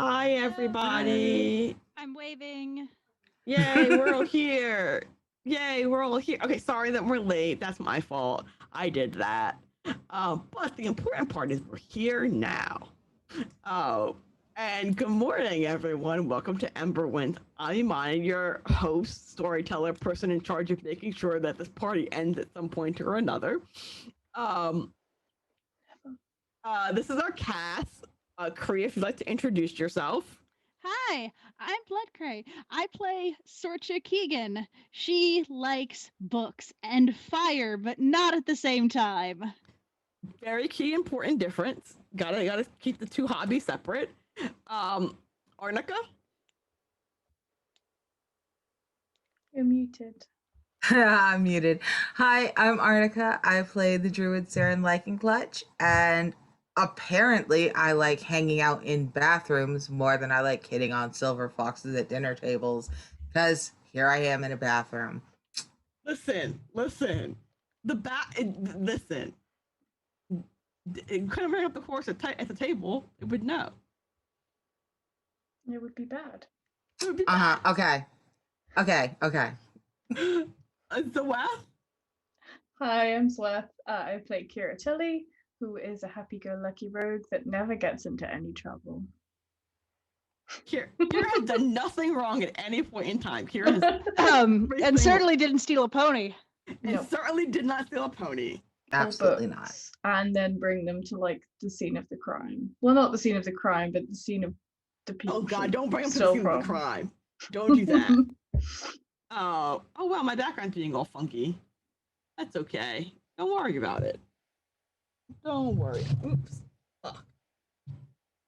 Hi, Hi. everybody. I'm waving. Yay, we're all here. Yay, we're all here. Okay, sorry that we're late. That's my fault. I did that. But the important part is we're here now. Oh, and good morning, everyone. Welcome to Emberwind. I'm Imani, your host, storyteller, person in charge of making sure that this party ends at some point or another. Um, this is our cast. Kree, if you'd like to introduce yourself. Hi, I'm Bloodcray. I play Sorcha Keegan. She likes books and fire, but not at the same time. Very key important difference. Gotta keep the two hobbies separate. Um, Arnica. You're muted. I'm muted. Hi, I'm Arnica. I play the druid Saren Liking Clutch, and apparently I like hanging out in bathrooms more than I like hitting on silver foxes at dinner tables, because here I am in a bathroom. Listen. Listen. It couldn't bring up the horse at the table. It would know. It would be bad. It would be Uh huh. bad. Okay. So what? Hi, I'm Sweth. I play Kira Tilly, who is a happy-go-lucky rogue that never gets into any trouble. Kira has done nothing wrong at any point in time. Kira has And certainly didn't steal a pony. No. certainly did not steal a pony. Absolutely not. Books, and then bring them to like the scene of the crime. Well, not the scene of the crime, but the scene of the people. Oh God! Don't bring him to the stole scene of from. the crime. Don't do that. Oh wow, my background's being all funky. That's okay. Don't worry about it. Don't worry. Oops. Fuck.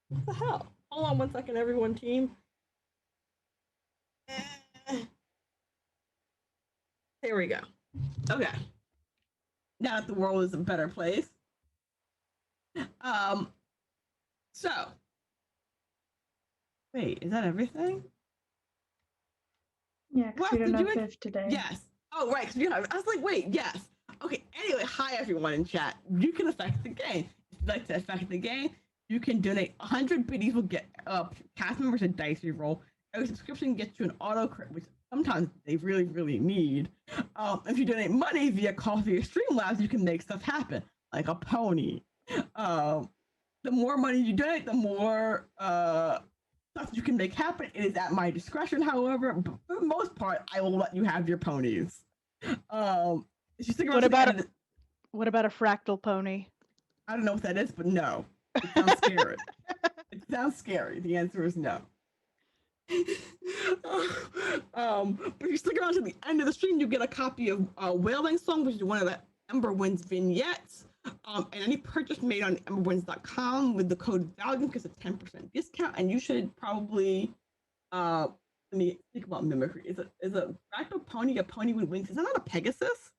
What the hell? Hold on 1 second, everyone, team. Here we go. Okay. Now that the world is a better place. So. Wait, is that everything? Yeah, because we don't have Viv today. Yes. Oh, right. I was like, wait, yes. Okay. Anyway, hi everyone in chat. You can affect the game. If you'd like to affect the game, you can donate 100 biddies. Will get cast members a dice reroll. Every subscription gets you an auto crit, which sometimes they really, really need. If you donate money via Coffee or Streamlabs, you can make stuff happen, like a pony. The more money you donate, the more stuff you can make happen. It is at my discretion, however. But for the most part, I will let you have your ponies. What about a fractal pony? I don't know what that is, but no. It sounds scary. It sounds scary. The answer is no. But if you stick around to the end of the stream, you get a copy of Wailing Song, which is one of the Emberwind's vignettes. And any purchase made on emberwinds.com with the code Valiant gets a 10% discount. And you should probably let me think about mimicry. Is a fractal pony a pony with wings? Is that not a Pegasus?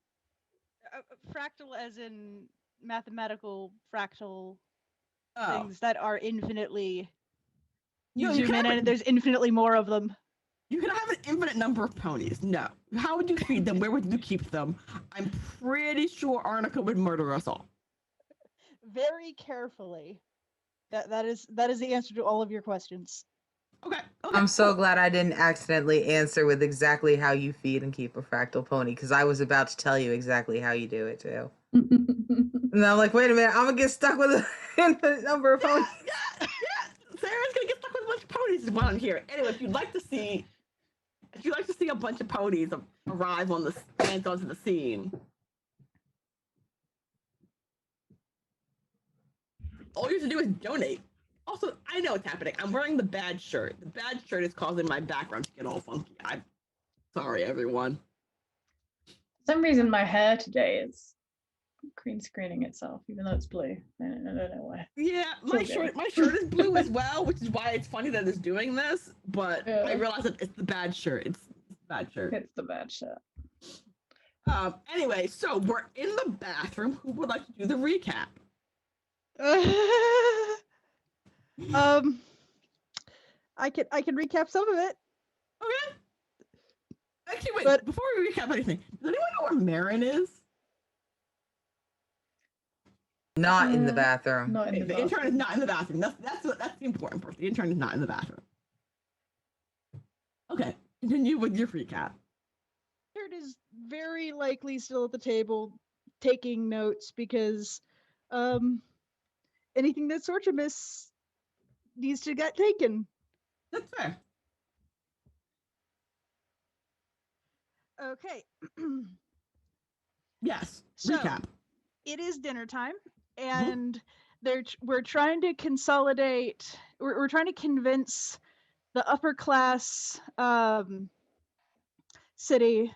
Fractal as in mathematical fractal things that are infinitely zoom in and there's infinitely more of them. You can have an infinite number of ponies. No. How would you feed them? Where would you keep them? I'm pretty sure Arnica would murder us all. Very carefully. That is the answer to all of your questions. Okay. I'm so glad I didn't accidentally answer with exactly how you feed and keep a fractal pony, because I was about to tell you exactly how you do it too. And I'm like, wait a minute, I'm gonna get stuck with a infinite number of ponies. Yeah. Sarah's gonna get stuck with a bunch of ponies while I'm here. Anyway, if you'd like to see a bunch of ponies arrive on the dance onto the scene, all you have to do is donate. Also, I know what's happening. I'm wearing the bad shirt. The bad shirt is causing my background to get all funky. I'm sorry, everyone. For some reason, my hair today is green screening itself, even though it's blue. I don't know why. Yeah, my shirt is blue as well, which is why it's funny that it's doing this. But I realize that it's the bad shirt. It's the bad shirt. It's the bad shirt. Anyway, so we're in the bathroom. Who would like to do the recap? I can recap some of it. Okay. Actually, wait. Before we recap anything, does anyone know where Marin is? Not in the bathroom. Not in the The bathroom. intern is not in the bathroom. That's the important part. The intern is not in the bathroom. Okay, continue with your recap. Richard is very likely still at the table taking notes because anything that Sorcha miss needs to get taken. That's fair. Okay. Yes. So, recap. It is dinner time, and we're trying to consolidate. We're trying to convince the upper class city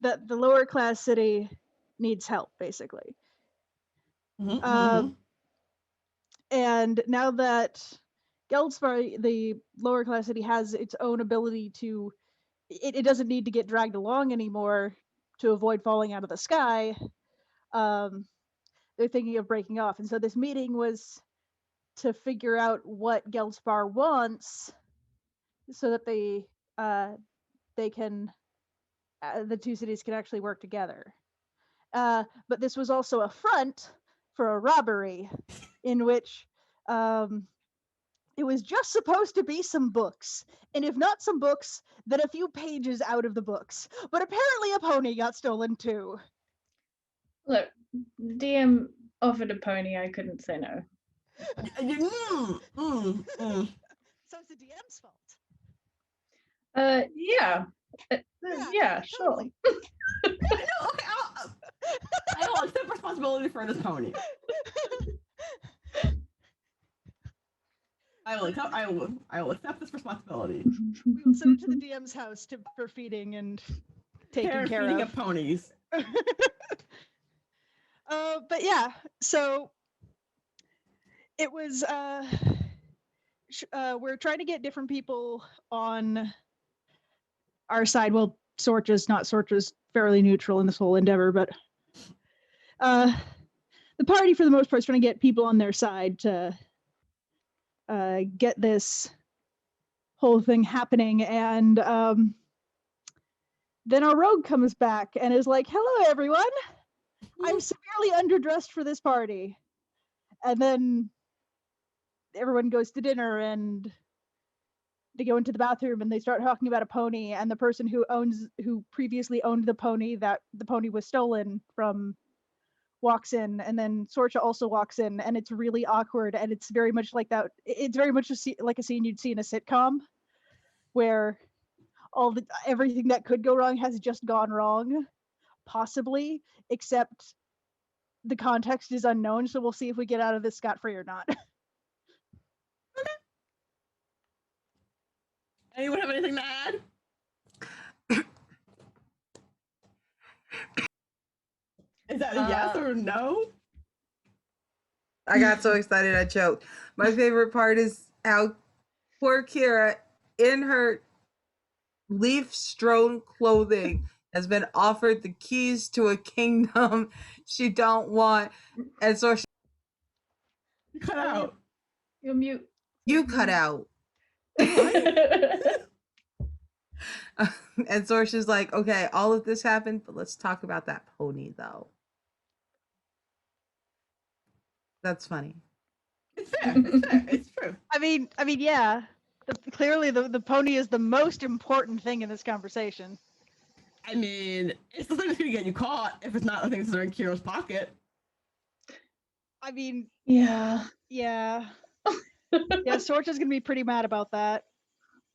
that the lower class city needs help, basically. And now that Geldspar, the lower class city, has its own ability to, it doesn't need to get dragged along anymore to avoid falling out of the sky. They're thinking of breaking off. And so this meeting was to figure out what Geldspar wants so that they can, the two cities can actually work together. But this was also a front for a robbery in which it was just supposed to be some books. And if not some books, then a few pages out of the books. But apparently a pony got stolen too. Look, DM offered a pony, I couldn't say no. So it's the DM's fault. Yeah. Yeah, sure. Totally. No, okay, I will accept responsibility for this pony. I will accept this responsibility. We will send it to the DM's house for feeding and taking care feeding of. Ponies. But yeah, so it was. We're trying to get different people on our side. Well, Sorcha's fairly neutral in this whole endeavor, but the party, for the most part, is trying to get people on their side to get this whole thing happening. And then our rogue comes back and is like, "Hello, everyone. I'm severely underdressed for this party." And then everyone goes to dinner and they go into the bathroom and they start talking about a pony, and the person who previously owned the pony that the pony was stolen from walks in, and then Sorcha also walks in, and it's really awkward, and it's very much like that. It's very much like a scene you'd see in a sitcom where everything that could go wrong has just gone wrong, possibly, except the context is unknown, so we'll see if we get out of this scot-free or not. Anyone have anything to add? Is that a yes or no? I got so excited I choked. My favorite part is how poor Kira, in her leaf-strewn clothing, has been offered the keys to a kingdom she don't want, and so she cut out. You're mute. You cut out. And Sorcha's like, okay, all of this happened, but let's talk about that pony, though. That's funny. It's fair. It's fair. It's true. I mean, yeah. Clearly, the pony is the most important thing in this conversation. I mean, it's the thing that's gonna get you caught if it's not the things that are in Kira's pocket. I mean, yeah. Yeah, Sorcha's gonna be pretty mad about that.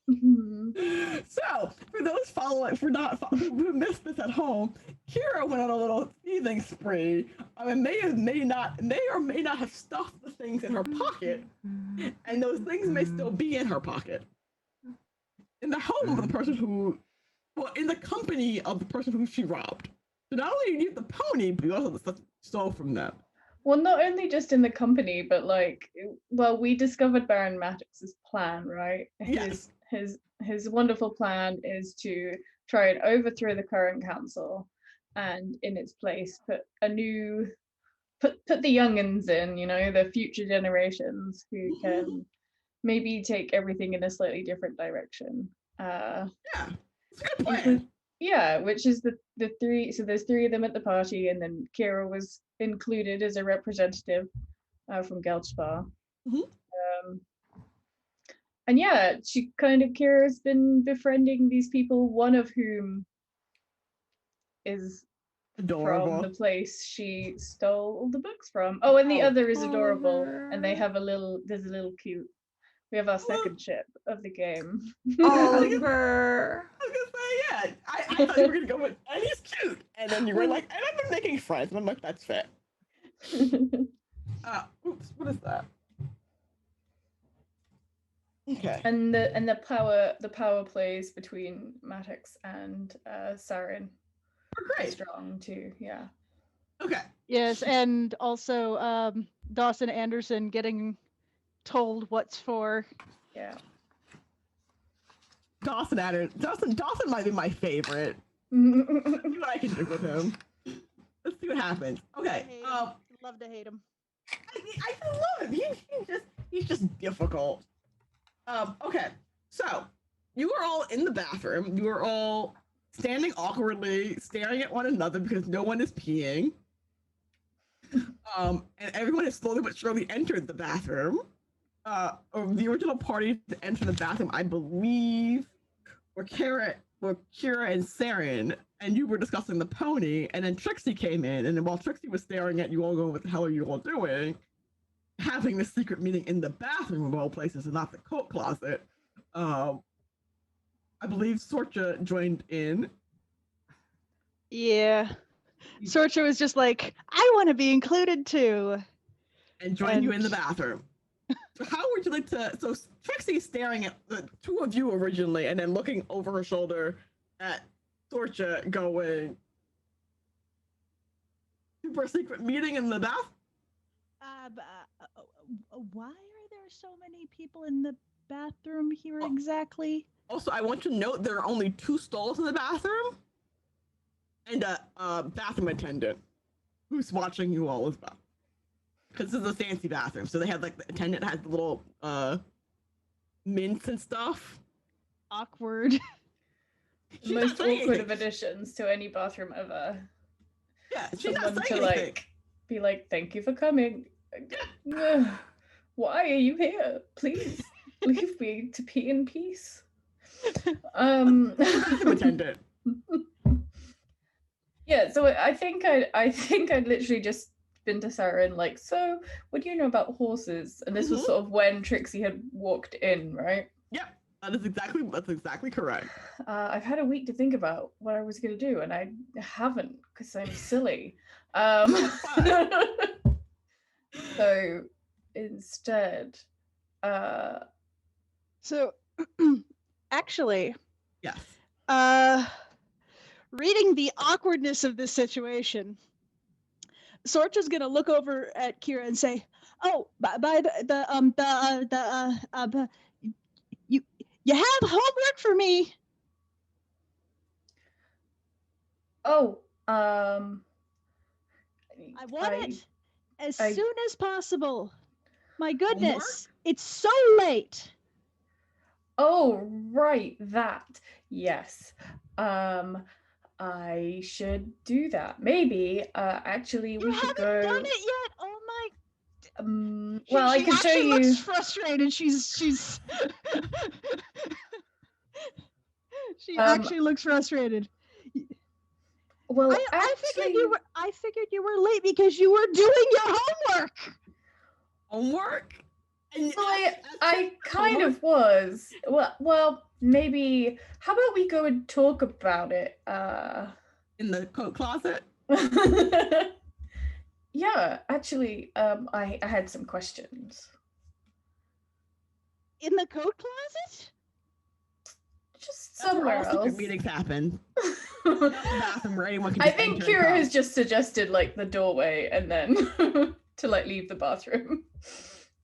So, for those who missed this at home, Kira went on a little thieving spree. May or may not have stuffed the things in her pocket, and those things may still be in her pocket. In the home of the person in the company of the person who she robbed. So not only do you need the pony, but you also have the stuff stole from them. Well, not only just in the company, but we discovered Baron Maddox's plan, right? Yes. His wonderful plan is to try and overthrow the current council, and in its place put the youngins in, the future generations who can maybe take everything in a slightly different direction. Yeah, it's a good plan. Yeah, which is the three. So there's three of them at the party, and then Kira was included as a representative from Geldspar. Mhm. And yeah, Kira's been befriending these people. One of whom is Adorable. from the place she stole all the books from. Oh, and the other is adorable, and they have there's a little cute. We have our second ship of the game. Oliver. I was gonna say, yeah. I thought you were gonna go with, and he's cute, and then you were like, and I've been making friends, and I'm like, that's fair. Oops, what is that? Okay. And the power plays between Matix and Saren Great. strong too. Yeah. Okay. Yes, and also Dawson Anderson getting told what's for. Yeah. Dawson might be my favorite. I Let's see what I can do with him. Let's see what happens. Okay. Love to hate him. I just love him. He's just difficult. Okay. So you are all in the bathroom. You are all standing awkwardly, staring at one another because no one is peeing. And everyone has slowly but surely entered the bathroom. The original party to enter the bathroom, I believe, were Kira and Saren, and you were discussing the pony, and then Trixie came in, and while Trixie was staring at you all going, what the hell are you all doing? Having this secret meeting in the bathroom of all places and not the coat closet. I believe Sorcha joined in. Yeah. Sorcha was just like, I want to be included too. And joined you in the bathroom. So how would you like to, so Trixie's staring at the two of you originally and then looking over her shoulder at Sorcha going, super secret meeting in the bath? Why are there so many people in the bathroom here exactly? Also, I want to note there are only 2 stalls in the bathroom and a bathroom attendant who's watching you all as well. Because this is a fancy bathroom, so they have like the attendant has the little mints and stuff. Awkward. Most awkward of additions to any bathroom ever. Yeah, she's someone not to saying anything. Be like, thank you for coming. Why are you here? Please leave me to pee in peace. Attendant. Yeah, so I think I'd literally just been to Saren like, so what do you know about horses? And this was sort of when Trixie had walked in, right? Yep, that's exactly correct. I've had a week to think about what I was gonna do, and I haven't because I'm silly. So instead, so actually, yes. Reading the awkwardness of this situation, Sorcha's gonna look over at Kira and say, "Oh, you have homework for me." Oh, I want it as soon as possible. My goodness, homework? It's so late. Oh, right, that. Yes. I should do that. Maybe, actually, we should go. You haven't done it yet. Oh my. Well, I can show you. She looks frustrated. She's. She actually looks frustrated. Well, I figured you were late because you were doing your homework. Homework? And I kind of was. Well, maybe. How about we go and talk about it? In the coat closet? Yeah, actually, I had some questions. In the coat closet? Just somewhere else. Secret meetings happen. Bathroom where anyone can I think Kira has just suggested like the doorway and then to like leave the bathroom.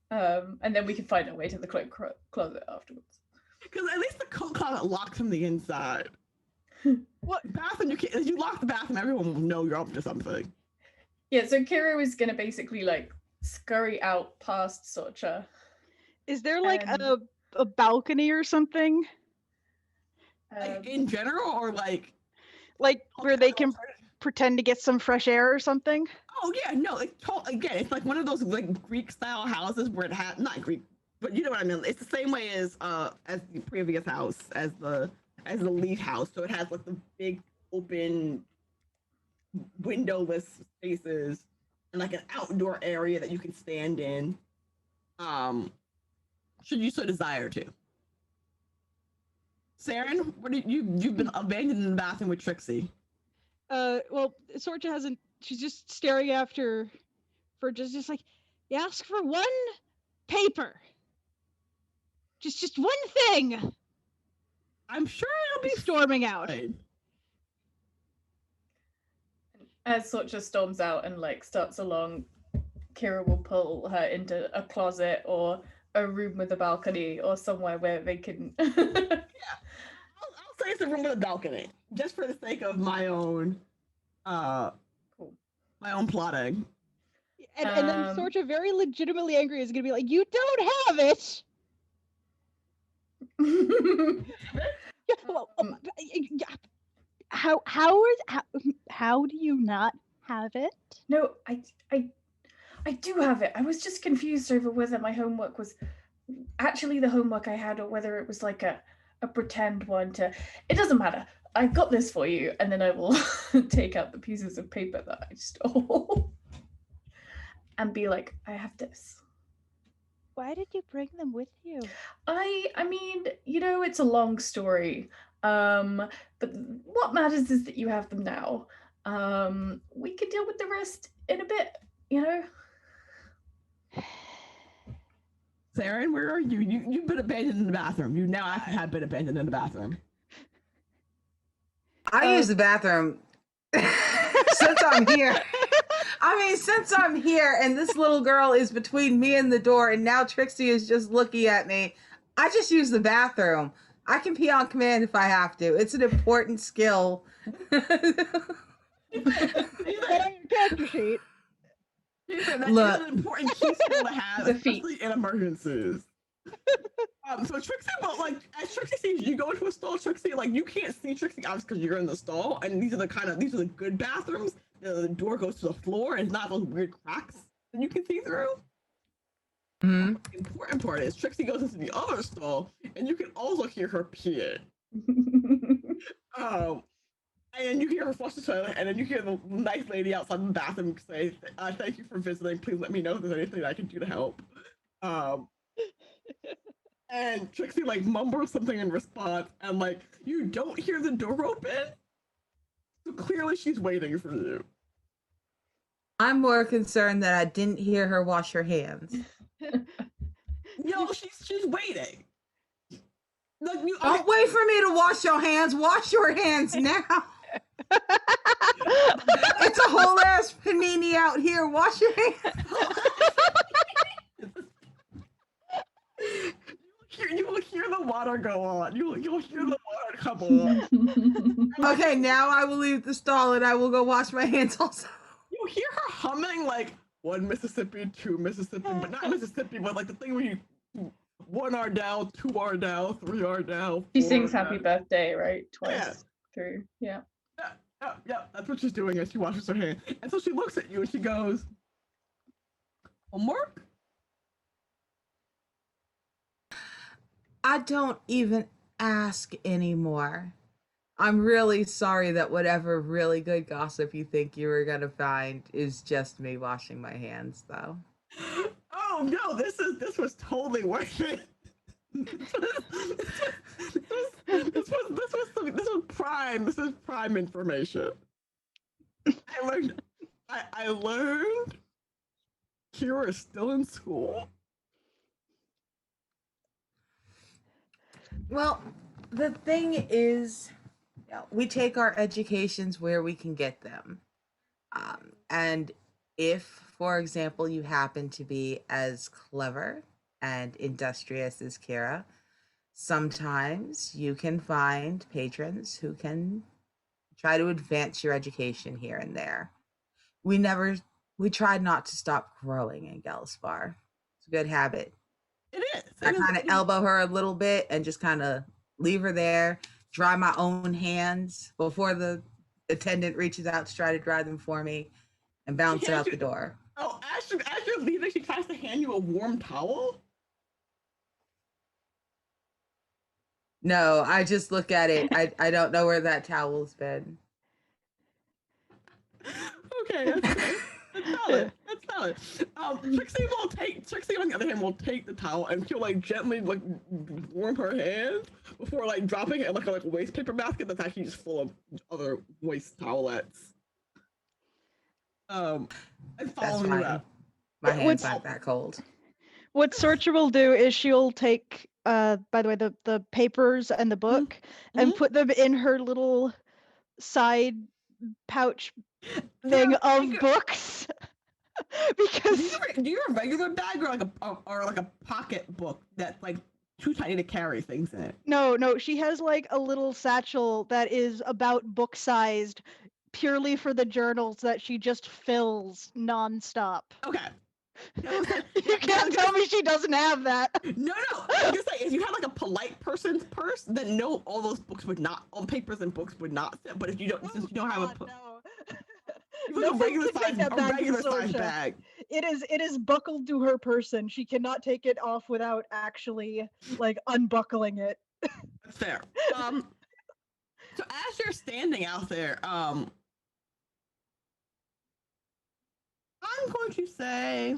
And then we can find our way to the closet afterwards. Because at least the coat closet locks from the inside. What bathroom if you lock the bathroom, everyone will know you're up to something. Yeah, so Kira was gonna basically like scurry out past Sorcha. Is there like a balcony or something? Like in general, or like Like where they can pretend to get some fresh air or something? Oh yeah, no, again, it's like one of those like Greek style houses where it has not Greek, but you know what I mean. It's the same way as the previous house, as the leaf house. So it has like the big open windowless spaces and like an outdoor area that you can stand in. Should you so desire to. Saren, what did you've been abandoned in the bathroom with Trixie? Well, Sorcha hasn't. She's just staring after for just like, you ask for one paper. Just one thing. I'm sure it'll be Storming out. fine. As Sorcha storms out and like starts along, Kira will pull her into a closet or a room with a balcony or somewhere where they can. I'll say it's a room with a balcony, just for the sake of my own, Cool. my own plotting. And then Sorcha, very legitimately angry, is gonna be like, "You don't have it." Yeah, well, how do you not have it? No, I do have it. I was just confused over whether my homework was actually the homework I had or whether it was like a pretend one to. It doesn't matter. I got this for you, and then I will take out the pieces of paper that I stole and be like, I have this. Why did you bring them with you? I mean, it's a long story. But what matters is that you have them now. We could deal with the rest in a bit, Saren, where are you? You've been abandoned in the bathroom. You now have been abandoned in the bathroom. I use the bathroom since I'm here. I mean, since I'm here and this little girl is between me and the door, and now Trixie is just looking at me, I just use the bathroom. I can pee on command if I have to. It's an important skill. Character sheet. That's an important key skill to have, It's a feat. especially in emergencies. So Trixie, but like as Trixie sees you go into a stall, Trixie, like you can't see Trixie obviously because you're in the stall, and these are the good bathrooms. The door goes to the floor, and it's not those weird cracks that you can see through. Mm-hmm. The important part is Trixie goes into the other stall, and you can also hear her peeing. And you hear her flush the toilet, and then you hear the nice lady outside the bathroom say, "Thank you for visiting. Please let me know if there's anything I can do to help." And Trixie like mumbles something in response, and like you don't hear the door open, so clearly she's waiting for you. I'm more concerned that I didn't hear her wash her hands. No, she's waiting. Like, Don't wait for me to wash your hands. Wash your hands now. It's a whole ass panini out here. Wash your hands. You will hear the water go on. You'll hear the water come on. Okay, now I will leave the stall and I will go wash my hands also. You hear her humming like 1 Mississippi, 2 Mississippi, but not Mississippi, but like the thing where you 1 R down, 2 R down, 3 R down. She sings Happy Birthday, right? Twice Yeah. through. Yeah. Yeah, that's what she's doing as she washes her hands. And so she looks at you and she goes, "Homework?" I don't even ask anymore. I'm really sorry that whatever really good gossip you think you were gonna find is just me washing my hands, though. Oh no, this was totally worth it. This was prime. This is prime information. I learned Kira is still in school. Well, the thing is, we take our educations where we can get them. And if, for example, you happen to be as clever and industrious as Kira, sometimes you can find patrons who can try to advance your education here and there. We tried not to stop growing in Gelspar. It's a good habit. It is. I kind of elbow her a little bit and just kind of leave her there, dry my own hands before the attendant reaches out to try to grab them for me and bounce it out the door. Oh, as you're leaving, she tries to hand you a warm towel. No, I just look at it. I don't know where that towel's been. Okay, that's good. That's valid. That's valid. Trixie on the other hand will take the towel and she'll like gently like warm her hands before like dropping it in like a waste paper basket that's actually just full of other waste towelettes. And following that. My hands aren't that cold. What Sorcha will do is she'll take by the way, the papers and the book and put them in her little side pouch thing of books. Because do you have a regular bag or like a pocket book that's like too tiny to carry things in it? No, she has like a little satchel that is about book sized purely for the journals that she just fills nonstop. Okay. You can't tell me she doesn't have that. No. I'm just saying, if you had like a polite person's purse, then no, all those books would not, all the papers and books would not fit. But if you don't, since you don't have a regular size bag. It is buckled to her person. She cannot take it off without actually like unbuckling it. That's fair. So as you're standing out there, I'm going to say,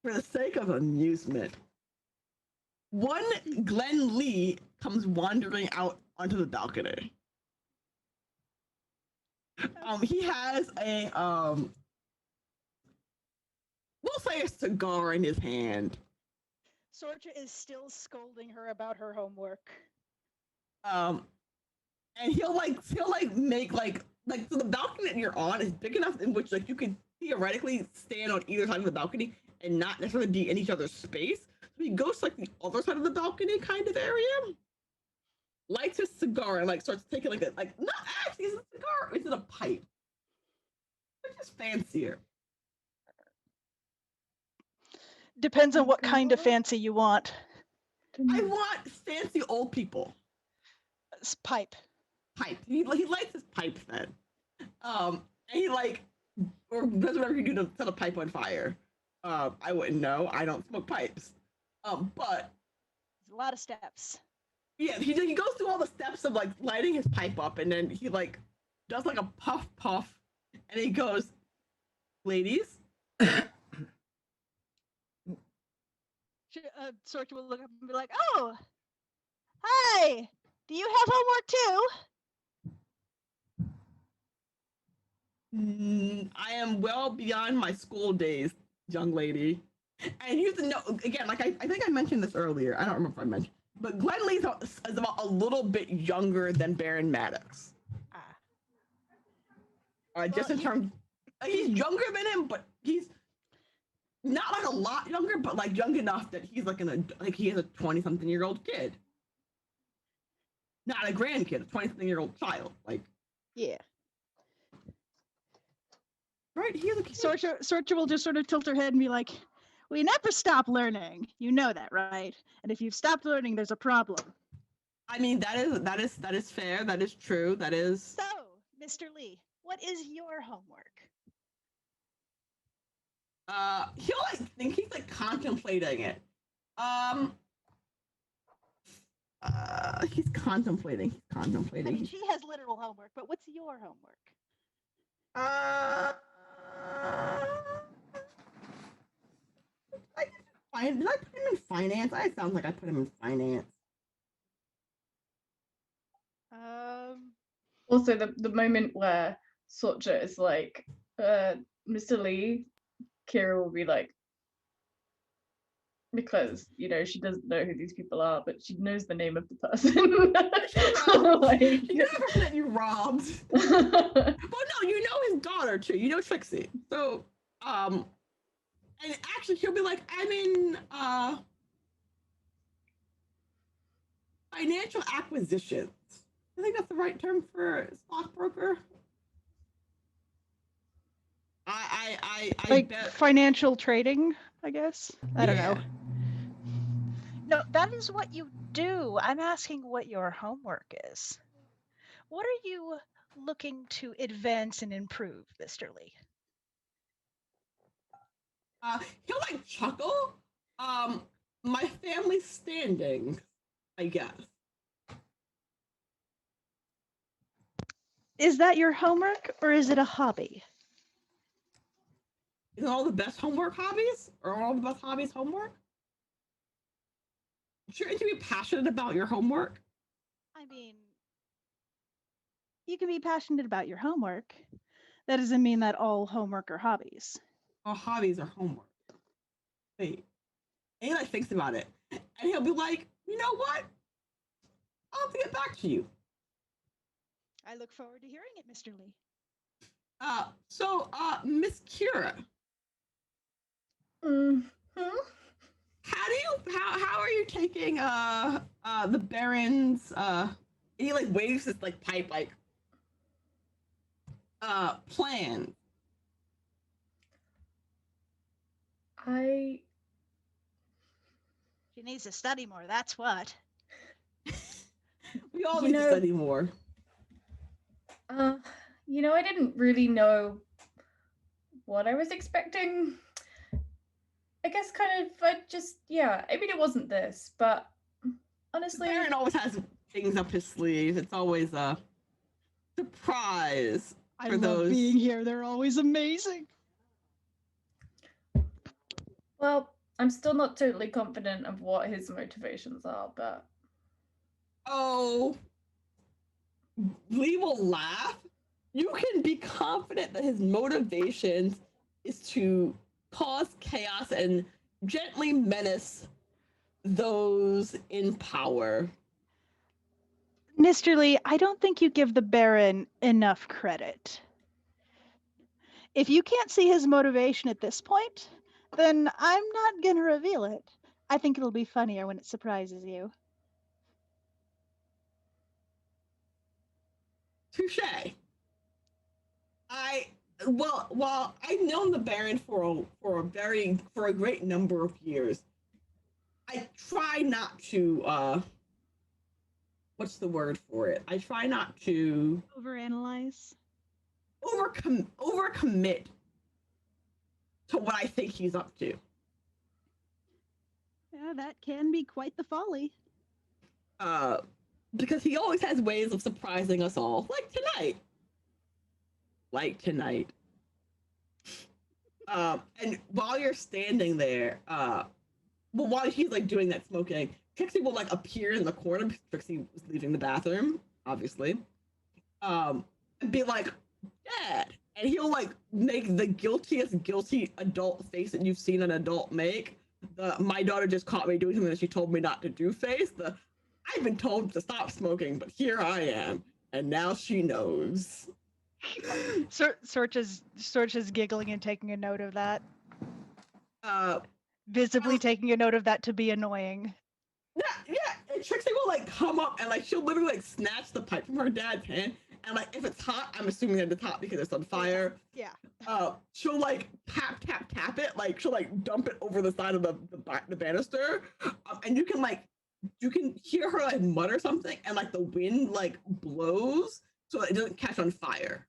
for the sake of amusement, one Glenn Lee comes wandering out onto the balcony. He has a we'll say a cigar in his hand. Sorcha is still scolding her about her homework. And he'll make so the balcony that you're on is big enough in which like you could theoretically stand on either side of the balcony and not necessarily be in each other's space. So he goes to like the other side of the balcony kind of area, lights his cigar and like starts taking like not actually it's a cigar, it's in a pipe. Which is fancier. Depends on what kind of fancy you want. I want fancy old people. Pipe. He lights his pipe then. And he or does whatever you do to set a pipe on fire. I wouldn't know. I don't smoke pipes. But there's a lot of steps. Yeah, he goes through all the steps of like lighting his pipe up, and then he like does like a puff, and he goes, "Ladies." Sorcha will look up and be like, "Oh, hi. Do you have homework too?" I am well beyond my school days, young lady. And you have to know, again, like I think I mentioned this earlier. I don't remember if I mentioned, but Glenn Lee is about a little bit younger than Baron Maddox. Just in terms, he's younger than him, but he's not like a lot younger, but like young enough that he's like he is a 20-something-year-old kid. Not a grandkid, a 20-something-year-old child. Like, yeah. Right, he's a kid. Sorcha will just sort of tilt her head and be like, "We never stop learning. You know that, right? And if you've stopped learning, there's a problem." I mean, that is fair. That is true. That is. So, Mr. Lee, what is your homework? He'll think he's contemplating it. He's contemplating. I mean, she has literal homework, but what's your homework? Did I put him in finance? It sounds like I put him in finance. Also, the moment where Sorcha is like, Mr. Lee, Kira will be like, because she doesn't know who these people are, but she knows the name of the person. You never let you robbed. Well, no, you know his daughter too. You know Trixie. So, and actually, she'll be like, I'm in financial acquisitions. I think that's the right term for a stockbroker. I bet. Financial trading, I guess. I don't know. No, that is what you do. I'm asking what your homework is. What are you looking to advance and improve, Mr. Lee? He'll like chuckle. My family's standing, I guess. Is that your homework or is it a hobby? Isn't all the best homework hobbies? Or all the best hobbies homework? Shouldn't you be passionate about your homework? I mean, you can be passionate about your homework. That doesn't mean that all homework are hobbies. All hobbies are homework. Wait. And he like thinks about it. And he'll be like, you know what? I'll have to get back to you. I look forward to hearing it, Mr. Lee. Miss Kira, Mm-hmm. how are you taking the Baron's he like waves his like pipe like plan? I She needs to study more, that's what. We all You need to know- study more. I didn't really know what I was expecting. I guess I mean, it wasn't this, but The honestly, Baron always has things up his sleeve. It's always a surprise. I For love those- being here. They're always amazing. well, I'm still not totally confident of what his motivations are, but Oh, Lee will laugh. You can be confident that his motivations is to cause chaos and gently menace those in power. Mr. Lee, I don't think you give the Baron enough credit. If you can't see his motivation at this point, then I'm not going to reveal it. I think it'll be funnier when it surprises you. Touche. While I've known the Baron for a great number of years, I try not to what's the word for it? I try not to Overanalyze. overcommit to what I think he's up to. Yeah, that can be quite the folly. Because he always has ways of surprising us all, like tonight. And while you're standing there, while he's like doing that smoking, Trixie will like appear in the corner because Trixie was leaving the bathroom, obviously. And be like, Dad. And he'll like make the guiltiest guilty adult face that you've seen an adult make. My daughter just caught me doing something that she told me not to do face. I've been told to stop smoking, but here I am, and now she knows. Sorcha's giggling and taking a note of that. Uh, Visibly taking a note of that to be annoying. yeah, and Trixie will like come up and like she'll literally like snatch the pipe from her dad's hand, and like if it's hot, I'm assuming that it's hot because it's on fire. Yeah. She'll like tap it, like she'll like dump it over the side of the banister, and you can hear her like mutter something, and like the wind like blows so it doesn't catch on fire.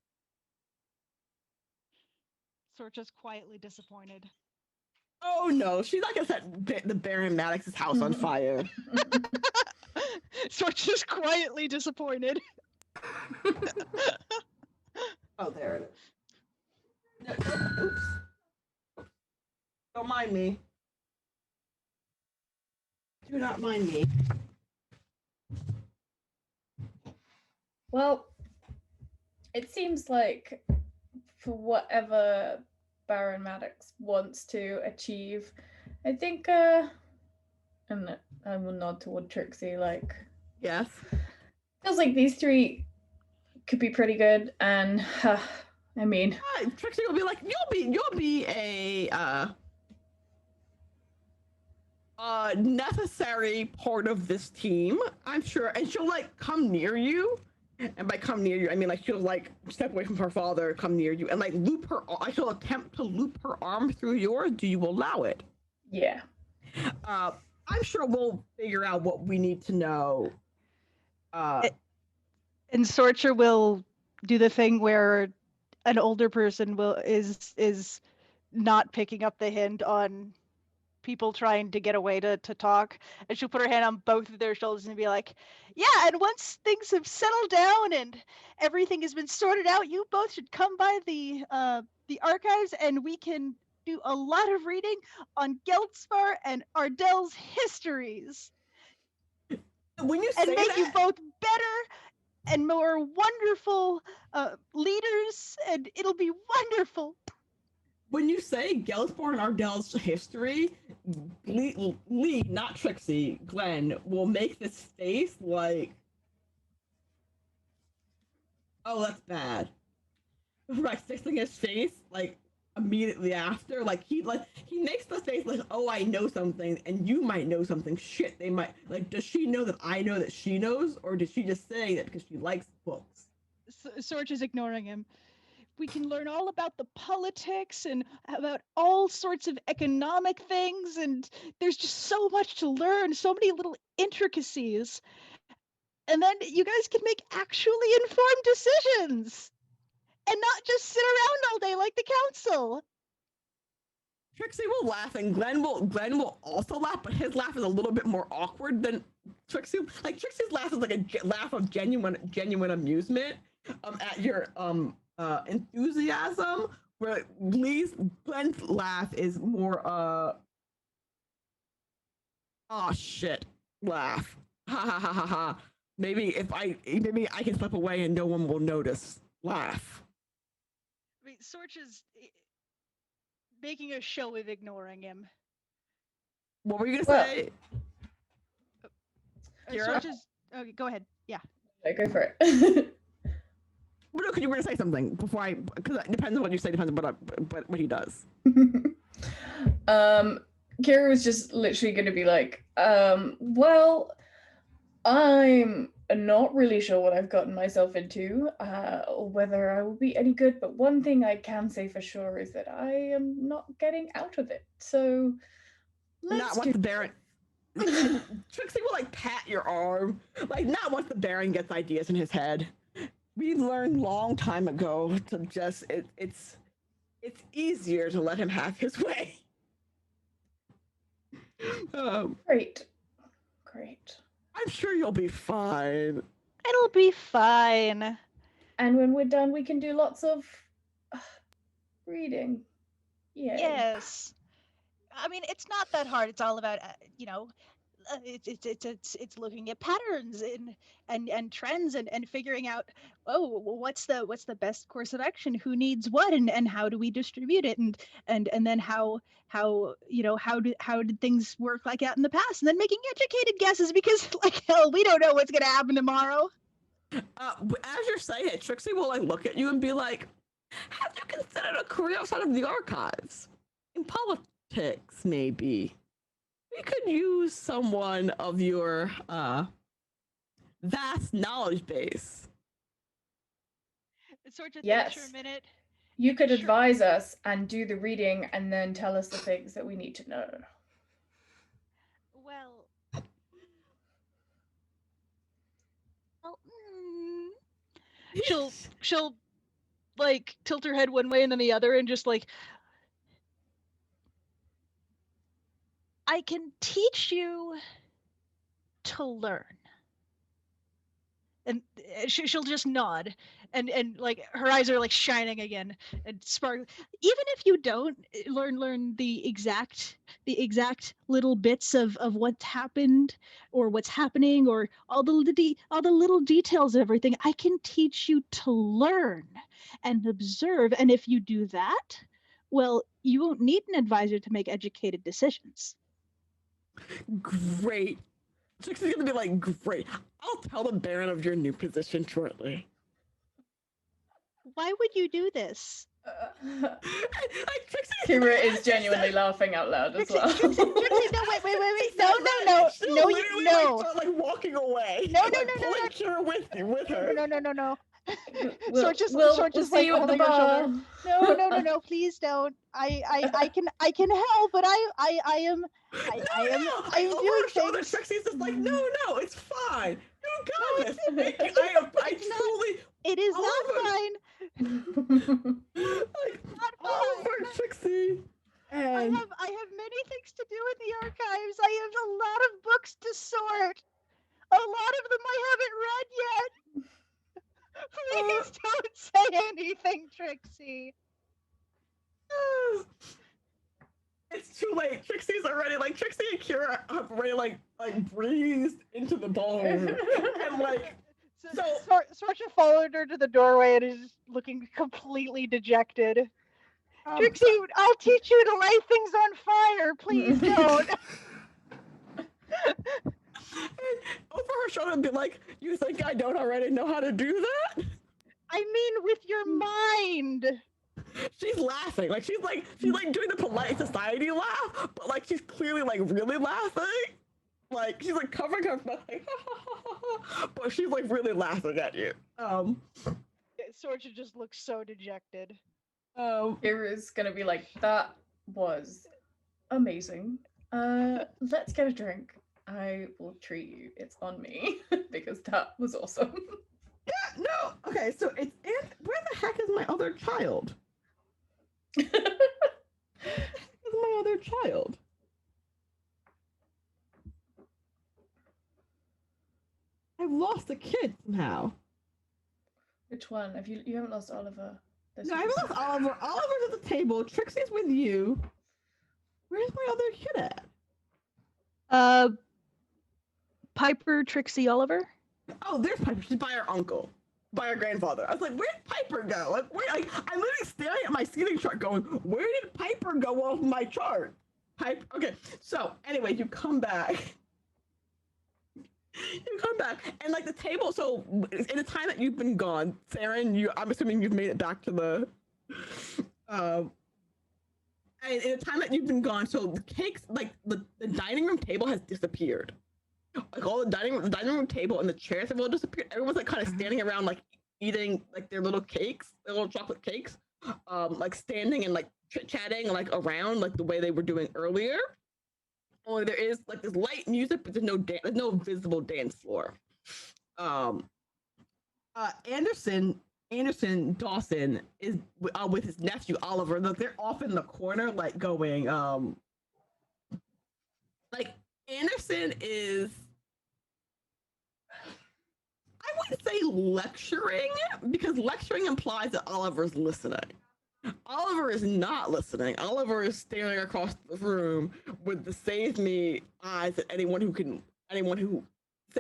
Sorcha's quietly disappointed. Oh no, she's not gonna set the Baron Maddox's house on fire. Sorcha's quietly disappointed. Oh, there it is. Oops. Don't mind me. Do not mind me. well, it seems like for whatever Baron Maddox wants to achieve, I think and I will nod toward Trixie, like Yes. feels like these three could be pretty good, and I mean, Trixie will be like, you'll be a necessary part of this team, I'm sure, and she'll like come near you. And by come near you, I mean like she'll like step away from her father, come near you, and like she'll attempt to loop her arm through yours. Do you allow it? yeah. I'm sure we'll figure out what we need to know. And Sorcher will do the thing where an older person is not picking up the hint on people trying to get away to talk, and she'll put her hand on both of their shoulders and be like, yeah, and once things have settled down and everything has been sorted out, you both should come by the archives and we can do a lot of reading on Geldspar and Ardell's histories When you and say make you that, both better and more wonderful leaders, and it'll be wonderful. when you say Gelsborn and Ardell's history, Lee, not Trixie, Glenn, will make this face like, oh, that's bad. Right, fixing his face like immediately after, like he makes the face like, oh, I know something, and you might know something. Shit, they might like. Does she know that I know that she knows, or did she just say that because she likes books? Sorge is ignoring him. We can learn all about the politics and about all sorts of economic things, and there's just so much to learn, so many little intricacies. And then you guys can make actually informed decisions and not just sit around all day like the council. Trixie will laugh, and Glenn will also laugh, but his laugh is a little bit more awkward than Trixie. Like Trixie's laugh is like a laugh of genuine amusement at your enthusiasm, where Glenn's laugh is more oh shit laugh. Ha ha ha ha ha. Maybe I can slip away and no one will notice. Laugh. I mean, Sorge is making a show of ignoring him. What were you gonna say? Sorge is. Okay, go ahead. Yeah. Okay, go for it. Well, no, because you were gonna say something before because it depends on what you say, depends on what he does. Kira was just literally going to be like, well, I'm not really sure what I've gotten myself into, or whether I will be any good, but one thing I can say for sure is that I am not getting out of it. So Not once the Baron. Trixie will like pat your arm, like not once the Baron gets ideas in his head. We learned long time ago to just it's easier to let him have his way. Great. I'm sure you'll be fine. It'll be fine. And when we're done, we can do lots of reading. Yeah. Yes. I mean, it's not that hard. It's all about, it's looking at patterns and trends and figuring out, oh, well, what's the best course of action? Who needs what, and how do we distribute it, and then how did things work like that in the past, and then making educated guesses, because like hell, we don't know what's gonna happen tomorrow. As you're saying it, Trixie will like look at you and be like, "Have you considered a career outside of the archives? In politics, maybe? We could use someone of your vast knowledge base." Sort of Yes. for a minute. You could advise us and do the reading and then tell us the things that we need to know. Well, she'll like tilt her head one way and then the other and just like, I can teach you to learn. And she'll just nod, and like her eyes are like shining again and sparkle. Even if you don't learn the exact little bits of what's happened or what's happening or all the little details of everything, I can teach you to learn and observe. And if you do that, well, you won't need an advisor to make educated decisions. Great. Trixie's gonna be like, great. I'll tell the Baron of your new position shortly. Why would you do this? Kira is genuinely laughing out loud as well. Trixie, no, wait. No. Like, walking away. No. Kira with her. No. We'll just see like you at the holding her shoulder. bar. No, please don't. I can help, but I am doing things. Trixie's just like, no, it's fine. You got this. I truly. It is not fine. Like, Not over fine. Trixie. I And have many things to do in the archives. I have a lot of books to sort. A lot of them I haven't read yet. Please don't say anything, Trixie. It's too late. Trixie and Kira have already breathed into the bone. And like Sorcha followed her to the doorway and is just looking completely dejected. Trixie, I'll teach you to light things on fire. Please don't. Over her shoulder and be like, you think I don't already know how to do that? I mean, with your mind. She's laughing. She's doing the polite society laugh, but like she's clearly like really laughing. Like she's like covering her mouth, like, but she's like really laughing at you. Sorcha just looks so dejected. Kira's gonna be like, that was amazing. Let's get a drink. I will treat you. It's on me because that was awesome. Yeah, no. Okay, so it's in. Where the heck is my other child? Where's my other child? I've lost a kid somehow. Which one? You haven't lost Oliver? No, I haven't lost Oliver. Oliver's at the table. Trixie's with you. Where's my other kid at? Piper, Trixie, Oliver. Oh, there's Piper. She's by her uncle, by her grandfather. I was like, where'd Piper go? I'm literally staring at my seating chart going, where did Piper go off my chart? Okay, so anyway, you come back. And like the table, so in the time that you've been gone, Saren, I'm assuming you've made it back to the, and in the time that you've been gone, so the cakes, like the dining room table has disappeared. Like all the dining room table and the chairs have all disappeared. Everyone's like kind of standing around, like eating like their little cakes, their little chocolate cakes, like standing and like chit-chatting like around like the way they were doing earlier. Only there is like this light music, but there's no visible dance floor. Anderson Dawson is with his nephew Oliver. Look, they're off in the corner, like going. Like Anderson is, I wouldn't say lecturing, because lecturing implies that Oliver's listening. Oliver is not listening. Oliver is staring across the room with the save me eyes at anyone who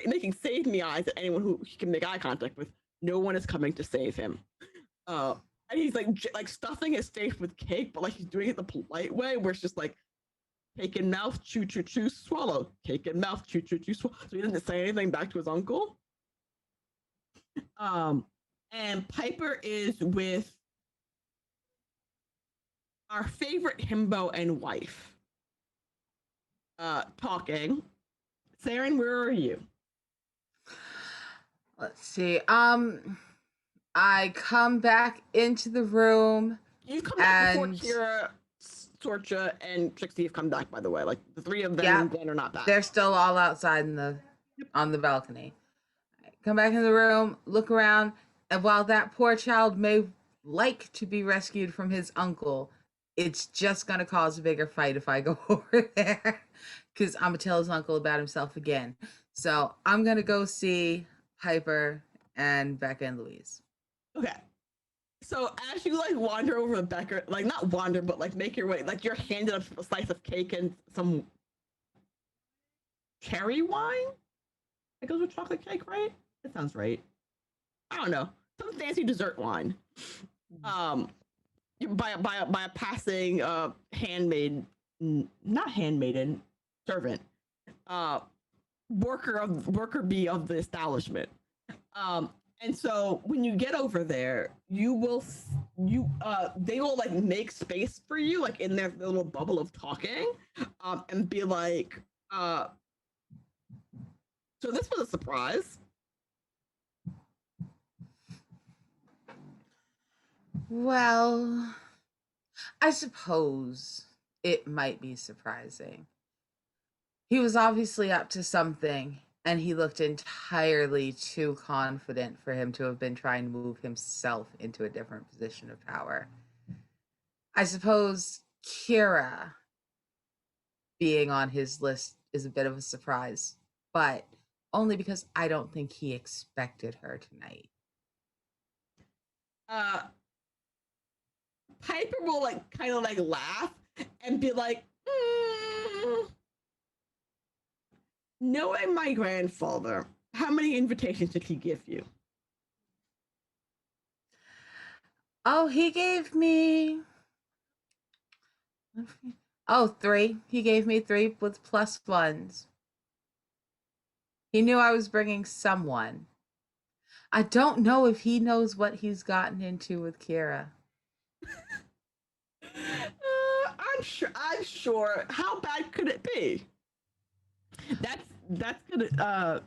making save me eyes at anyone who he can make eye contact with. No one is coming to save him. And he's like stuffing his face with cake, but like he's doing it the polite way, where it's just like cake in mouth, chew, chew, chew, swallow. Cake in mouth, chew, chew, chew, swallow. So he didn't say anything back to his uncle. And Piper is with our favorite himbo and wife. Talking. Saren, where are you? Let's see. I come back into the room. You've come back before Kira, Sorcha, and Trixie have come back, by the way. Like the three of them and Glenn are not back. They're still all outside on the balcony. I come back in the room, look around, and while that poor child may like to be rescued from his uncle, it's just gonna cause a bigger fight if I go over there, because I'm gonna tell his uncle about himself again. So I'm gonna go see Piper and Becca and Louise. Okay. So as you like wander over to Becca, like not wander, but like make your way, like you're handed a slice of cake and some cherry wine. It goes with chocolate cake, right? That sounds right. I don't know, some fancy dessert wine. By a passing handmaid, not handmaiden, servant, worker bee of the establishment. And so when you get over there, they will like make space for you, like in their little bubble of talking, and be like, so this was a surprise. Well, I suppose it might be surprising. He was obviously up to something, and he looked entirely too confident for him to have been trying to move himself into a different position of power. I suppose Kira being on his list is a bit of a surprise, but only because I don't think he expected her tonight. Uh, Piper will like kind of like laugh and be like, knowing my grandfather, how many invitations did he give you? Oh, he gave me. Oh, 3. He gave me 3 with plus ones. He knew I was bringing someone. I don't know if he knows what he's gotten into with Kira. I'm sure. I'm sure. How bad could it be? That's gonna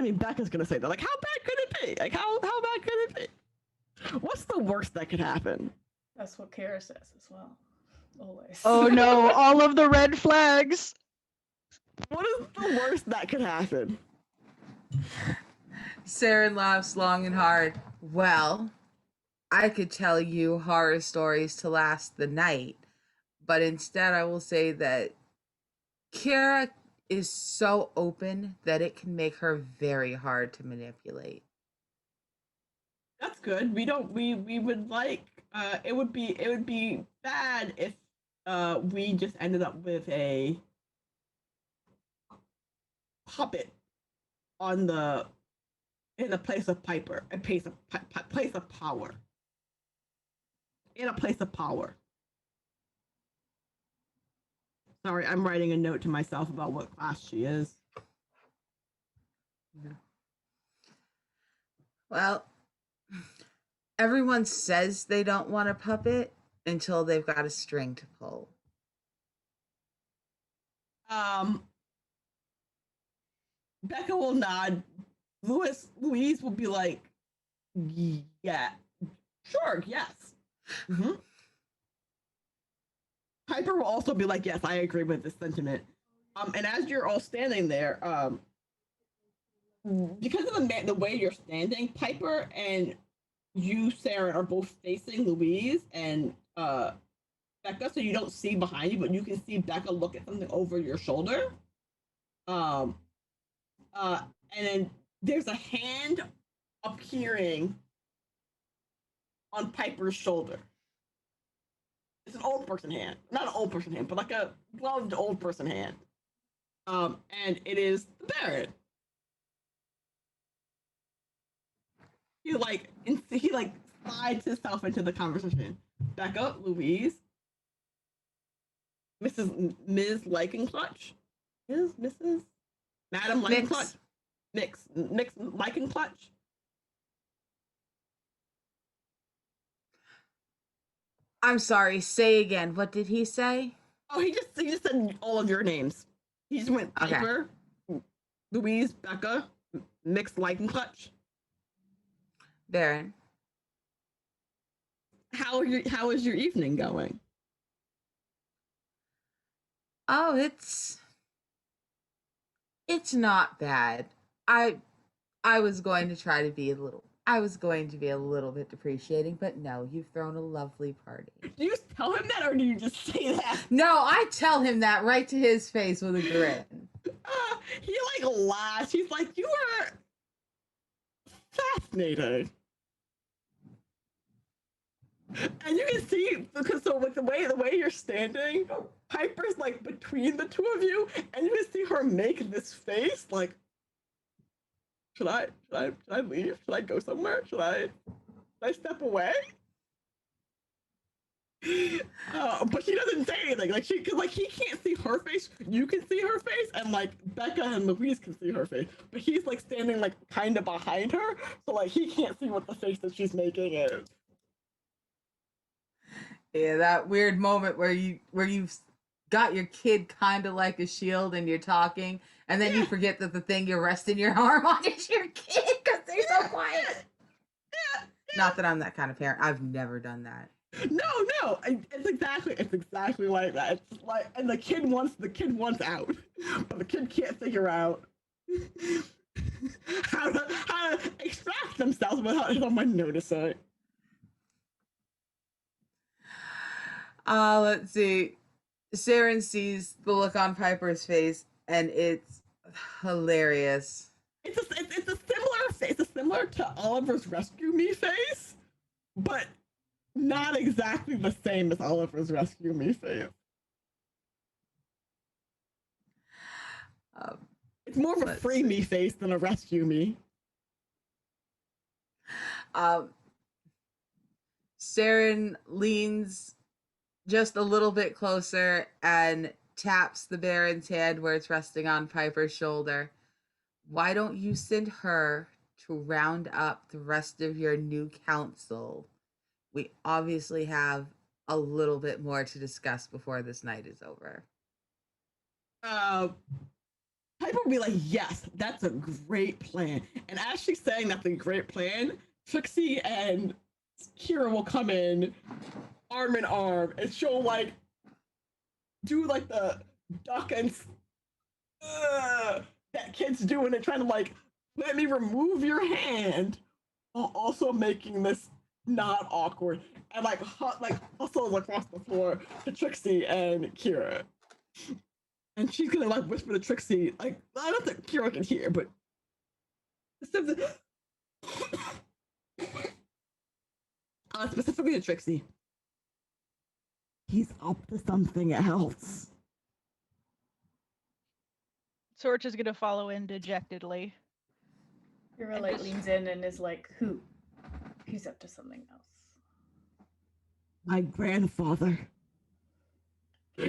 be Becca's gonna say that. Like, how bad could it be? Like, how bad could it be? What's the worst that could happen? That's what Kara says as well. Always. Oh no, all of the red flags. What is the worst that could happen? Saren laughs long and hard. Well, I could tell you horror stories to last the night, but instead I will say that Kira is so open that it can make her very hard to manipulate. That's good. We would like it would be bad if we just ended up with a puppet on the in a place of Piper, a place of power. In a place of power. Sorry, I'm writing a note to myself about what class she is. Well, everyone says they don't want a puppet until they've got a string to pull. Becca will nod. Louise will be like, yeah, sure, yes. Mm-hmm. Piper will also be like, yes, I agree with this sentiment. And as you're all standing there, because of the way you're standing, Piper and you, Sarah, are both facing Louise and Becca, so you don't see behind you, but you can see Becca look at something over your shoulder. And then there's a hand appearing on Piper's shoulder. It's an old person hand, not an old person hand, but like a gloved old person hand. And it is the Baron. He slides himself into the conversation. Becca, Louise, Ms. Lykenclutch, Mrs. Madam Lykenclutch, Mix Lykenclutch. I'm sorry, say again. What did he say? Oh, he just said all of your names. He just went Piper, okay. Louise, Becca, Mix Lykenclutch. Baron. How is your evening going? Oh, it's not bad. I was going to try to be a little bit depreciating, but no, you've thrown a lovely party. Do you tell him that or do you just say that? No, I tell him that right to his face with a grin. He like laughs. He's like, you are fascinating. And you can see, because so like the way you're standing, Piper's like between the two of you, and you can see her make this face like, should I leave? Should I go somewhere? Should I step away? But she doesn't say anything. Like because he can't see her face. You can see her face, and like Becca and Louise can see her face. But he's like standing like kind of behind her, so like he can't see what the face that she's making is. Yeah, that weird moment where you've got your kid kind of like a shield and you're talking, and then you forget that the thing you're resting your arm on is your kid because they're so quiet. Not that I'm that kind of parent. I've never done that. No, it's exactly like that. It's like, and the kid wants out, but the kid can't figure out how to extract themselves without someone noticing. Let's see. Sharon sees the look on Piper's face, and it's hilarious. It's a similar face. It's similar to Oliver's Rescue Me face, but not exactly the same as Oliver's Rescue Me face. It's more of a free me face than a rescue me. Sharon leans just a little bit closer and taps the Baron's hand where it's resting on Piper's shoulder. Why don't you send her to round up the rest of your new council? We obviously have a little bit more to discuss before this night is over. Piper would be like, yes, that's a great plan. And as she's saying that's a great plan, Trixie and Kira will come in arm in arm, and she'll like do like the duck and that kids do, and they're trying to like let me remove your hand while also making this not awkward, and like hustles across the floor to Trixie and Kira. And she's gonna like whisper to Trixie, like, I don't think Kira can hear, but specifically to Trixie. He's up to something else. Sorch is gonna follow in dejectedly. Kira like leans in and is like, who? Who's up to something else? My grandfather.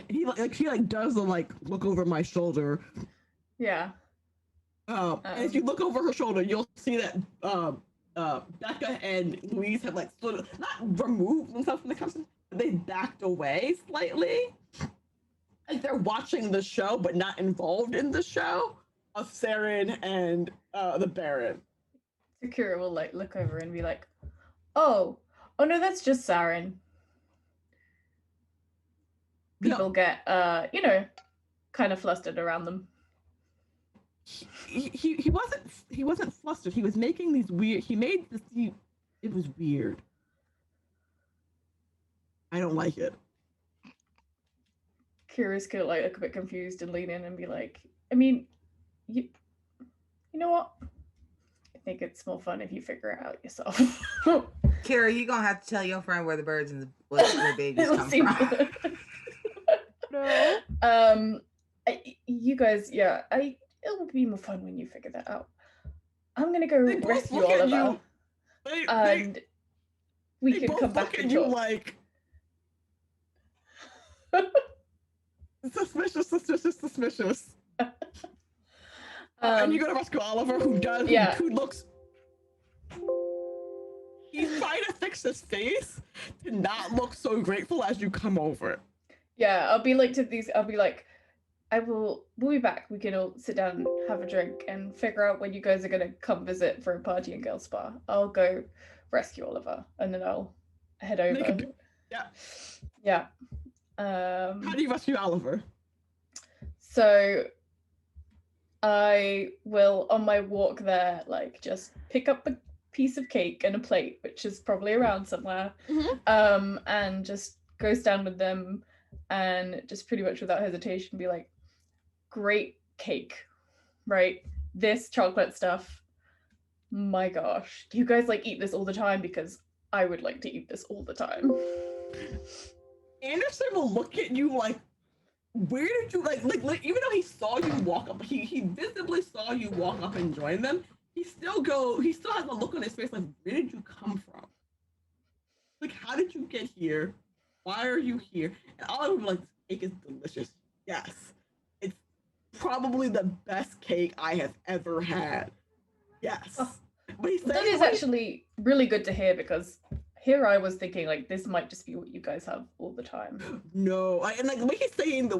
He she does the look over my shoulder. Yeah. And if you look over her shoulder, you'll see that Becca and Louise have sort of not removed themselves from the conversation, but they backed away slightly. Like they're watching the show, but not involved in the show of Saren and the Baron. Sakura will look over and be like, oh no, that's just Saren. People get kind of flustered around them. He wasn't flustered. He was making these weird. He made this. It was weird. I don't like it. Kira's gonna look a bit confused and lean in and be like, I mean, you know what? I think it's more fun if you figure it out yourself. Kira, you gonna have to tell your friend where the birds and the babies come from. No. You guys, it'll be more fun when you figure that out. I'm gonna go rescue Oliver, and we can come back and talk. Suspicious. And you're gonna rescue Oliver, who looks. He's trying to fix his face to not look so grateful as you come over. Yeah, I'll be like, we'll be back. We can all sit down and have a drink and figure out when you guys are gonna come visit for a party in Girl Spa. I'll go rescue Oliver and then I'll head over. Yeah. How do you rescue Oliver? So I will, on my walk there, just pick up a piece of cake and a plate, which is probably around somewhere, and just go stand with them and just pretty much without hesitation be like, great cake, right? This chocolate stuff, my gosh, do you guys eat this all the time? Because I would like to eat this all the time. Anderson will look at you like, where did you even though he saw you walk up, he visibly saw you walk up and join them, he still has a look on his face like, where did you come from? Like, how did you get here? Why are you here? And all I would be like, this cake is delicious. Yes. It's probably the best cake I have ever had. Yes. Oh, but that is actually really good to hear, because here I was thinking this might just be what you guys have all the time. No, and the way he's saying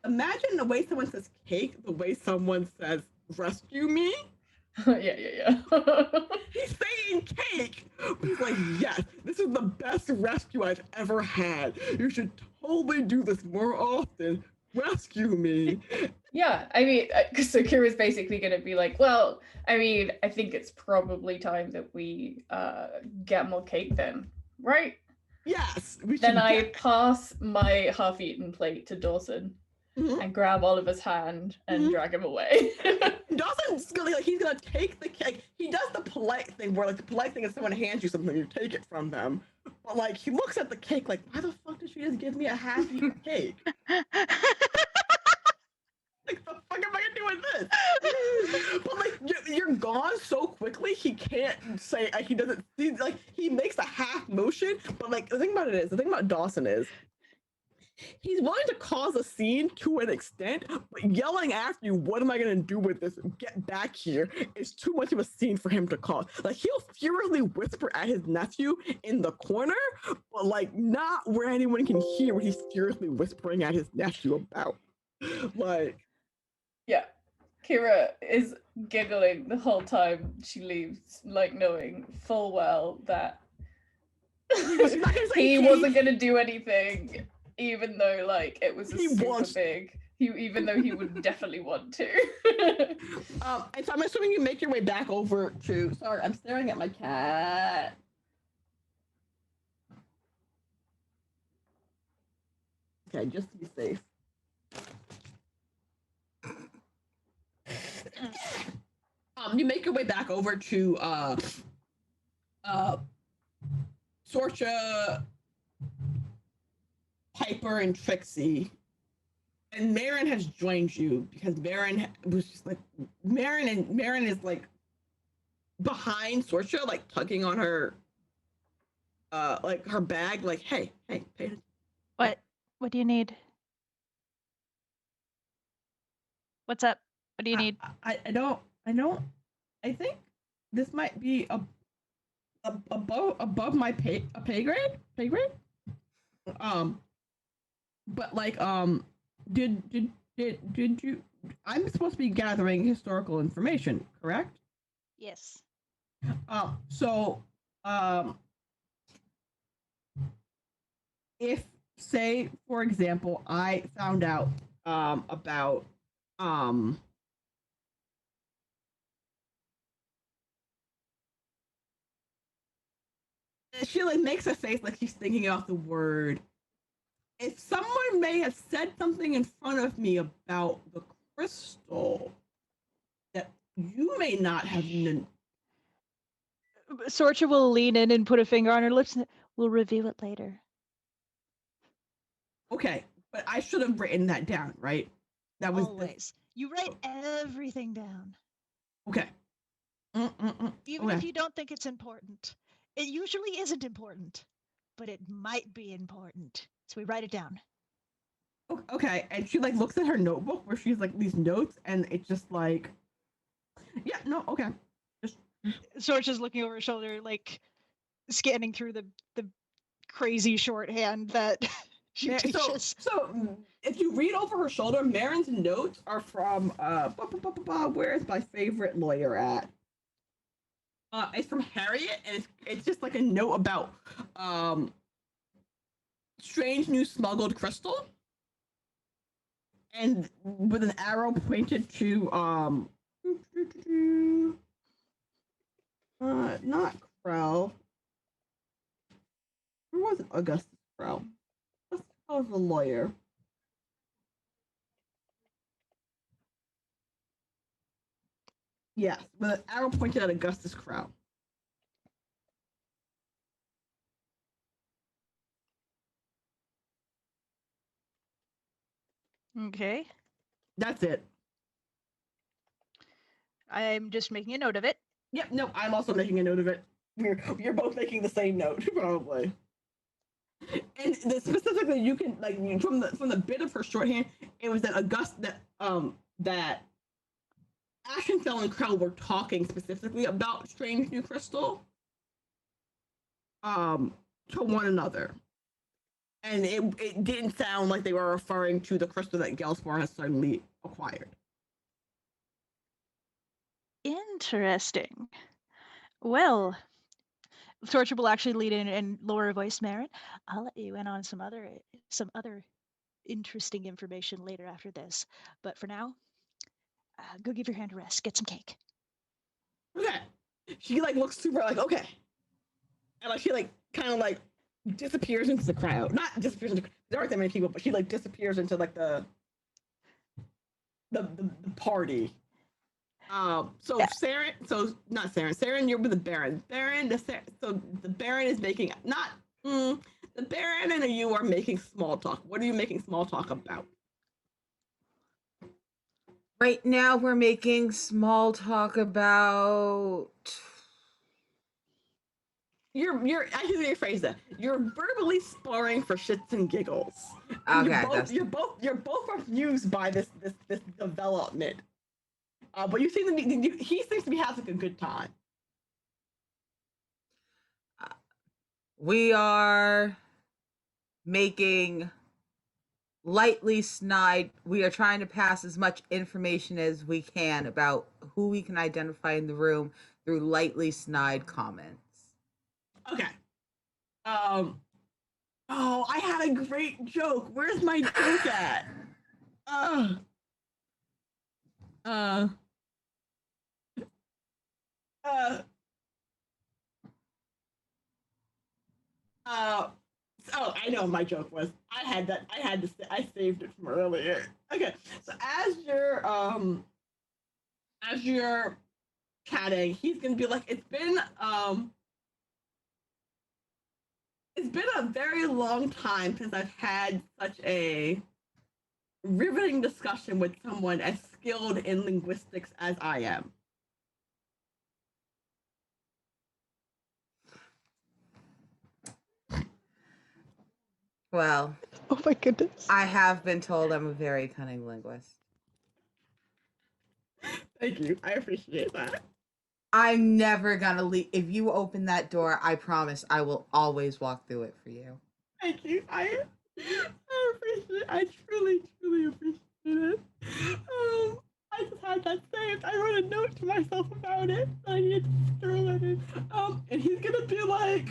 imagine the way someone says cake, the way someone says rescue me. Yeah. He's saying cake. He's like, yes, this is the best rescue I've ever had. You should totally do this more often. Rescue me. Yeah, I mean, so Kira's basically going to be like, well, I mean, I think it's probably time that we get more cake then, right? Yes. We Then should I pass my half-eaten plate to Dawson Mhm. and grab Oliver's hand and drag him away. Dawson's gonna like he's gonna take the cake. He does the polite thing where like the polite thing is someone hands you something, you take it from them. But like he looks at the cake like, why the fuck did she just give me a half-eaten cake? Like the fuck am I gonna do with this? But like you're gone so quickly, he can't say he doesn't see like he makes a half motion. But like the thing about Dawson is he's willing to cause a scene to an extent, but yelling after you, what am I gonna do with this? Get back here is too much of a scene for him to cause. Like he'll furiously whisper at his nephew in the corner, but like not where anyone can hear what he's furiously whispering at his nephew about. Like Yeah. Kira is giggling the whole time she leaves, like knowing full well that he wasn't going to do anything, even though like it was super big. Even though he would definitely want to. And so I'm assuming you make your way back over to. Sorry, I'm staring at my cat. Okay, just to be safe. You make your way back over to Sorcha, Piper, and Trixie. And Marin has joined you because Marin was just like Marin is like behind Sorcha, like tugging on her like her bag, like, hey, pay attention. What do you need? What's up? What do you need? I don't. I think this might be above my pay grade. But like did you? I'm supposed to be gathering historical information, correct? Yes. So if say for example I found out about she like makes a face like she's thinking off the word. If someone may have said something in front of me about the crystal that you may not have known. Sorcha will lean in and put a finger on her lips. We'll review it later. Okay, but I should have written that down, right? That was always. You write everything down. Okay. Even if you don't think it's important. It usually isn't important, but it might be important. So we write it down. Okay, and she like looks at her notebook where she's like these notes, and it's just like, yeah, no, okay. Sorcha's looking over her shoulder, like scanning through the crazy shorthand that she teaches. So if you read over her shoulder, Marin's notes are from where is my favorite lawyer at? It's from Harriet, and it's just like a note about strange new smuggled crystal, and with an arrow pointed to not Krell. Where was it? Augustus Krell. Augustus Krell is the lawyer. Yes, with an arrow pointed at Augustus Krell. Okay. That's it. I'm just making a note of it. Yep, no, I'm also making a note of it. You're both making the same note, probably. And specifically, you can like from the bit of her shorthand, it was that that Ashenfell and Krell were talking specifically about strange new crystal to one another. And it didn't sound like they were referring to the crystal that Gelspar has suddenly acquired. Interesting. Well, Torture will actually lead in and lower a voice, Marin. I'll let you in on some other interesting information later after this. But for now, go give your hand a rest. Get some cake. Okay. She like looks super like okay, and like she like kind of like disappears into the crowd. Not disappears into there aren't that many people, but she like disappears into like the party. So Yeah. Saren, so not Saren. Saren, you're with the Baron. So the Baron is making not the Baron and you are making small talk. What are you making small talk about? Right now, we're making small talk about. You're I can rephrase that. You're verbally sparring for shits and giggles. And Okay, you're both amused by this development. But you seem to be he seems to be having a good time. we are making lightly snide. We are trying to pass as much information as we can about who we can identify in the room through lightly snide comments. Okay. Oh, I had a great joke. Where's my joke at? Uh. Uh. Uh. Oh, I know what my joke was. I had that. I saved it from earlier. Okay, so as you're chatting, he's gonna be like, it's been a very long time since I've had such a riveting discussion with someone as skilled in linguistics as I am. Well, Oh my goodness. I have been told I'm a very cunning linguist. Thank you. I appreciate that. I'm never gonna leave. If you open that door, I promise I will always walk through it for you. Thank you. I appreciate it. I truly, truly appreciate it. I just had that saved. I wrote a note to myself about it. I need to throw that in. And he's gonna be like,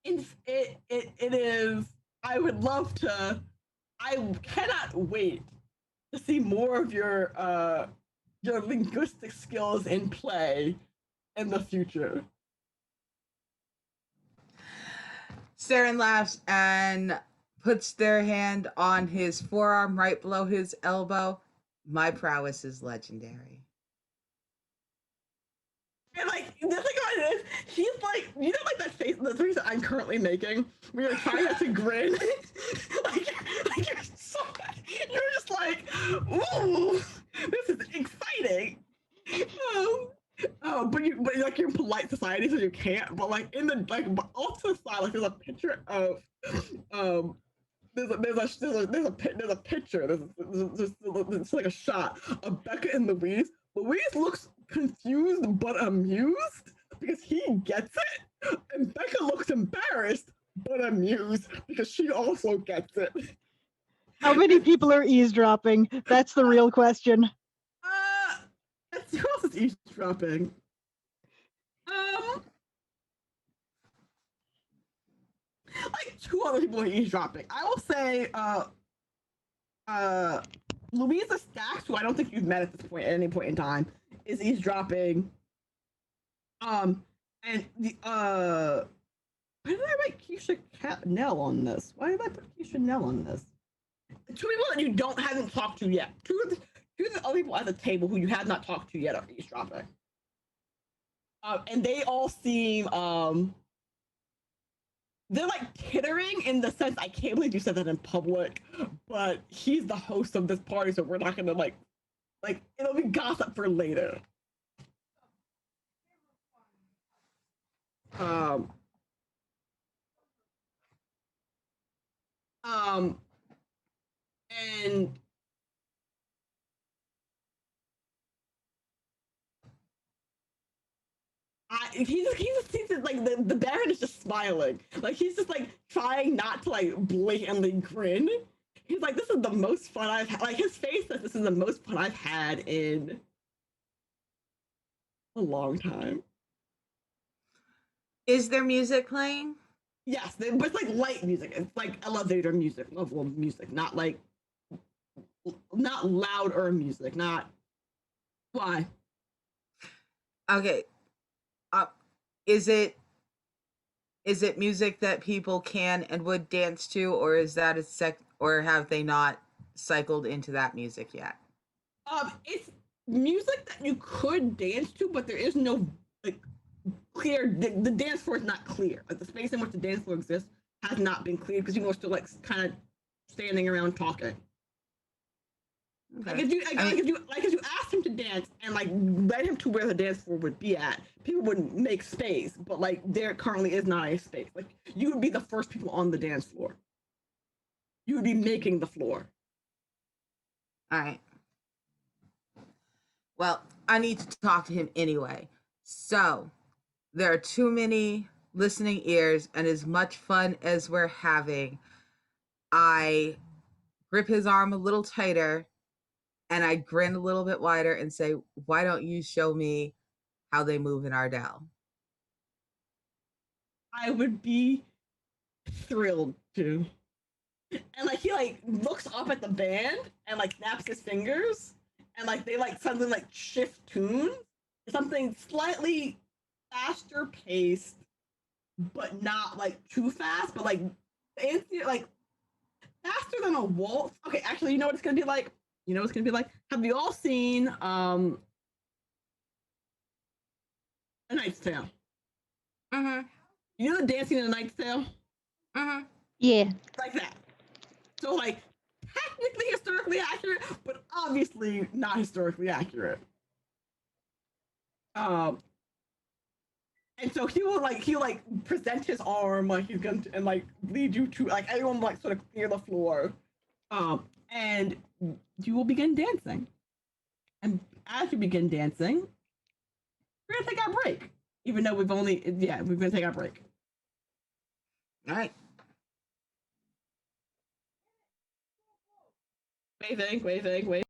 it is. I would love to. I cannot wait to see more of your linguistic skills in play in the future. Saren laughs and puts their hand on his forearm right below his elbow. My prowess is legendary. And like the thing about it is, he's like, you know, like that face, the face that I'm currently making, where you're trying not to grin. like you're just like, ooh, this is exciting. But like you're in polite society, so you can't. But like in the like, but off to the side, like there's a picture of there's a picture. There's like a shot of Becca and Louise. Louise looks confused but amused because he gets it, and Becca looks embarrassed but amused because she also gets it. How many people are eavesdropping? That's the real question. Who else is eavesdropping? Like two other people are eavesdropping. I will say, Louisa Stacks, who I don't think you've met at this point at any point in time, is eavesdropping. And the why did I write Keisha Nell on this? Why did I put Keisha Nell on this? Two people that you haven't talked to yet. Two of the other people at the table who you have not talked to yet are eavesdropping. And they all seem they're like tittering in the sense I can't believe you said that in public, but he's the host of this party, so we're not gonna like it'll be gossip for later. And he's like the Baron is just smiling, like he's just like trying not to like blatantly grin. He's like, this is the most fun I've had. Like his face says, this is the most fun I've had in a long time. Is there music playing? Yes, but it's like light music. It's like elevator music level of music, not like not louder music. Not why. Okay. Uh, is it music that people can and would dance to, or is that or have they not cycled into that music yet? It's music that you could dance to, but there is no like clear. The dance floor is not clear. Like the space in which the dance floor exists has not been cleared because people are still like kind of standing around talking. Okay. Like if you asked him to dance and like led him to where the dance floor would be at, people would make space. But like there currently is not a space. Like you would be the first people on the dance floor. You would be making the floor. All right. Well, I need to talk to him anyway. So, there are too many listening ears, and as much fun as we're having, I grip his arm a little tighter and I grin a little bit wider and say, "Why don't you show me how they move in Ardell?" I would be thrilled to. And like he like looks up at the band and like snaps his fingers and like they like suddenly like shift tune, something slightly faster paced but not like too fast, but like like faster than a waltz. Okay, actually, you know what it's gonna be like? You know what it's gonna be like? Have you all seen A Knight's Tale? Mm-hmm. You know the dancing in A Knight's Tale? Mm-hmm. Yeah. Like that. So like technically historically accurate, but obviously not historically accurate. Um, and so he'll like present his arm like he's gonna and like lead you to like everyone like sort of clear the floor. And you will begin dancing. And as you begin dancing, we're gonna take our break. Even though we're gonna take our break. All right. Wait.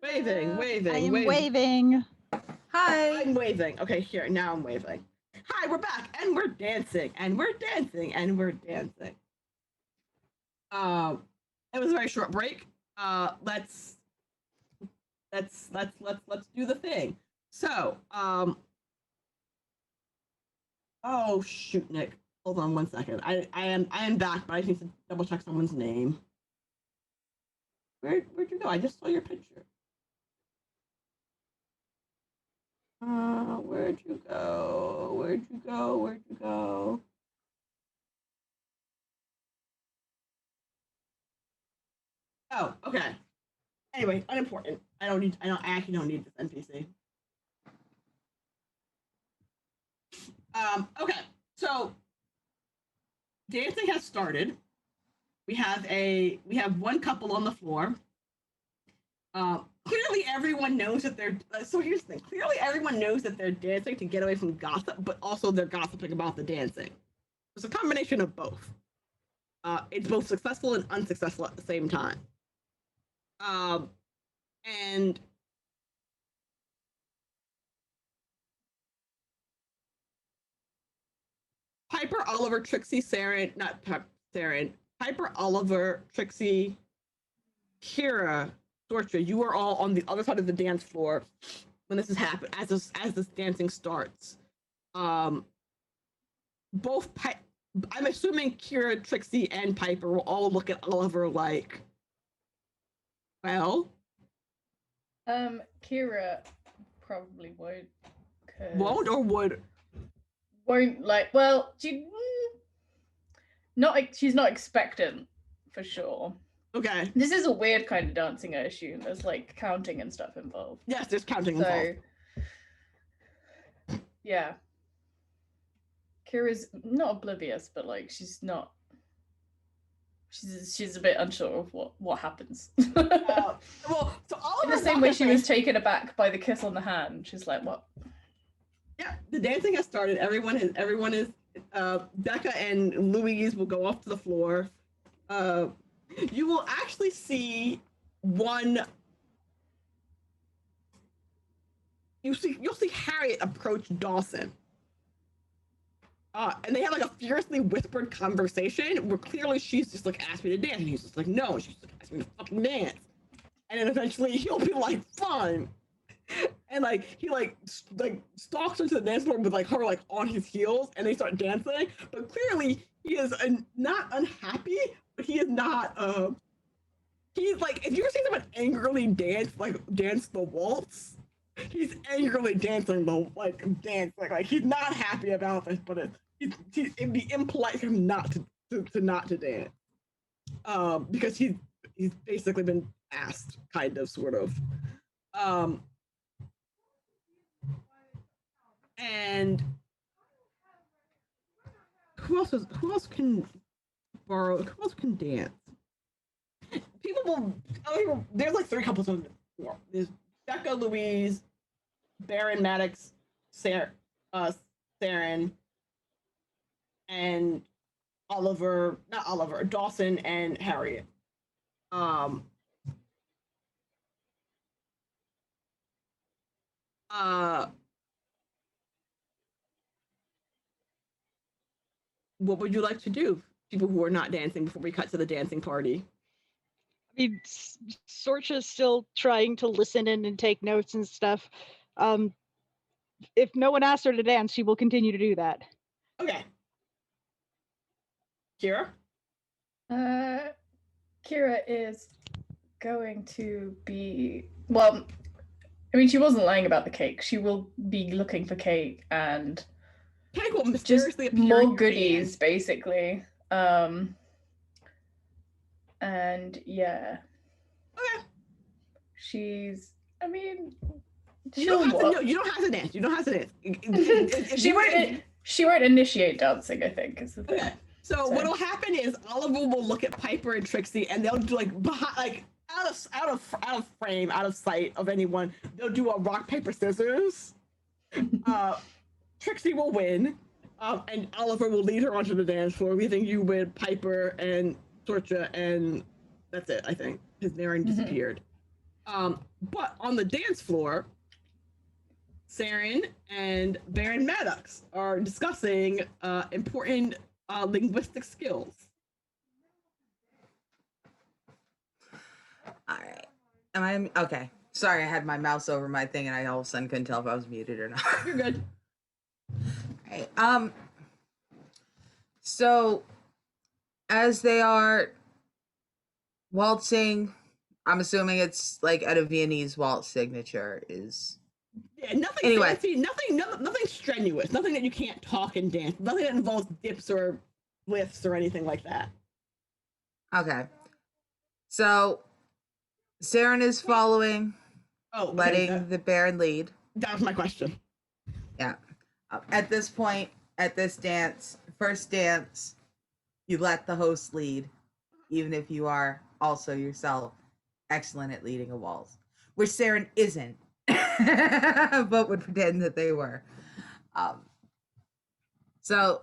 Waving, waving, I am waving. waving. Hi. I'm waving. Okay, here, now I'm waving. Hi, we're back, and we're dancing, and we're dancing, and we're dancing. It was a very short break. Let's do the thing. So, oh shoot, Nick. Hold on 1 second. I am back, but I need to double check someone's name. Where'd you go? I just saw your picture. Where'd you go? Where'd you go? Where'd you go? Oh, okay. Anyway, unimportant. I actually don't need this NPC. Okay. So dancing has started. We have one couple on the floor. Clearly everyone knows that they're so here's the thing. Clearly everyone knows that they're dancing to get away from gossip, but also they're gossiping about the dancing. It's a combination of both. It's both successful and unsuccessful at the same time. And Piper, Oliver, Trixie, Saren, not Saren, Piper, Oliver, Trixie, Kira, Sorcha, you are all on the other side of the dance floor when this has happened, as this dancing starts. I'm assuming Kira, Trixie, and Piper will all look at Oliver like, well. Kira probably won't. Won't or would? Won't like. Well, she's not expectant for sure. Okay. This is a weird kind of dancing, I assume. There's like counting and stuff involved. Yes, there's counting involved. Yeah. Kira's not oblivious, but like she's a bit unsure of what happens. Well, so Oliver, in the same way she was taken aback by the kiss on the hand. She's like, what? Yeah, the dancing has started. Everyone is Becca and Louise will go off to the floor. You will actually see one. You'll see Harriet approach Dawson. And they have like a fiercely whispered conversation where clearly she's just like, asked me to dance, and he's just like, no, and she's like, asked me to fucking dance. And then eventually he'll be like, fine. And like he like stalks into the dance floor with like her like on his heels, and they start dancing. But clearly he is not unhappy, but he is not. He's like, if you ever seen someone angrily dance the waltz, he's angrily dancing like he's not happy about this, but it'd be impolite for him not to dance. Because he's basically been asked, kind of, sort of. And who else can dance? There's like 3 couples on the floor. There's Becca, Louise, Baron, Maddox, Saren, and Dawson and Harriet. What would you like to do, people who are not dancing, before we cut to the dancing party? I mean, Sorcha's still trying to listen in and take notes and stuff. If no one asks her to dance, she will continue to do that. Okay. Kira? Kira is going to be, well, I mean, she wasn't lying about the cake. She will be looking for cake and Cake will mysteriously just appear more goodies, basically. And yeah. Okay. She's, I mean, you don't have to dance. You don't have to dance. She won't initiate dancing, I think, is the thing. Okay. So what'll happen is Oliver will look at Piper and Trixie, and they'll do like behind, like out of frame, out of sight of anyone. They'll do a rock paper scissors. Trixie will win, and Oliver will lead her onto the dance floor, leaving you with Piper and Sorcha, and that's it. I think his Naren disappeared. But on the dance floor, Saren and Baron Maddox are discussing important linguistic skills. All right. Am I okay? Sorry, I had my mouse over my thing, and I all of a sudden couldn't tell if I was muted or not. You're good. All right. So as they are waltzing, I'm assuming it's like at a Viennese waltz signature is. Yeah, nothing Anyway. fancy, nothing strenuous, nothing that you can't talk and dance, nothing that involves dips or lifts or anything like that. Okay. So Saren is following, letting the Baron lead. That was my question. Yeah. At this point, at this dance, first dance, you let the host lead, even if you are also yourself excellent at leading a waltz, which Saren isn't, but would pretend that they were. So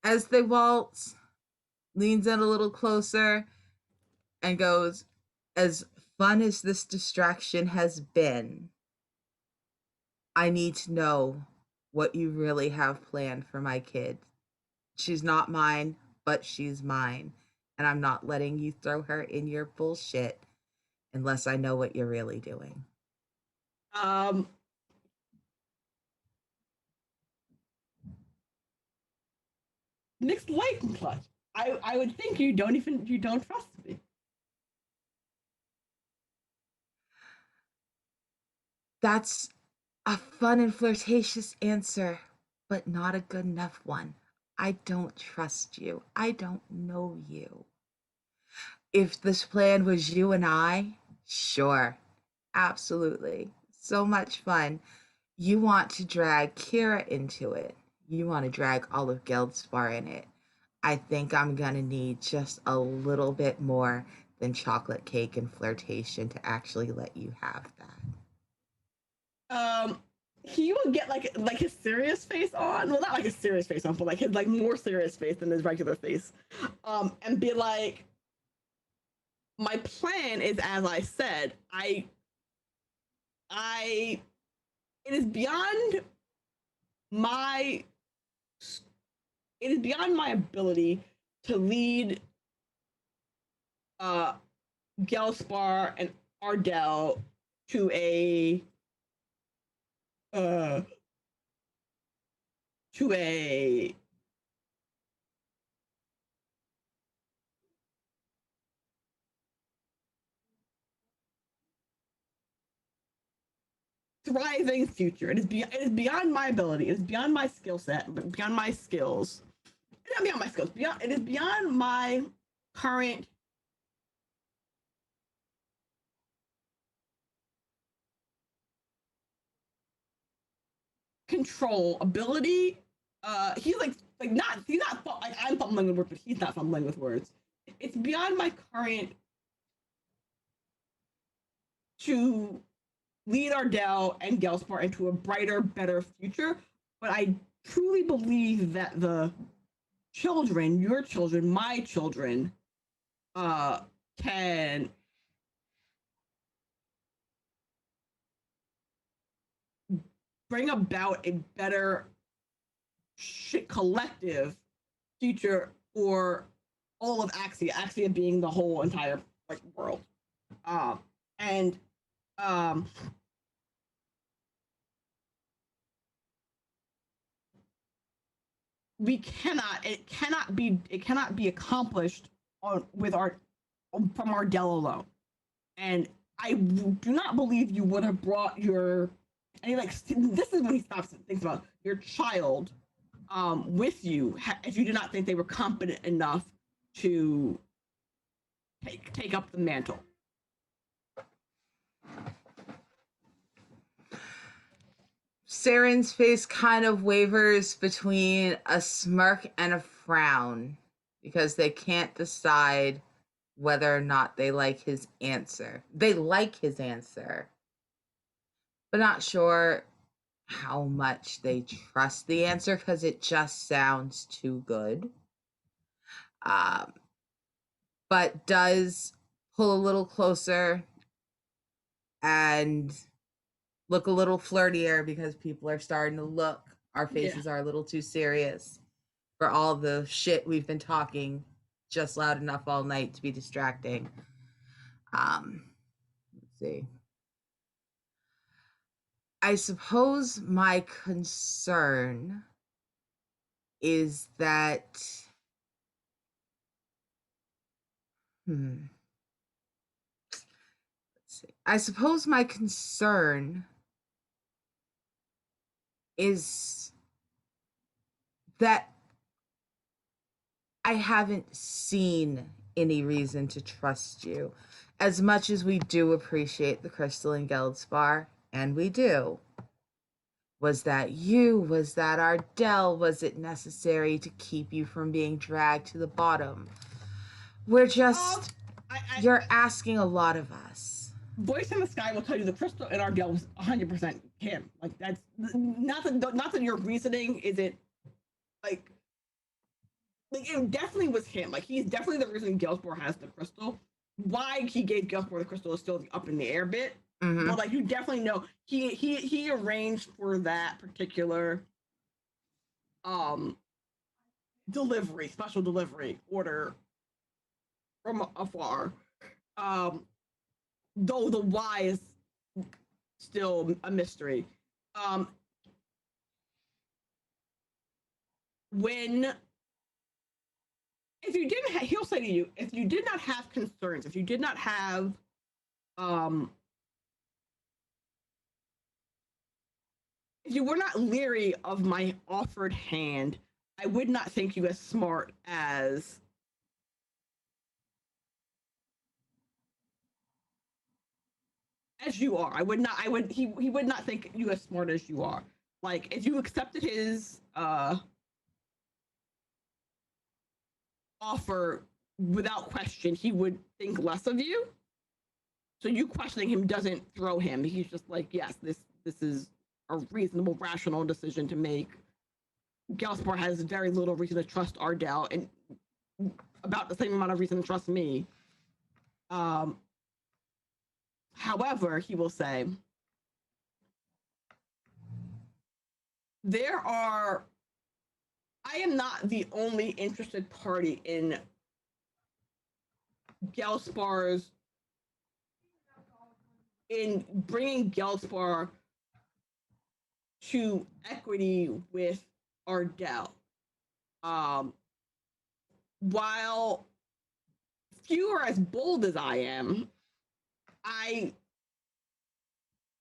as they waltz, leans in a little closer and goes, as fun as this distraction has been, I need to know what you really have planned for my kid. She's not mine, but she's mine. And I'm not letting you throw her in your bullshit unless I know what you're really doing. Nick's lightning clutch. I would think you don't trust me. That's a fun and flirtatious answer, but not a good enough one. I don't trust you. I don't know you. If this plan was you and I, sure, absolutely. So much fun. You want to drag Kira into it. You want to drag all of Geldspar in it. I think I'm gonna need just a little bit more than chocolate cake and flirtation to actually let you have that. He will get like his serious face on. Well, not like his serious face on, but like his like more serious face than his regular face. And be like, my plan is, as I said, it is beyond my ability to lead Gelspar and Ardell to a thriving future. It is beyond my ability. It is beyond my skill set, but beyond my skills. Not beyond my skills. It is beyond my current control ability. He's like he's not like I'm fumbling with words, but he's not fumbling with words. It's beyond my current to lead Ardell and Gelspar into a brighter, better future. But I truly believe that the children, your children, my children, can bring about a better collective future for all of Axia. Axia being the whole entire like world, and we cannot. It cannot be accomplished with our from Ardell alone. And I do not believe you would have brought your. And he like this is when he stops and thinks about your child with you if you did not think they were competent enough to take up the mantle. Saren's face kind of wavers between a smirk and a frown because they can't decide whether or not they like his answer. They like his answer, but not sure how much they trust the answer because it just sounds too good. But does pull a little closer and look a little flirtier because people are starting to look. Our Yeah. faces are a little too serious for all the shit we've been talking just loud enough all night to be distracting. Let's see. I suppose my concern is that let's see. I suppose my concern is that I haven't seen any reason to trust you. As much as we do appreciate the crystal and Geldspar, and we do, was that you? Was that Ardell? Was it necessary to keep you from being dragged to the bottom? We're just... you're asking a lot of us. Voice in the Sky will tell you the crystal in Ardell was 100% him. Like, that's not that your reasoning isn't like it definitely was him. Like, he's definitely the reason Gelspor has the crystal. Why he gave Gelspor the crystal is still up in the air bit. Mm-hmm. But like, you definitely know he arranged for that particular delivery, special delivery order from afar. Though the why is still a mystery. When if you didn't he'll say to you, if you did not have concerns, if you did not have if you were not leery of my offered hand, I would not think you as smart as you are. He would not think you as smart as you are. Like, if you accepted his offer without question, he would think less of you. So you questioning him doesn't throw him. He's just like, yes, this is a reasonable, rational decision to make. Gelspor has very little reason to trust Ardell, and about the same amount of reason to trust me. However, he will say, I am not the only interested party in Gelspar's, in bringing Gelspar to equity with Ardell. While few are as bold as I am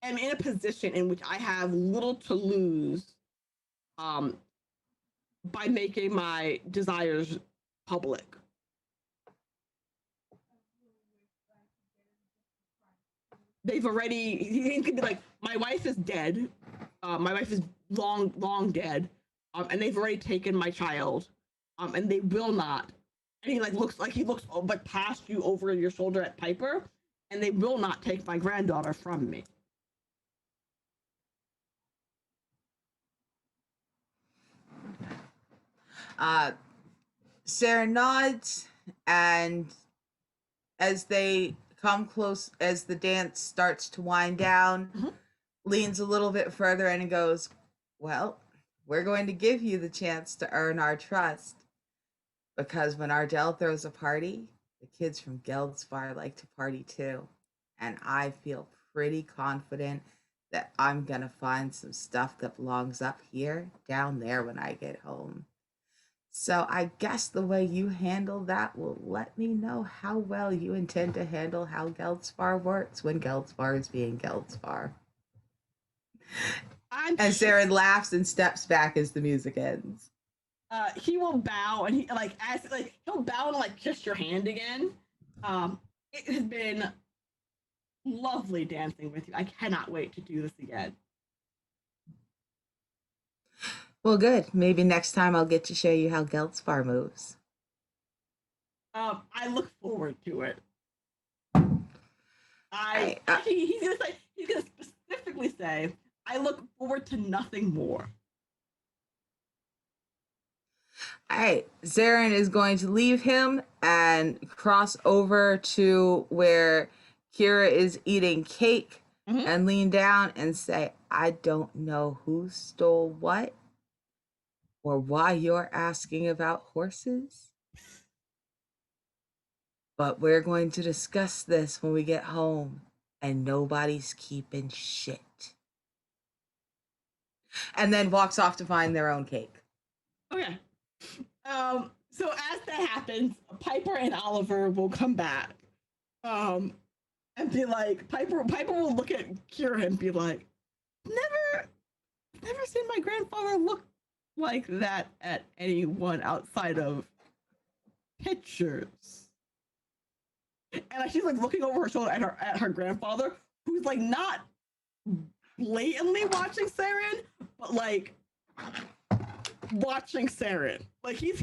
in a position in which I have little to lose by making my desires public. They've already, he could be like, my wife is dead. My wife is long dead. And they've already taken my child. And they will not. And he looks past you over your shoulder at Piper, and they will not take my granddaughter from me. Sarah nods, and as they come close, as the dance starts to wind down, leans a little bit further and goes, well, we're going to give you the chance to earn our trust. Because when Ardell throws a party, the kids from Geldspar like to party too. And I feel pretty confident that I'm going to find some stuff that belongs up here, down there when I get home. So I guess the way you handle that will let me know how well you intend to handle how Geldspar works when Geldspar is being Geldspar. And Saren laughs and steps back as the music ends. He will bow, and he'll bow and kiss your hand again. It has been lovely dancing with you. I cannot wait to do this again. Well, good. Maybe next time I'll get to show you how Geldspar moves. I look forward to it. He's gonna specifically say, I look forward to nothing more. All right, Zarin is going to leave him and cross over to where Kira is eating cake and lean down and say, I don't know who stole what or why you're asking about horses, but we're going to discuss this when we get home, and nobody's keeping shit. And then walks off to find their own cake. Okay. So as that happens, Piper and Oliver will come back. And be like, Piper will look at Kira and be like, never seen my grandfather look like that at anyone outside of pictures. And like, she's like looking over her shoulder at her grandfather, who's like not blatantly watching Saren, but like watching Saren. Like he's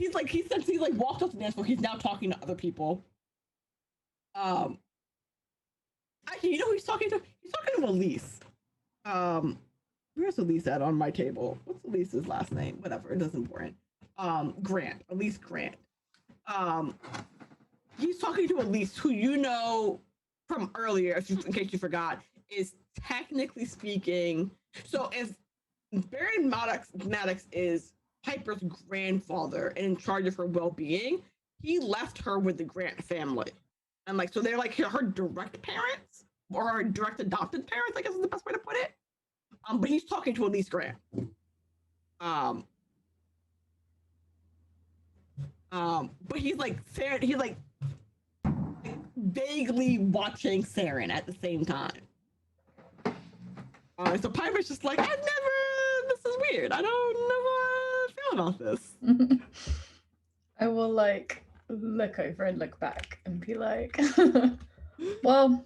walked up the dance floor. He's now talking to other people. Actually, you know who he's talking to? He's talking to Elise. Where's Elise at on my table? What's Elise's last name? Whatever, it doesn't important. Grant. Elise Grant. He's talking to Elise, who you know from earlier, in case you forgot, is technically speaking. So if Barry Maddox is Piper's grandfather and in charge of her well-being, he left her with the Grant family. And like, so they're like her direct parents or her direct adopted parents, I guess is the best way to put it. But he's talking to Elise Grant. But he's like vaguely watching Saren at the same time. So Piper's just like, this is weird. I don't know how I feel about this. I will like look over and look back and be like, well,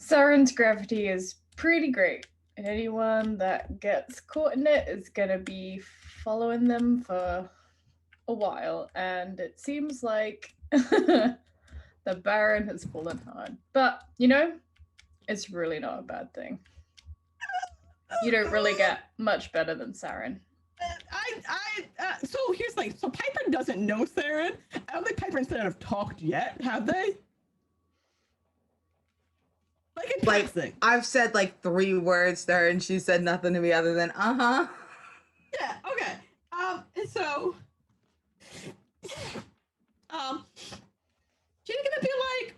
Saren's gravity is pretty great. And anyone that gets caught in it is gonna be following them for a while. And it seems like the Baron has fallen hard. But, you know, it's really not a bad thing. You don't really get much better than Saren. So here's the thing. So Piper doesn't know Saren. I don't think Piper and Saren have talked yet, have they? Like in passing. I've said like 3 words to her and she said nothing to me other than uh-huh. Yeah, okay. And so she's gonna be like,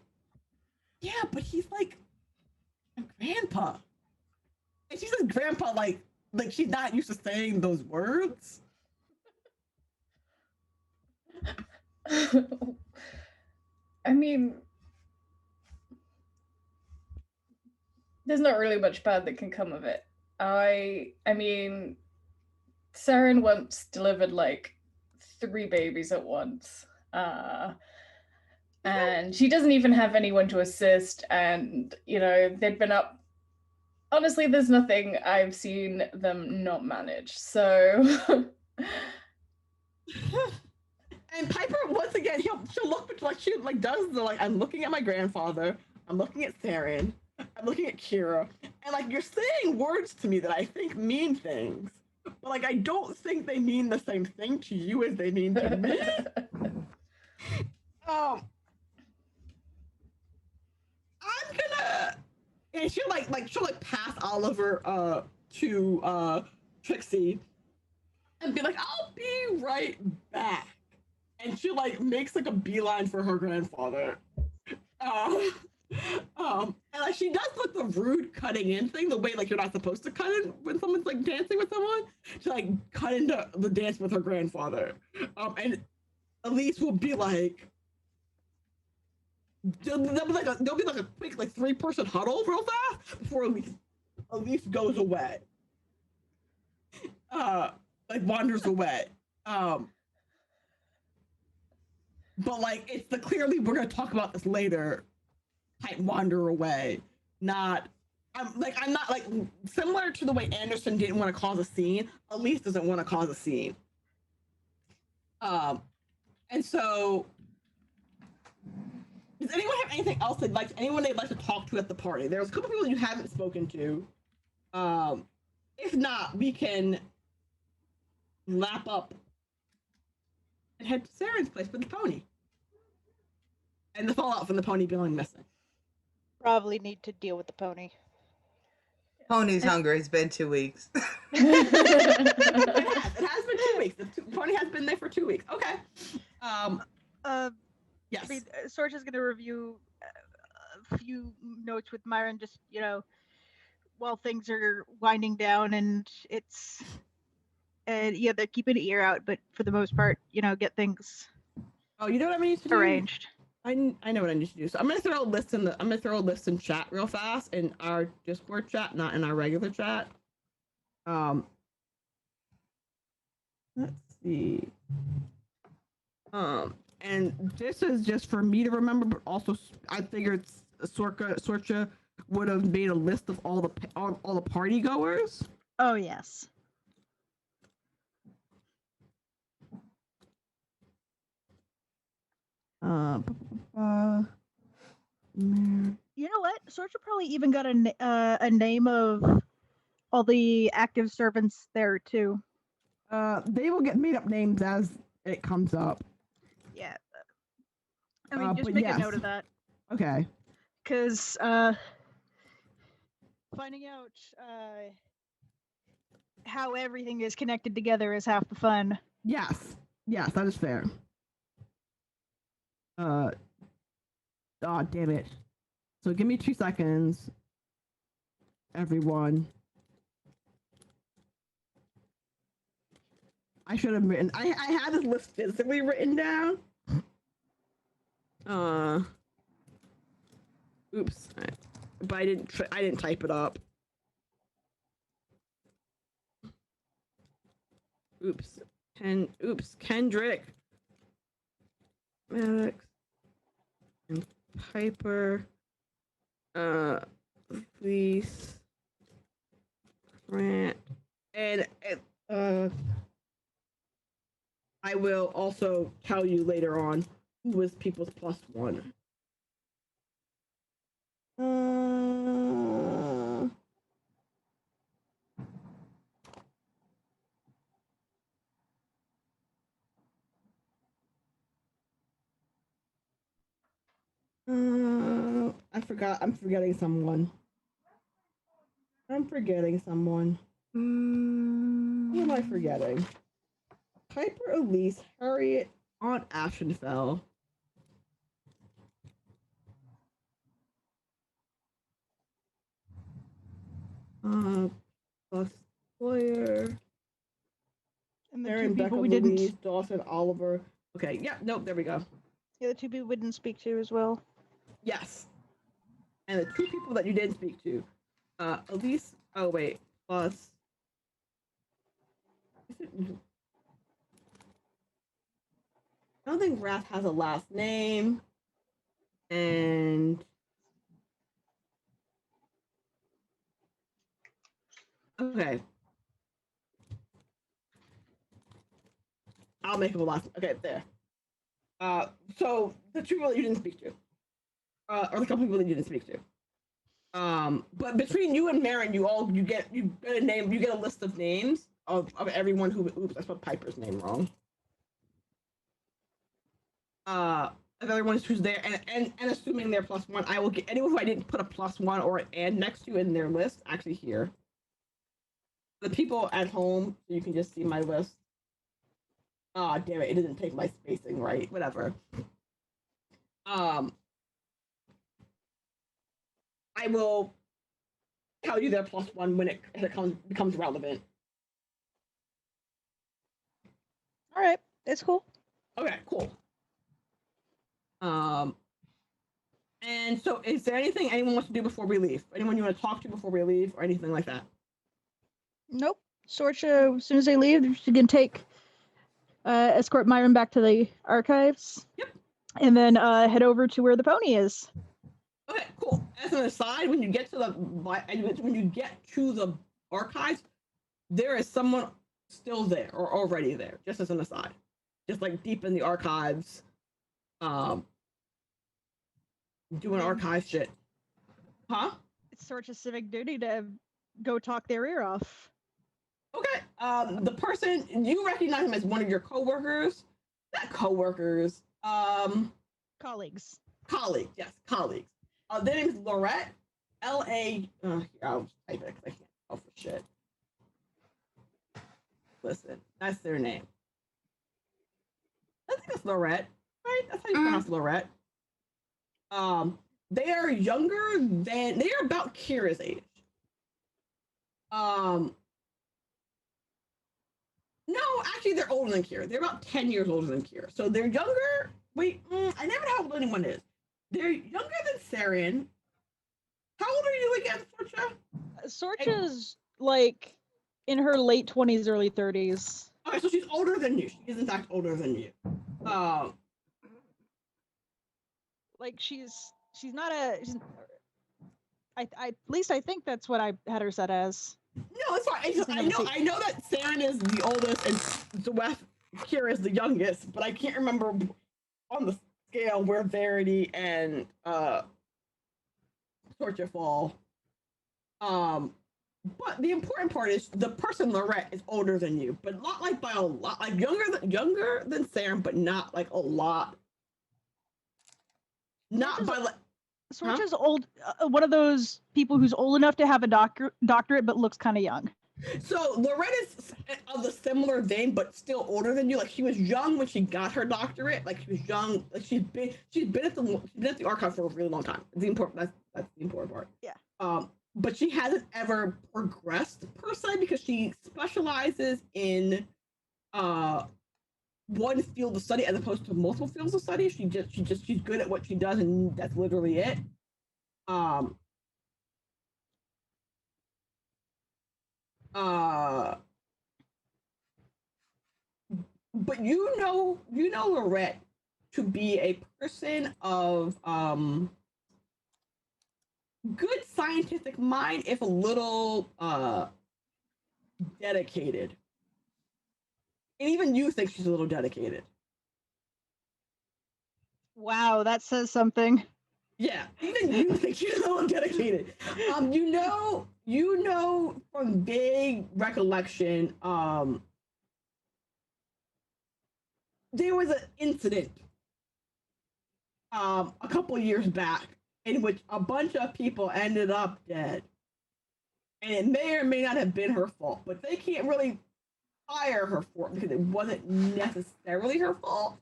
yeah, but he's like a grandpa. And she says grandpa like she's not used to saying those words. I mean, there's not really much bad that can come of it. I mean, Saren once delivered like 3 babies at once. And she doesn't even have anyone to assist. And, you know, they'd been up. Honestly, there's nothing I've seen them not manage. So. And Piper, once again, she'll look like she like does the like, I'm looking at my grandfather, I'm looking at Saren, I'm looking at Kira, and like you're saying words to me that I think mean things, but like I don't think they mean the same thing to you as they mean to me. I'm gonna, and she'll pass Oliver to Trixie and be like, I'll be right back. And she like makes like a beeline for her grandfather. And like she does like the rude cutting in thing, the way like you're not supposed to cut in when someone's like dancing with someone. She like cut into the dance with her grandfather. And Elise will be like, there'll be like a quick like 3-person huddle real fast before Elise goes away. Like wanders away. But like it's the clearly we're gonna talk about this later type wander away. I'm not like similar to the way Anderson didn't want to cause a scene, Elise doesn't want to cause a scene. And so does anyone have anything else they'd like to talk to at the party? There's a couple people you haven't spoken to. If not, we can wrap up and head to Saren's place with the pony. And the fallout from the pony going missing. probably need to deal with the pony. Pony's hungry. It's been 2 weeks. It has been 2 weeks. The pony has been there for 2 weeks. Okay. Yes. I mean, Sorge is going to review a few notes with Myron, just while things are winding down, and it's yeah, they're keeping an ear out, but for the most part, get things. Oh, you know what I need to do? Arranged. I know what I need to do. So I'm gonna throw a list in chat real fast in our Discord chat, not in our regular chat. Let's see. And this is just for me to remember, but also I figured Sorcha would have made a list of all the party goers. Oh yes. You know what? Sorcha probably even got a name of all the active servants there too. They will get made up names as it comes up. Yeah. I mean, just make a note of that. Okay. Because finding out how everything is connected together is half the fun. Yes, that is fair. Oh, damn it. So give me 2 seconds, everyone. I should have written. I had this list physically written down. Oops. But I didn't type it up. Oops. Kendrick, Maddox, and Piper. Fleece, Grant, and I will also tell you later on who was people's +1. I forgot. I'm forgetting someone. Who am I forgetting? Piper, Elise, Harriet, Aunt Ashenfell. Plus Sawyer. And the Aaron, two people Becca, we Louise, didn't. Dawson, Oliver. Okay, yeah, nope, there we go. Yeah, the two people we didn't speak to as well. Yes. And the 2 people that you didn't speak to. Elise, oh wait, plus. I don't think Wrath has a last name. And. Okay. I'll make him a last. Okay, there. So the 2 people that you didn't speak to. Or the couple people that you didn't speak to. But between you and Marin, you get a name, you get a list of names of everyone who. Oops, I spelled Piper's name wrong. Of everyone who's there, and assuming they're +1, I will get anyone who I didn't put a +1 or an and next to in their list. Actually, here. The people at home, so you can just see my list. Oh, damn it! It didn't take my spacing right. Whatever. I will tell you their +1 when it becomes relevant. All right, it's cool. Okay, cool. And so is there anything anyone wants to do before we leave? Anyone you want to talk to before we leave or anything like that? Nope. Sorcha, as soon as they leave, she can escort Myron back to the archives. Yep. And then head over to where the pony is. Okay, cool. As an aside, when you get to the archives, there is someone still there or already there. Just as an aside, just like deep in the archives, doing archive shit. Huh? It's Sorcha's civic duty to go talk their ear off. Okay. The person you recognize him as one of your coworkers. Not coworkers. Colleagues. Colleagues. Yes, colleagues. Their name is Lorette. L-A. Here, I'll just type it because I can't tell for shit. Listen, that's their name. I think it's Lorette, right? That's how you pronounce Lorette. They are younger than they are about Kira's age. No, actually, they're older than Kira. They're about 10 years older than Kira. So they're younger. Wait, I never know how old anyone is. They're younger than Saren. How old are you again, Sorcha? Sorcha's like in her late 20s, early 30s. Okay, so she's older than you. She is in fact older than you. Like she's not a. At least I think that's what I had her set as. No, it's fine. I know that Saren is the oldest and Kira is the youngest, but I can't remember on the scale where Verity and Sorcha fall. But the important part is the person Lorette is older than you, but not like by a lot. Like younger than Saren, but not like a lot. Not by like. Sorcha's old, one of those people who's old enough to have a doctorate, but looks kind of young. So Lorette is of the similar vein, but still older than you. Like she was young when she got her doctorate. Like she was young. Like she's been at the archive for a really long time. It's the important. That's the important part. Yeah. But she hasn't ever progressed per se because she specializes in one field of study as opposed to multiple fields of study. She's good at what she does, and that's literally it. But you know Lorette to be a person of good scientific mind, if a little dedicated. And even you think she's a little dedicated. Wow, that says something. Yeah, even you think she's a little dedicated. You know from vague recollection, there was an incident a couple years back in which a bunch of people ended up dead. And it may or may not have been her fault, but they can't really fire her for it because it wasn't necessarily her fault.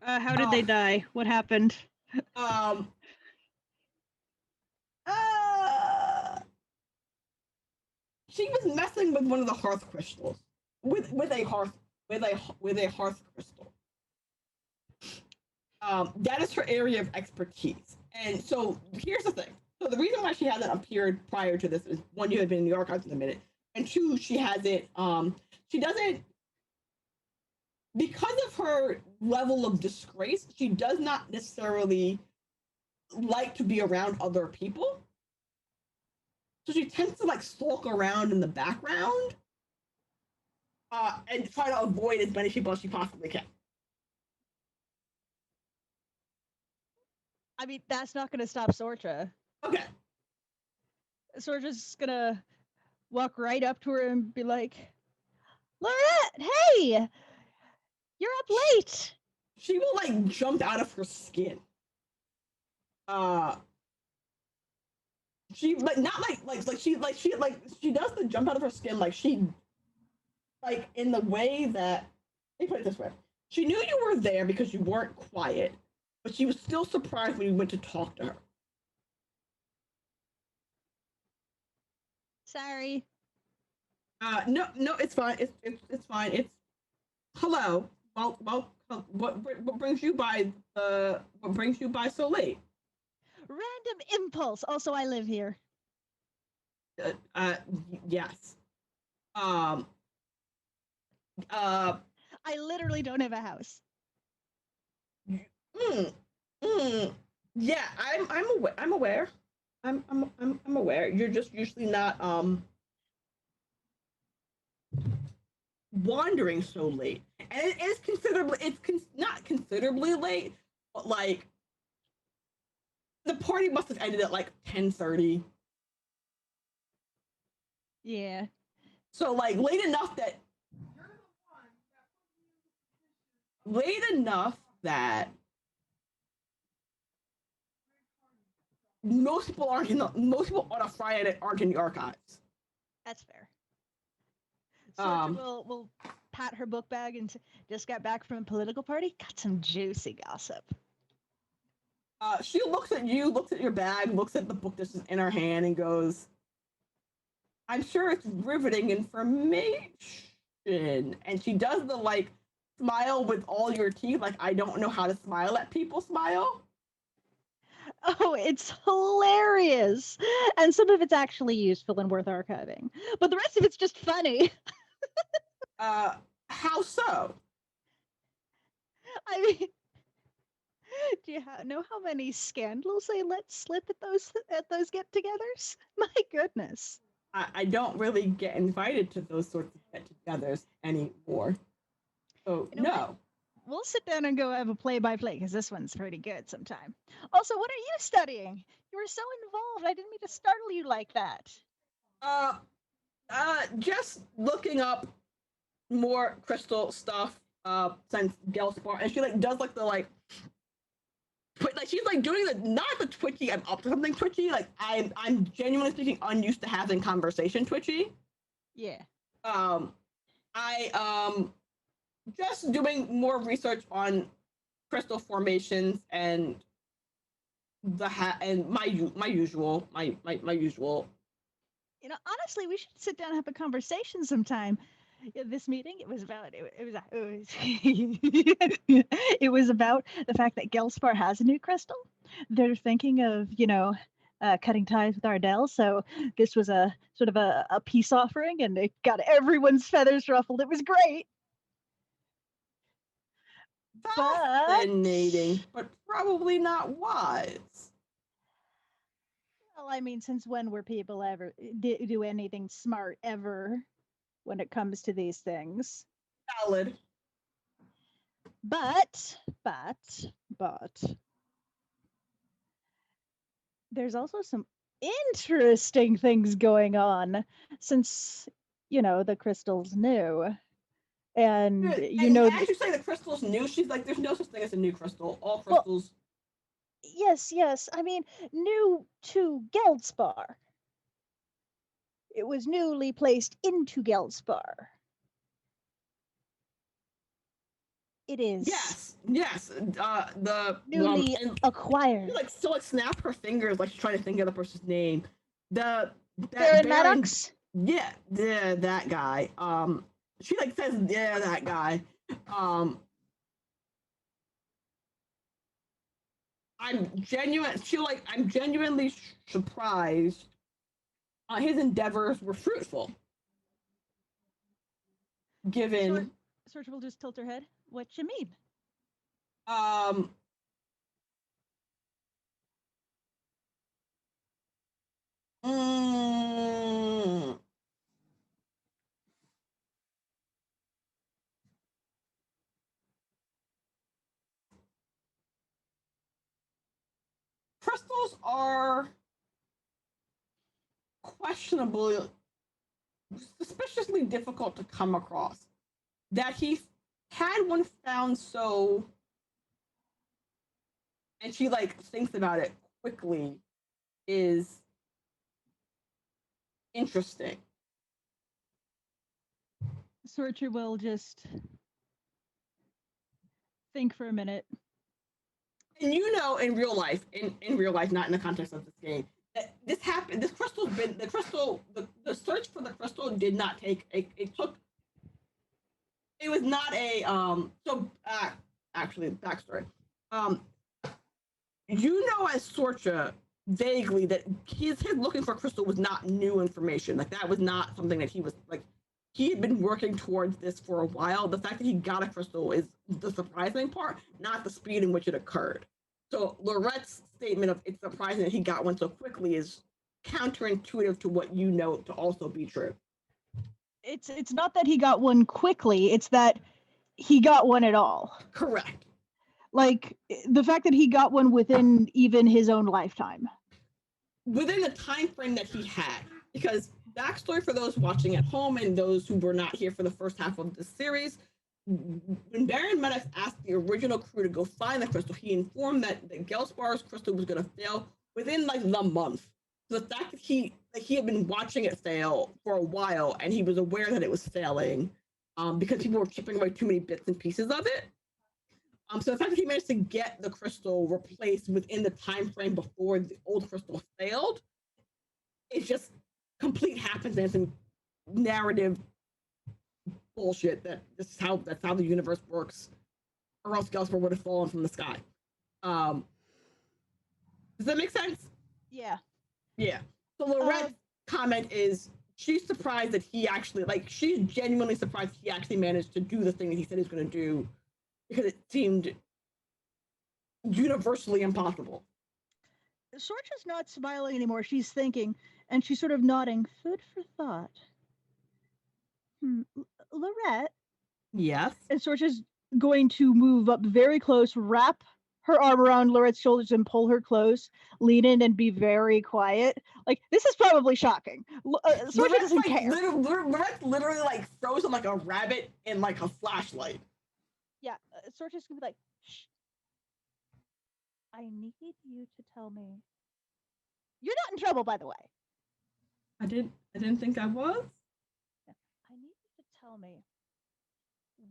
How did they die? What happened? She was messing with one of the hearth crystals. With a hearth crystal. That is her area of expertise. And so here's the thing. So the reason why she hasn't appeared prior to this is one, you had been in the archives in a minute, and two, she hasn't. She doesn't. Because of her level of disgrace, she does not necessarily like to be around other people. So she tends to like sulk around in the background and try to avoid as many people as she possibly can. I mean, that's not going to stop Sorcha. Okay. Sorcha's going to walk right up to her and be like, Lorette, hey! You're up late! She will like jump out of her skin. She like not she does the jump out of her skin like she like in the way that let me put it this way. She knew you were there because you weren't quiet, but she was still surprised when you went to talk to her. Sorry. No, it's fine. It's fine. It's hello. Well, what brings you by so late? Random impulse. Also, I live here. Yes. I literally don't have a house. Yeah, I'm aware. I'm aware. You're just usually not wandering so late, and it is considerably. Not considerably late, but like the party must have ended at like 10:30. Yeah. So like late enough that most people on a Friday aren't in the archives. That's fair. Sorcha Um, will pat her book bag and just got back from a political party. Got some juicy gossip. She looks at you, looks at your bag, looks at the book that's in her hand, and goes, "I'm sure it's riveting information." And she does the like smile with all your teeth, like I don't know how to smile at people smile. Oh, it's hilarious. And some of it's actually useful and worth archiving. But the rest of it's just funny. How so? I mean, do you know how many scandals they let slip at those get-togethers? My goodness. I don't really get invited to those sorts of get-togethers anymore. So You know what? no. We'll sit down and go have a play-by-play because this one's pretty good sometime. Also, what are you studying? You were so involved. I didn't mean to startle you like that. Just looking up more crystal stuff. Since Gelspar, and she like does like the like she's like doing the not the twitchy. I'm up to something twitchy. Like I'm genuinely speaking unused to having conversation twitchy. Yeah. I just doing more research on crystal formations and and my usual. You know, honestly, we should sit down and have a conversation sometime. Yeah, this meeting, it was it was about the fact that Gelspar has a new crystal. They're thinking of, cutting ties with Ardell, so this was a sort of a peace offering, and it got everyone's feathers ruffled. It was great. Fascinating, but probably not wise. Well, I mean, since when were people ever do anything smart ever when it comes to these things? Valid. But there's also some interesting things going on since the crystal's new, and as you say, the crystal's new. She's like, there's no such thing as a new crystal. All crystals. Well, yes. I mean, new to Geldspar. It was newly placed into Geldspar. It is. Yes. The newly acquired. She like still like snap her fingers like she's trying to think of the person's name. Baron Maddox. Yeah, that guy. She like says that guy. I'm genuinely surprised. His endeavors were fruitful. Given Sorcha will just tilt her head. What you mean? Crystals are questionably, suspiciously difficult to come across. That he had one found so, and she like thinks about it quickly, is interesting. Sorcha will just think for a minute. And in real life, not in the context of this game, that this happened. This crystal's been the search for the crystal did not take. It took. It was not a actually backstory. As Sorcha vaguely that his looking for crystal was not new information. Like that was not something that he was like. He had been working towards this for a while. The fact that he got a crystal is the surprising part, not the speed in which it occurred. So Lorette's statement of it's surprising that he got one so quickly is counterintuitive to what you know to also be true. It's not that he got one quickly, it's that he got one at all. Correct. Like the fact that he got one within even his own lifetime. Within the time frame that he had. Because backstory for those watching at home and those who were not here for the first half of this series, when Baron Maddox asked the original crew to go find the crystal, he informed that Gelspar's crystal was going to fail within like the month. So the fact that he had been watching it fail for a while, and he was aware that it was failing, because people were chipping away too many bits and pieces of it. So the fact that he managed to get the crystal replaced within the time frame before the old crystal failed, it's just complete happenstance and narrative bullshit that that's how the universe works, or else Gulliver would have fallen from the sky. Does that make sense? Yeah. Yeah. So Lorette's comment is she's surprised that he actually, like, she's genuinely surprised he actually managed to do the thing that he said he was going to do, because it seemed universally impossible. Sorcha's not smiling anymore. She's thinking, and she's sort of nodding. Food for thought. Lorette. Yes. And Sorcha's going to move up very close, wrap her arm around Lorette's shoulders and pull her close, lean in and be very quiet. Like, this is probably shocking. Sorcha doesn't care. Lorette's literally like frozen like a rabbit in like a flashlight. Yeah, Sorcha's gonna be like, shh. I need you to tell me. You're not in trouble, by the way. I didn't think I was. I need you to tell me,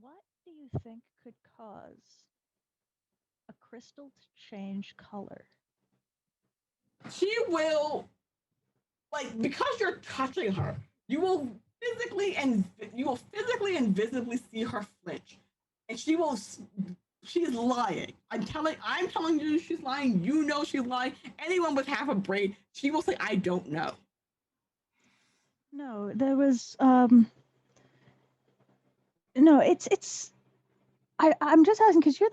what do you think could cause a crystal to change color? She will, like, because you're touching her, you will physically and visibly see her flinch, and she's lying. I'm telling you she's lying. You know she's lying. Anyone with half a brain, she will say, I don't know. No, there was no, I'm just asking because you're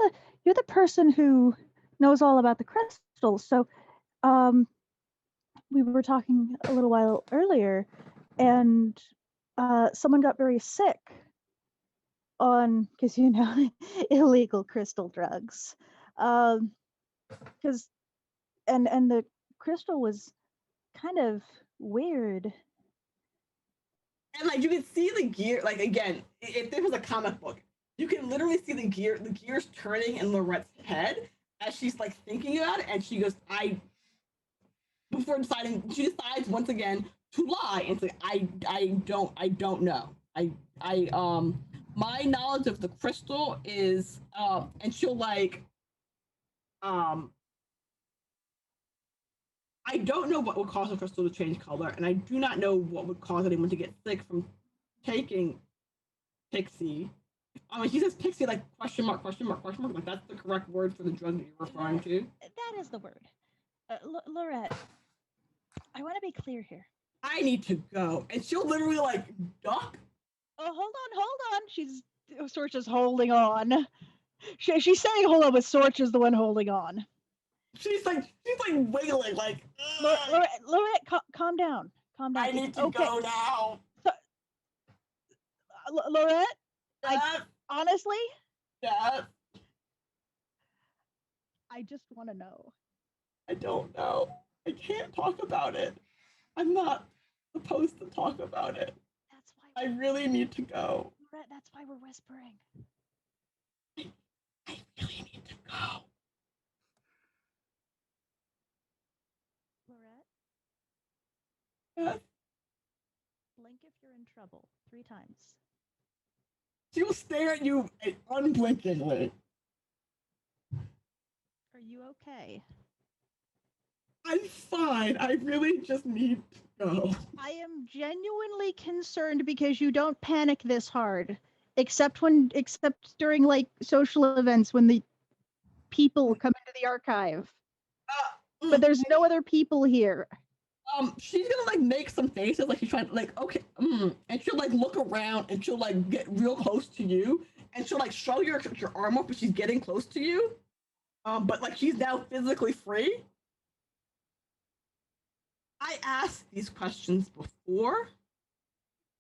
the person who knows all about the crystals. So we were talking a little while earlier, and someone got very sick on, because illegal crystal drugs, because and the crystal was kind of weird. And like you can see the gear, like, again, if there was a comic book, you can literally see the gears turning in Lorette's head as she's like thinking about it, and she goes, before deciding, she decides once again to lie and say, I don't know. My knowledge of the crystal is, and she'll like, I don't know what would cause a crystal to change color, and I do not know what would cause anyone to get sick from taking Pixie. He says Pixie like question mark, like that's the correct word for the drug that you're referring to. That is the word. Lorette, I want to be clear here. I need to go, and she'll literally like duck. Oh, hold on. Sorcha's holding on. She's saying hold on, but Sorcha's the one holding on. She's like wiggling, like. Lorette, calm down. Calm down. I need to go now. So, Lorette, Yes. Honestly, Yes. I just want to know. I don't know. I can't talk about it. I'm not supposed to talk about it. That's why I really need to go. Lorette, that's why we're whispering. I really need to go. Lorette? Yes. Blink if you're in trouble 3 times. She will stare at you unblinkingly. Are you okay? I'm fine. I really just need to go. I am genuinely concerned because you don't panic this hard, except during like social events when the people come into the archive. But there's no other people here. She's gonna like make some faces, like she's trying to like, okay, and she'll like look around, and she'll like get real close to you, and she'll like show your arm up, but she's getting close to you. But like she's now physically free. I asked these questions before,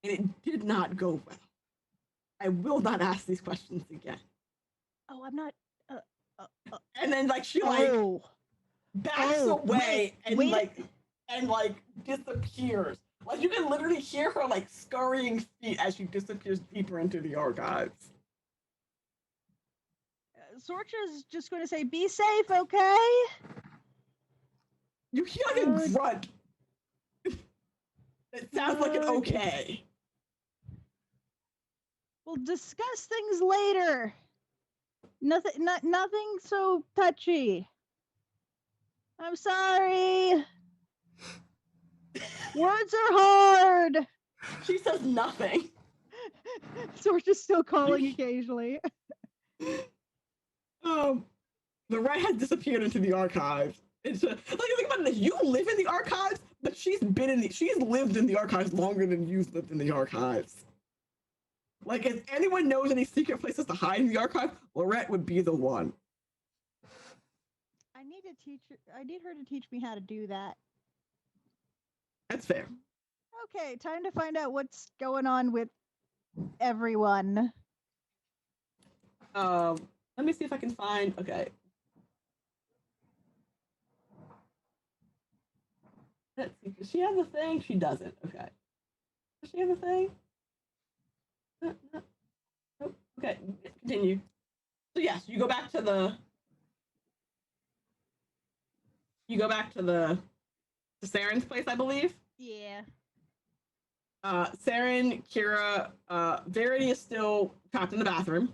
and it did not go well. I will not ask these questions again. Oh, I'm not. And then like she like backs away and disappears. Like you can literally hear her like scurrying feet as she disappears deeper into the archives. Sorcha's just going to say, "Be safe, okay?" You hear like a grunt. It sounds like an okay. We'll discuss things later. Nothing so touchy. I'm sorry. Words are hard. She says nothing. So we're just still calling occasionally. The rat has disappeared into the archives. It's think about this. You live in the archives, but she's lived in the archives longer than you've lived in the archives. Like, if anyone knows any secret places to hide in the archive, Lorette would be the one. I need her to teach me how to do that. That's fair. Okay, time to find out what's going on with everyone. Let me see if I can find. Okay. Let's see. Does she have a thing? She doesn't. Okay. Does she have a thing? No. Nope. Okay. Continue. So yes, you go back to the. To Saren's place, I believe. Yeah. Saren, Kira, Verity is still trapped in the bathroom.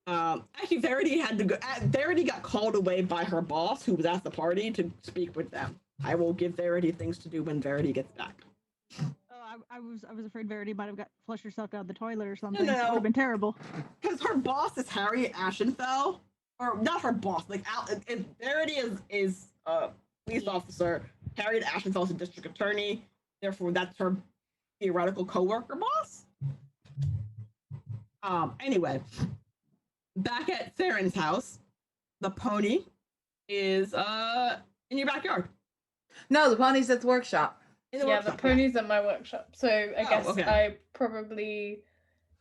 Actually, Verity had to go. Verity got called away by her boss, who was at the party, to speak with them. I will give Verity things to do when Verity gets back. Oh, I was afraid Verity might have flushed herself down the toilet or something. No. It would have been terrible. Because her boss is Harriet Ashenfell, or not her boss. Like Verity is a police officer. Harriet Ashenfell is a district attorney. Therefore, that's her theoretical coworker boss. Anyway, back at Saren's house, the pony is in your backyard. No, the pony's at the workshop. The pony's at my workshop. So I guess okay. I probably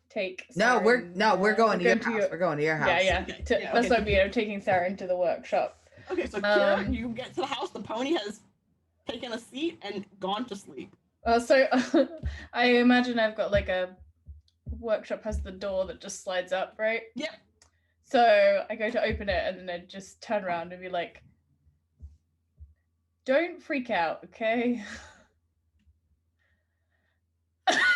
take Saren. We're going to your house. We're going to your house. Yeah. That's what I mean. I'm taking Saren to the workshop. Okay, so Kira, you get to the house. The pony has taken a seat and gone to sleep. So I imagine I've got like a workshop has the door that just slides up, right? Yep. So I go to open it and then I just turn around and be like, "Don't freak out, okay?"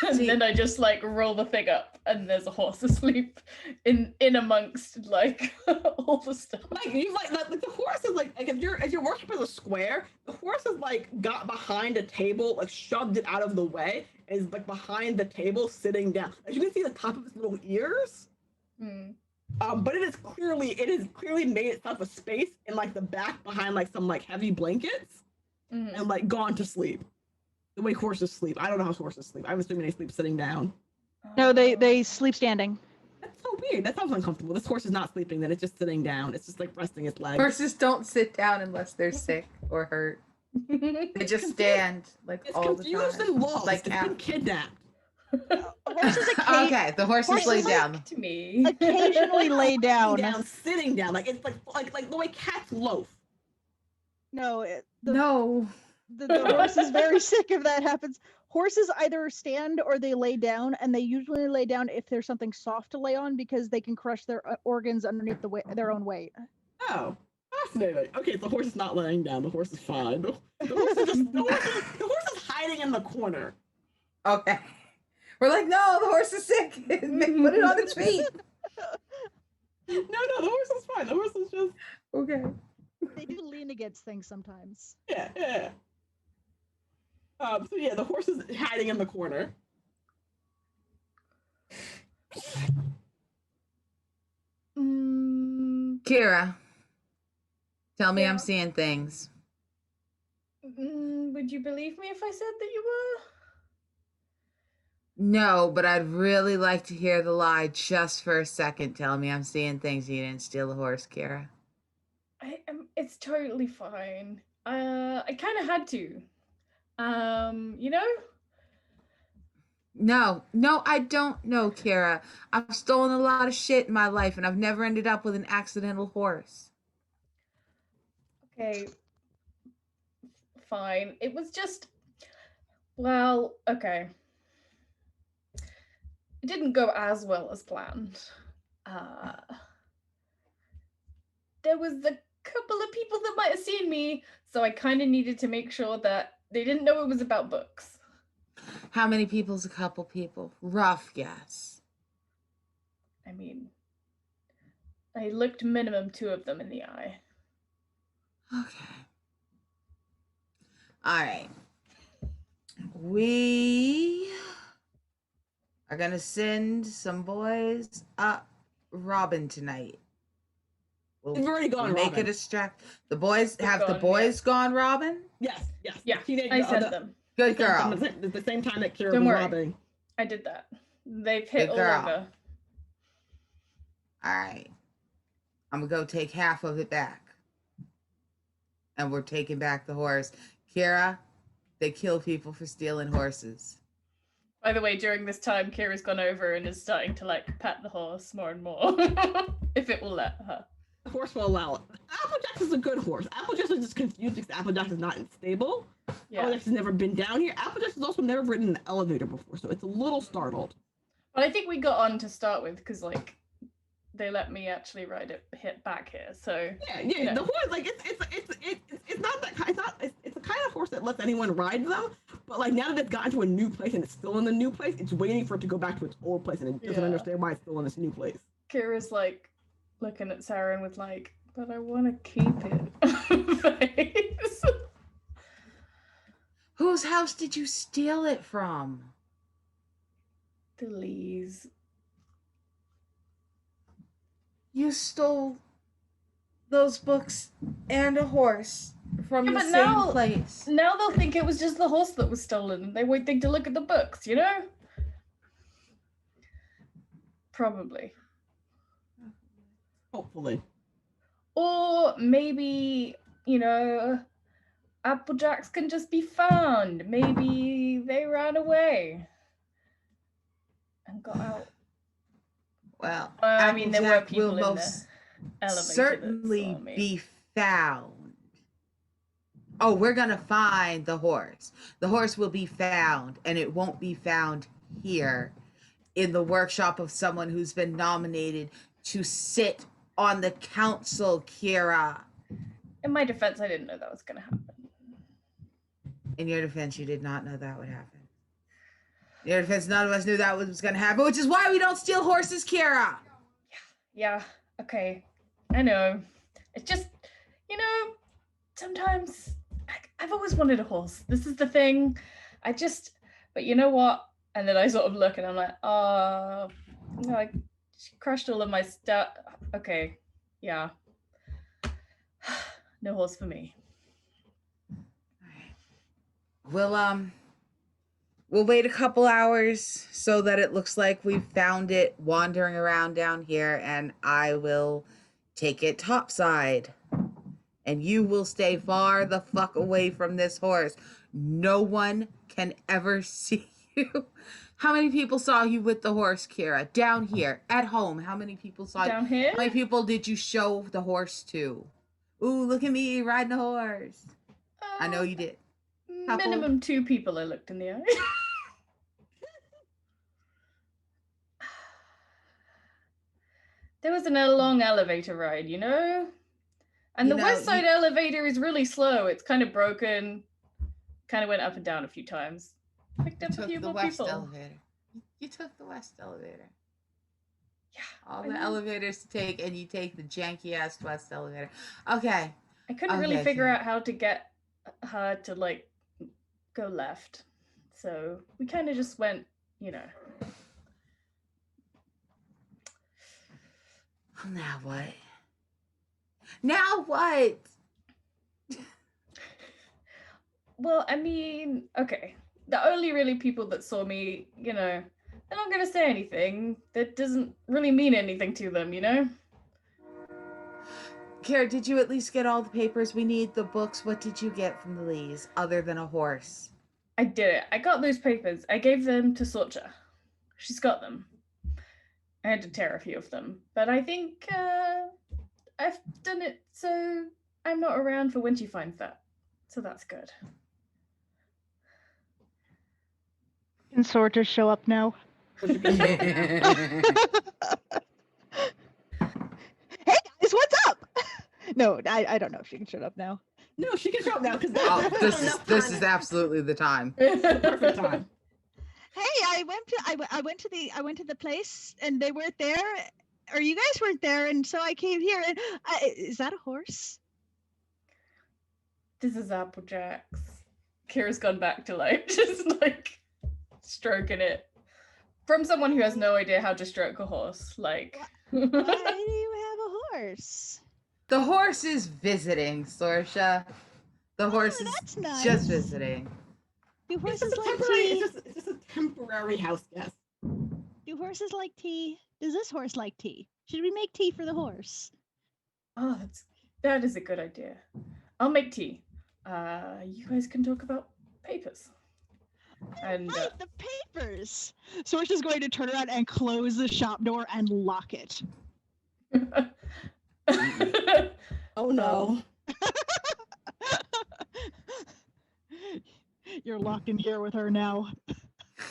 And then I just like roll the thing up and there's a horse asleep in amongst like all the stuff. Like you like the horse is like if your worship is a square, the horse is like got behind a table, like shoved it out of the way, and is like behind the table sitting down. As you can see the top of its little ears. But it is clearly made itself a space in like the back behind like some like heavy blankets and like gone to sleep. The way horses sleep. I don't know how horses sleep. I'm assuming they sleep sitting down. No, they sleep standing. That's so weird. That sounds uncomfortable. This horse is not sleeping, then it's just sitting down. It's just like resting its legs. Horses don't sit down unless they're sick or hurt. They just stand like it's all the time. It's confused and lost. Like it's been kidnapped. Okay, the horses lay down. To me. Occasionally lay down. Sitting down. Like it's like the way cats loaf. No, No. The horse is very sick if that happens. Horses either stand or they lay down, and they usually lay down if there's something soft to lay on because they can crush their organs underneath their own weight. Oh, fascinating. Okay, the horse is not laying down. The horse is fine. The horse is hiding in the corner. Okay. We're like, no, the horse is sick. Put it on its feet. No, the horse is fine. The horse is just okay. They do lean against things sometimes. Yeah. So yeah, the horse is hiding in the corner. Kira, tell me I'm seeing things. Would you believe me if I said that you were? No, but I'd really like to hear the lie just for a second. Tell me I'm seeing things. You didn't steal the horse, Kira. It's totally fine. I kind of had to. You know? No, I don't know, Kira. I've stolen a lot of shit in my life, and I've never ended up with an accidental horse. Okay. Fine. It was just... Well, okay. It didn't go as well as planned. There was the couple of people that might have seen me, so I kind of needed to make sure that they didn't know it was about books. How many people's a couple people? Rough guess. I mean, I looked minimum 2 of them in the eye. Okay. All right. We are gonna send some boys up Robin tonight. We've already gone make Robin. a distract. The boys They've have the gone, boys gone Robin? Yes. Yeah, Teenage, I sent them. Good At girl. the same time that Kira Don't was worry. robbing. I did that. They've hit Good all girl. over. All right. I'm gonna go take half of it back. And we're taking back the horse. Kira, they kill people for stealing horses. By the way, during this time, Kira's gone over and is starting to like pat the horse more and more, if it will let her. The horse will allow it. Applejack is a good horse. Applejack is just confused because Applejack is not stable. Yeah. Applejack has never been down here. Applejack has also never ridden an elevator before, so it's a little startled. But I think we got on to start with because like they let me actually ride it hit back here. So Yeah. you know. The horse, like it's not that kind. It's the kind of horse that lets anyone ride them. But like now that it's gotten to a new place and it's still in the new place, it's waiting for it to go back to its old place and it doesn't Yeah. understand why it's still in this new place. Kira's like looking at Saren with like, but I want to keep it face. Whose house did you steal it from? The Lees. You stole those books and a horse from Yeah, the but same now- place. Now they'll think it was just the horse that was stolen. They won't think to look at the books, you know? Probably. Hopefully. Or maybe, you know, Applejacks can just be found. Maybe they ran away and got out. Well, I mean, there were Applejack people will in the most elevator certainly that saw me. be found. Oh, we're gonna find the horse. The horse will be found, and it won't be found here in the workshop of someone who's been nominated to sit on the council, Kira. In my defense, I didn't know that was going to happen. In your defense, you did not know that would happen. In your defense, none of us knew that was gonna happen, which is why we don't steal horses, Kira. Yeah, okay. I know. It's just, you know, sometimes I've always wanted a horse. This is the thing. But you know what? And then I sort of look and I'm like, oh, I crushed all of my stuff. Okay, yeah. No horse for me. We'll wait a couple hours so that it looks like we've found it wandering around down here, and I will take it topside. And you will stay far the fuck away from this horse. No one can ever see you. How many people saw you with the horse, Kira? Down here, at home, how many people saw you? Down here? How many people did you show the horse to? Ooh, look at me riding a horse. I know you did. Couple. Minimum 2 people I looked in the eye. There wasn't a long elevator ride, you know? And the west side elevator is really slow. It's kind of broken. Kind of went up and down a few times. Picked up a few more people. Elevator. You took the west elevator. Yeah. All the elevators to take, and you take the janky ass west elevator. Okay. I couldn't really figure out how to get her to like go left. So we kind of just went, you know. Now what? Now what? Well, I mean, okay. The only really people that saw me, you know, they're not going to say anything. That doesn't really mean anything to them, you know? Kara, did you at least get all the papers we need? The books? What did you get from the Lees other than a horse? I did it. I got those papers. I gave them to Sorcha. She's got them. I had to tear a few of them. But I think I've done it so I'm not around for when she finds that. So that's good. Can Sorter show up now? Hey guys, what's up? No, I don't know if she can shut up now. No, she can show up now because Oh, that's this is absolutely the time. the perfect time. Hey, I went to the place and they weren't there, or you guys weren't there, and so I came here. And is that a horse? This is Applejacks. Kira's gone back to like just like stroking it. From someone who has no idea how to stroke a horse, like. Why do you have a horse? The horse is visiting, Sorsha. The horse is that's nice. just visiting. Do It's horses just, a like temporary, tea? it's just a temporary house guest. Do horses like tea? Does this horse like tea? Should we make tea for the horse? Oh, that is a good idea. I'll make tea. You guys can talk about papers. And Right, the papers. Sorsha's going to turn around and close the shop door and lock it. Oh no. You're locked in here with her now.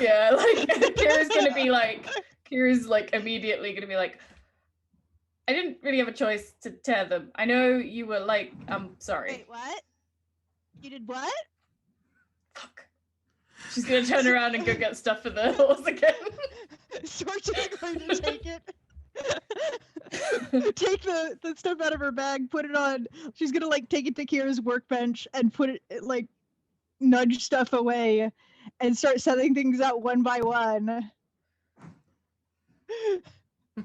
yeah, like Kira's like immediately gonna be like, I didn't really have a choice to tear them. I know you were like, I'm sorry. Wait, what? You did what? Fuck. She's gonna turn around and go get stuff for the horse again. Sorsha's going to take it. Take the stuff out of her bag, put it on. She's gonna like take it to Kira's workbench and put it like nudge stuff away and start setting things out one by one.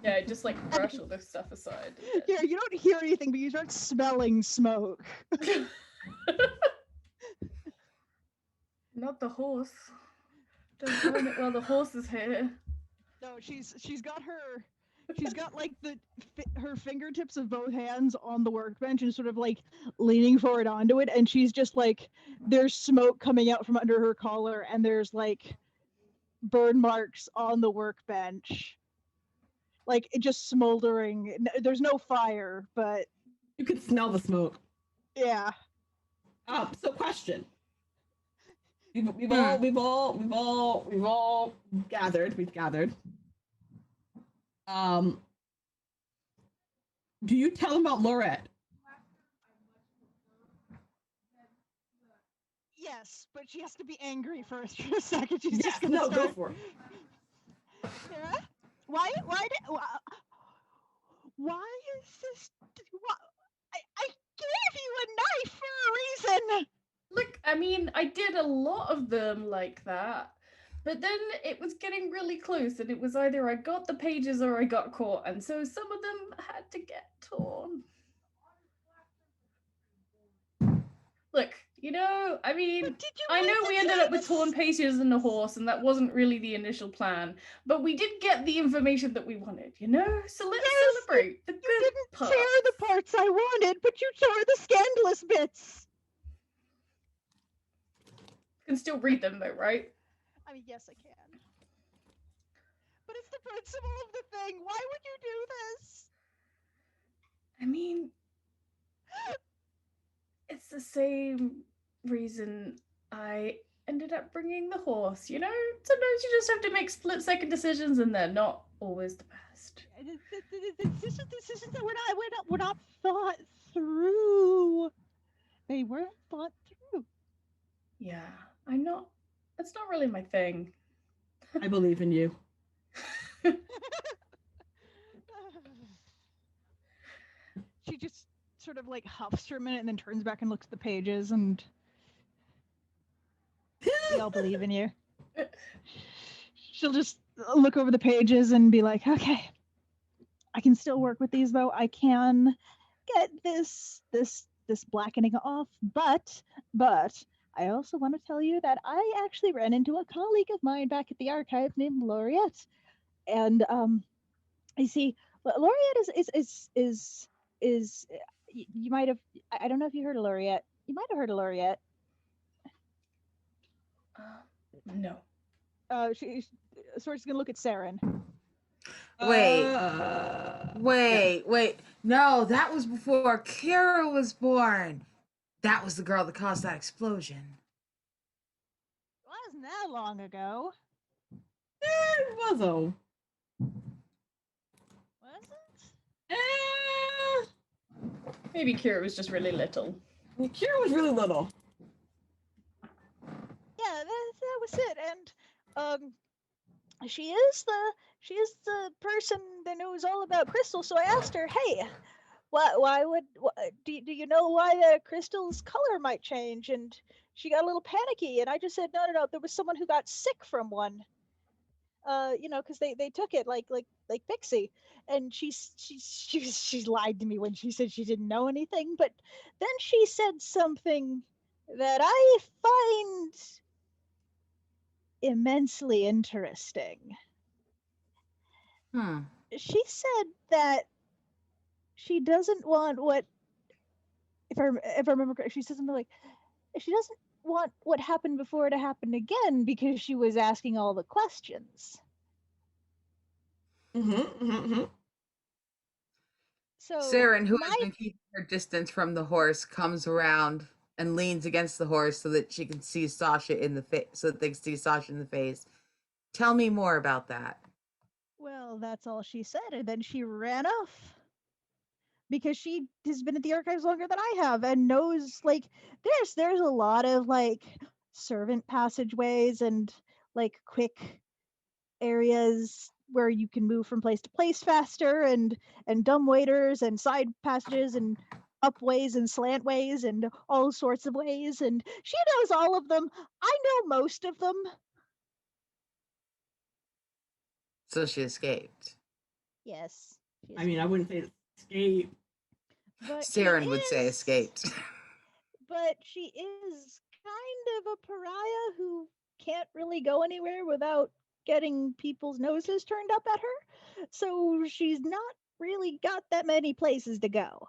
Yeah, just like brush all this stuff aside. Yeah, you don't hear anything, but you start smelling smoke. Not the horse. Don't burn it while the horse is here. No, she's got like her fingertips of both hands on the workbench and sort of like leaning forward onto it, and she's just like, there's smoke coming out from under her collar, and there's like burn marks on the workbench, like it just smoldering. There's no fire, but You can smell the smoke. yeah. So question. We've all gathered. We've gathered. Do you tell them about Lorette? Yes, but she has to be angry first for a second. She's Yes, just gonna no, go start. for it. Sarah? Why is this? I gave you a knife for a reason. Look, I mean, I did a lot of them like that, but then it was getting really close, and it was either I got the pages or I got caught, and so some of them had to get torn. Look, you know, I mean, But did you I know want to we ended do up with this? torn pages and a horse, and that wasn't really the initial plan, but we did get the information that we wanted, you know? So let's Yes, celebrate the You good didn't parts. tear the parts I wanted, but you tore the scandalous bits. You can still read them though, right? I mean, yes, I can. But it's the principle of the thing. Why would you do this? I mean, it's the same reason I ended up bringing the horse, you know? Sometimes you just have to make split-second decisions and they're not always the best. Decisions that were not thought through. They weren't thought through. Yeah, it's not really my thing. I believe in you. She just sort of like huffs for a minute and then turns back and looks at the pages, and we all believe in you. She'll just look over the pages and be like, okay, I can still work with these though. I can get this blackening off, but I also want to tell you that I actually ran into a colleague of mine back at the archive named Laureate, and I see Laureate is you might have, I don't know if you heard of Laureate. You might have heard of Laureate. No. She's gonna look at Saren. Wait. No, that was before Kira was born. That was the girl that caused that explosion. Wasn't that long ago? It was though. Was it? Eh, Maybe Kira was just really little. Kira was really little. Yeah, that was it. And she is the person that knows all about crystals. So I asked her, hey, do you know why the crystal's color might change? And she got a little panicky, and I just said, no, there was someone who got sick from one. Because they took it like Pixie, and she lied to me when she said she didn't know anything, but then she said something that I find immensely interesting. She said that she doesn't want what, if I remember correctly, she said something like she doesn't want what happened before to happen again because she was asking all the questions. So Saren, who has been keeping her distance from the horse, comes around and leans against the horse so that she can see Sasha in the face. So that they can see Sasha in the face. Tell me more about that. Well, that's all she said, and then she ran off because she has been at the archives longer than I have and knows like there's a lot of like servant passageways and like quick areas where you can move from place to place faster, and dumb waiters and side passages and upways and slantways and all sorts of ways, and she knows all of them. I know most of them. So she escaped. Yes. I mean, I wouldn't say escape. But Saren would say escaped. But she is kind of a pariah who can't really go anywhere without getting people's noses turned up at her. So she's not really got that many places to go.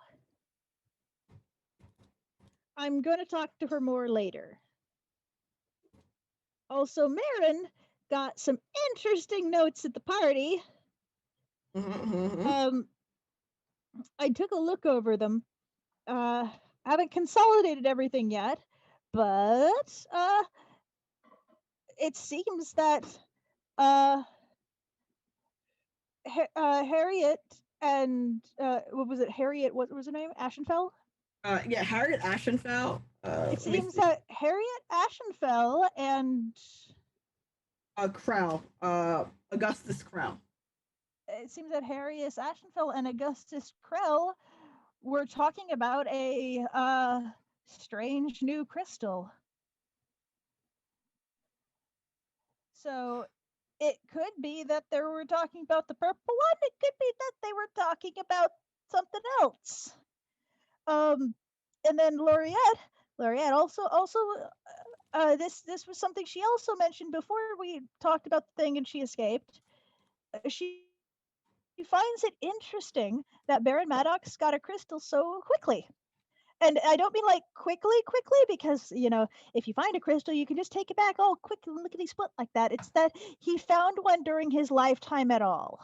I'm going to talk to her more later. Also, Marin got some interesting notes at the party. I took a look over them. Haven't consolidated everything yet, but it seems that Harriet and what was it? Harriet, what was her name? Ashenfell? Yeah, Harriet Ashenfell. It seems that Harriet Ashenfell and Krell, Augustus Krell. It seems that Harriet Ashenfell and Augustus Krell were talking about a strange new crystal. So it could be that they were talking about the purple one. It could be that they were talking about something else. And then Laureate also this was something she also mentioned before we talked about the thing and she escaped. She finds it interesting that Baron Maddox got a crystal so quickly. And I don't mean like quickly, because, if you find a crystal, you can just take it back all quick and lickety split like that. It's that he found one during his lifetime at all.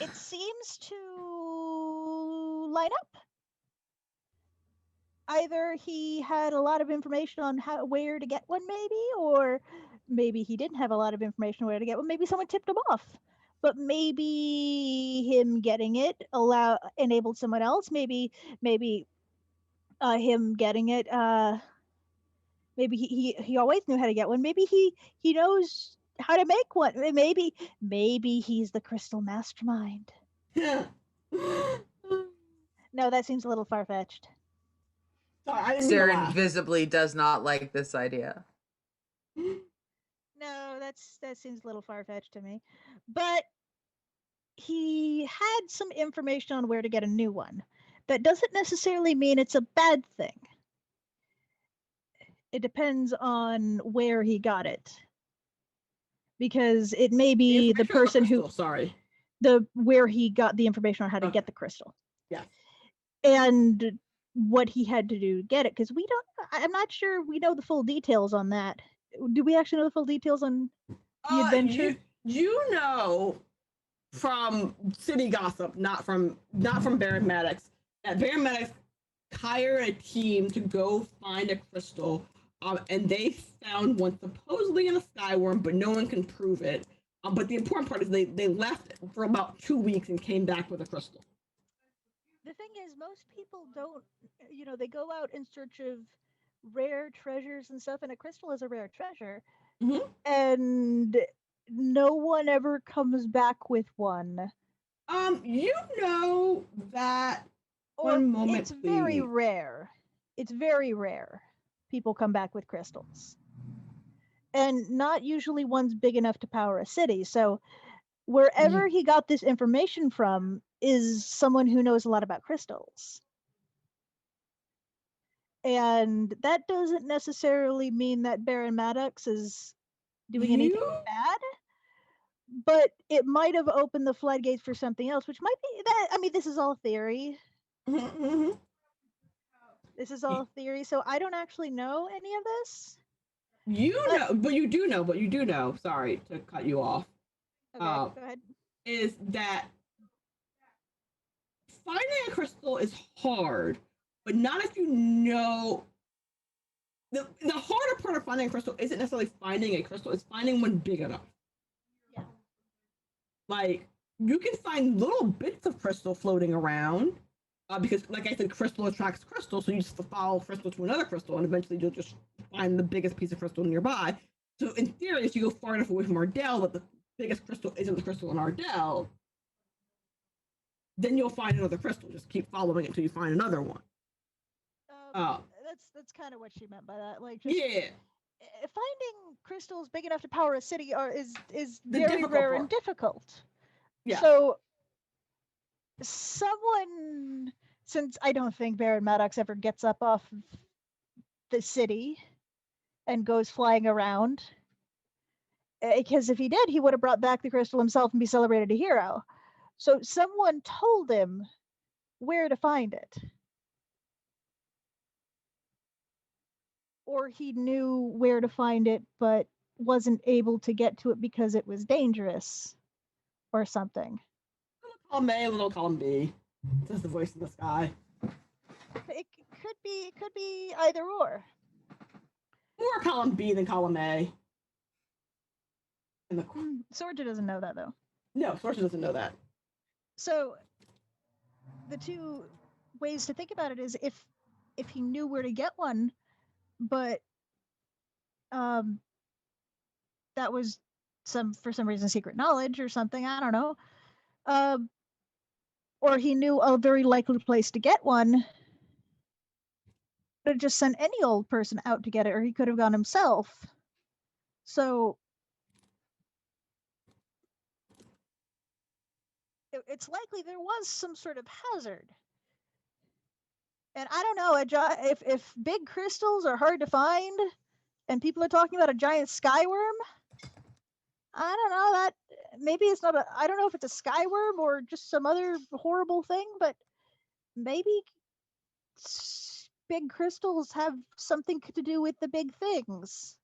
It seems to line up. Either he had a lot of information on where to get one, maybe, or maybe he didn't have a lot of information on where to get one. Maybe someone tipped him off. But maybe him getting it enabled someone else. Maybe him getting it. Maybe he always knew how to get one. Maybe he knows how to make one. Maybe he's the crystal mastermind. Yeah. No, that seems a little far fetched. Saren visibly does not like this idea. No, that seems a little far fetched to me. But he had some information on where to get a new one. That doesn't necessarily mean it's a bad thing. It depends on where he got it. Because it may be the person where he got the information on how to get the crystal. Yeah. And what he had to do to get it, because I'm not sure we know the full details on that. Do we actually know the full details on the adventure? You know from city gossip, not from Baron Maddox, that Baron Maddox hired a team to go find a crystal, and they found one supposedly in a Skyworm, but no one can prove it. But the important part is they left for about 2 weeks and came back with a crystal. The thing is, most people don't, they go out in search of rare treasures and stuff, and a crystal is a rare treasure, Mm-hmm. and no one ever comes back with one. You know that. Or One moment, it's very please. rare. It's very rare. People come back with crystals. And not usually one's big enough to power a city. So wherever he got this information from is someone who knows a lot about crystals. And that doesn't necessarily mean that Baron Maddox is doing anything bad, but it might have opened the floodgates for something else, which might be that. I mean, this is all theory. Mm-hmm. This is all theory, so I don't actually know any of this. But you do know. Sorry to cut you off. Okay, go ahead. Is that finding a crystal is hard, but not if you know. The harder part of finding a crystal isn't necessarily finding a crystal; it's finding one big enough. Yeah. Like you can find little bits of crystal floating around. Because, like I said, crystal attracts crystal, so you just follow crystal to another crystal, and eventually you'll just find the biggest piece of crystal nearby. So, in theory, if you go far enough away from Ardell that the biggest crystal isn't the crystal in Ardell, then you'll find another crystal. Just keep following it until you find another one. That's kind of what she meant by that. Like, just, yeah, finding crystals big enough to power a city is The very difficult rare part. and difficult. Yeah. So, someone, since I don't think Baron Maddox ever gets up off the city and goes flying around, because if he did, he would have brought back the crystal himself and be celebrated a hero. So someone told him where to find it. Or he knew where to find it, but wasn't able to get to it because it was dangerous or something. Little column A, little column B. Says the voice in the sky. It could be either or. More column B than column A. Sorja doesn't know that though. No, Sorcha doesn't know that. So the two ways to think about it is if he knew where to get one, but that was for some reason secret knowledge or something, I don't know. Or he knew a very likely place to get one. Could have just sent any old person out to get it, or he could have gone himself. So it's likely there was some sort of hazard. And I don't know, if big crystals are hard to find, and people are talking about a giant skyworm, I don't know, that maybe it's not I don't know if it's a skyworm or just some other horrible thing, but maybe big crystals have something to do with the big things.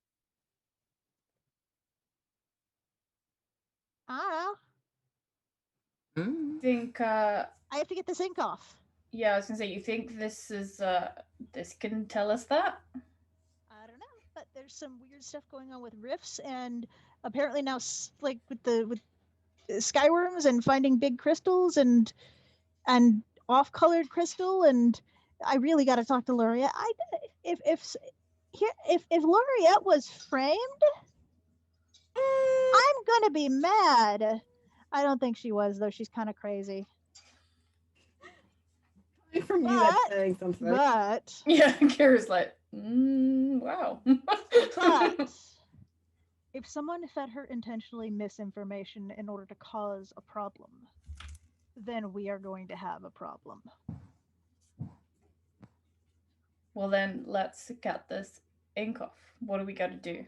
I don't know. I think I have to get this ink off. Yeah, I was gonna say, you think this is this can tell us that? I don't know, but there's some weird stuff going on with rifts, and apparently now, like with skyworms and finding big crystals and off-colored crystal, and I really got to talk to Laureate. If Laureate was framed, I'm gonna be mad. I don't think she was though. She's kind of crazy. From you, that's saying something. But yeah, Kira's like, wow. but if someone fed her intentionally misinformation in order to cause a problem, then we are going to have a problem. Well, then let's get this ink off. What do we got to do?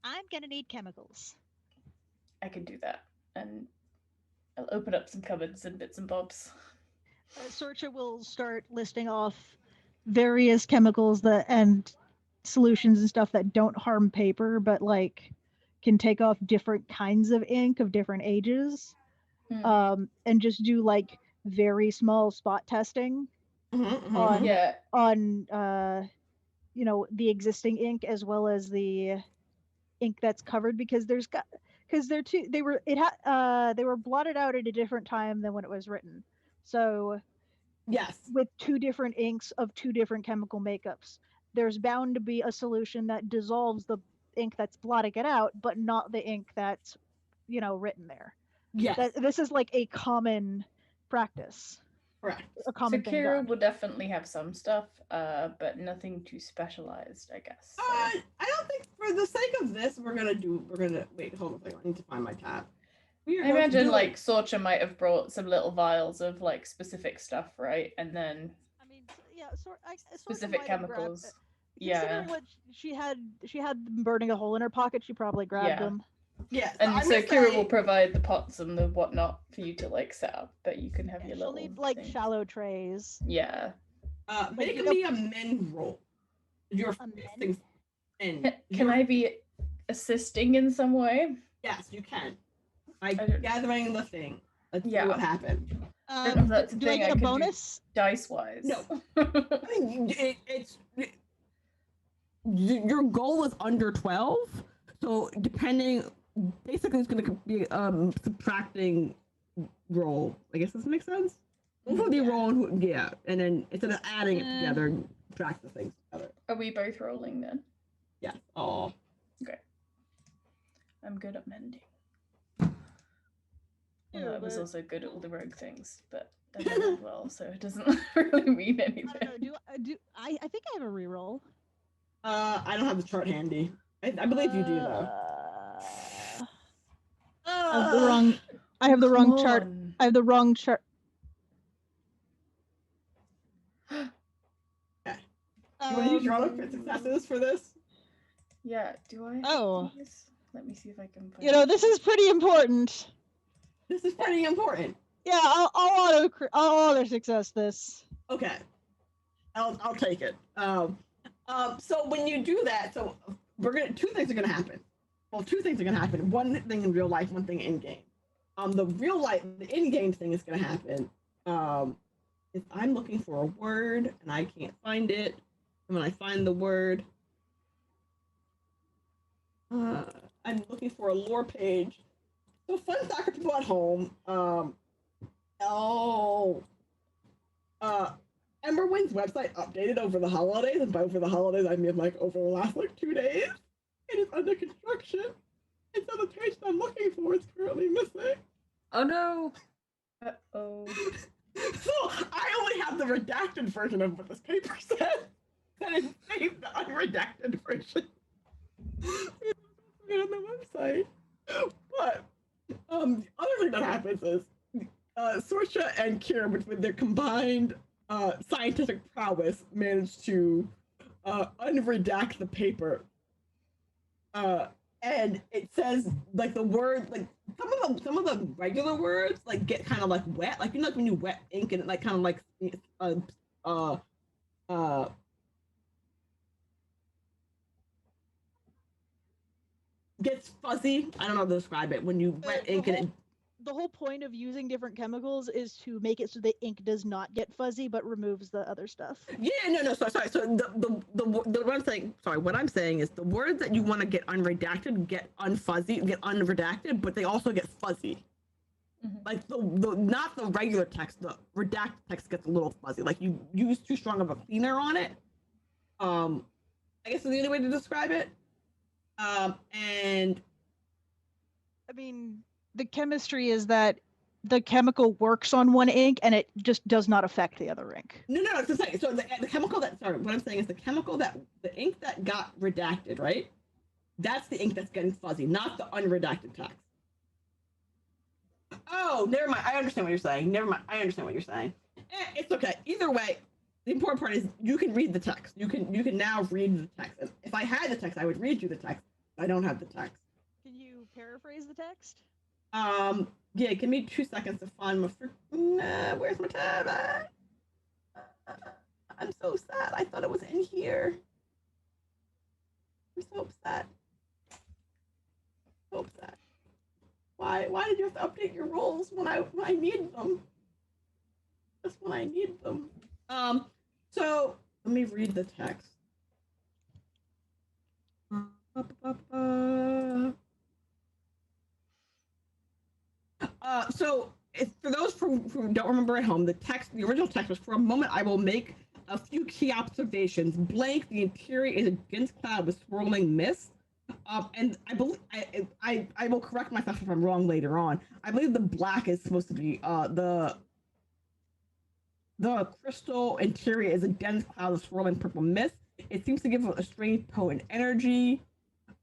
I'm gonna need chemicals. I can do that, and I'll open up some cupboards and bits and bobs. Sorcha will start listing off various chemicals and solutions and stuff that don't harm paper, but like can take off different kinds of ink of different ages, and just do like very small spot testing on the existing ink as well as the ink that's covered because they were blotted out at a different time than when it was written. So Yes. with two different inks of two different chemical makeups, there's bound to be a solution that dissolves the ink that's blotting it out, but not the ink that's written there. Yes. This is like a common practice, Correct. a common thing Kira done. will definitely have some stuff, but nothing too specialized, I guess. So. I don't think for the sake of this, we're gonna wait, hold on a second, I need to find my tab. I imagine like Sorcha might have brought some little vials of like specific stuff, right? And then I mean, yeah, specific chemicals. Considering what she had them burning a hole in her pocket, she probably grabbed them. Yeah, and so Kira will provide the pots and the whatnot for you to like set up, but you can have your she'll little need like things. shallow trays. Yeah. Make me a men roll. You're fixing men. Can I be assisting in some way? Yes, you can. By gathering the thing. Let's see what happened. I don't know if that's a do thing I get a could bonus? Dice wise. No. I mean, your goal is under 12, so basically it's going to be subtracting roll. I guess this makes sense. Both of you roll, and then instead of adding it together, subtract the things together. Are we both rolling then? Yeah. Oh. Okay. I'm good at mending. Well, I was also good at all the rogue things, but I don't as well, so it doesn't really mean anything. I don't know. I think I have a reroll. I don't have the chart handy. I believe you do though. I have the wrong chart. I have the wrong chart. Okay. You want to use your auto crit successes for this? Yeah. Do I? Oh. Do this? Let me see if I can find This is pretty important. This is pretty important. Yeah, I'll auto success this. Okay. I'll take it. So when you do that, two things are gonna happen. Well, two things are gonna happen. One thing in real life, one thing in game. The in-game thing is gonna happen. If I'm looking for a word and I can't find it, and when I find the word, I'm looking for a lore page. So fun fact for people at home. Emberwind's website updated over the holidays, and by over the holidays I mean like over the last 2 days. It is under construction, and so the page that I'm looking for is currently missing. Oh no! Uh-oh. So I only have the redacted version of what this paper said, and I saved the unredacted version on the website. But the other thing that happens is Sorcha and Kira, with their combined scientific prowess, managed to unredact the paper. And it says the word, some of the regular words get kind of wet, when you wet ink and it kind of gets fuzzy. I don't know how to describe it. When you wet ink and it. The whole point of using different chemicals is to make it so the ink does not get fuzzy, but removes the other stuff. Yeah, no, sorry. So what I'm saying is the words that you want to get unredacted get unfuzzy, get unredacted, but they also get fuzzy. Mm-hmm. The not the regular text, the redacted text gets a little fuzzy. You use too strong of a cleaner on it. I guess is the only way to describe it. And I mean, the chemistry is that the chemical works on one ink and it just does not affect the other ink. No. So the chemical what I'm saying is the ink that got redacted, right? That's the ink that's getting fuzzy, not the unredacted text. Oh, never mind. I understand what you're saying. It's okay. Either way, the important part is you can read the text. You can now read the text. And if I had the text, I would read you the text. I don't have the text. Can you paraphrase the text? Yeah, give me 2 seconds to find my where's my tab? I'm so sad. I thought it was in here. I'm so upset. Why did you have to update your roles when I need them? Just when I need them. So let me read the text. So for those who don't remember at home, the original text was, "For a moment, I will make a few key observations. Blank. The interior is a dense cloud with swirling mist." And I believe I will correct myself if I'm wrong later on. I believe the black is supposed to be the crystal interior is a dense cloud of swirling purple mist. It seems to give a strange potent energy.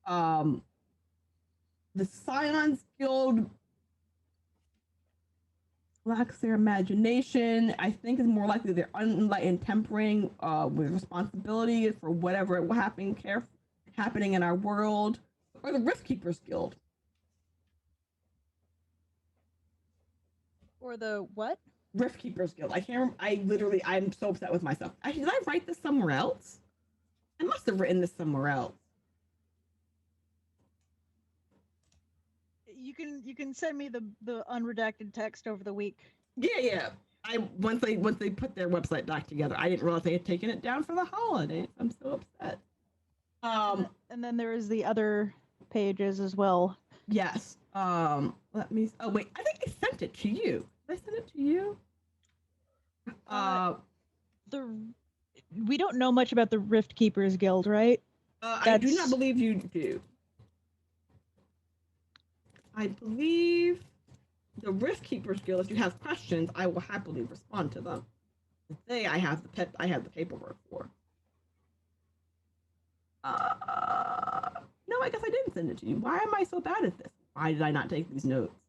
The Scions Guild lacks their imagination. I think is more likely they're unenlightened, tempering with responsibility for whatever happening in our world, or the Rift Keepers Guild. Or the what? Rift Keepers Guild. I can't. I'm so upset with myself. Actually, did I write this somewhere else? I must have written this somewhere else. You can send me the unredacted text over the week. Yeah. Once they put their website back together, I didn't realize they had taken it down for the holidays. I'm so upset. And then there is the other pages as well. Yes. Let me. Oh wait, I think I sent it to you. Did I send it to you? We don't know much about the Rift Keepers Guild, right? I do not believe you do. I believe the Rift Keepers Guild. If you have questions, I will happily respond to them. Today I have the paperwork for. No, I guess I didn't send it to you. Why am I so bad at this? Why did I not take these notes?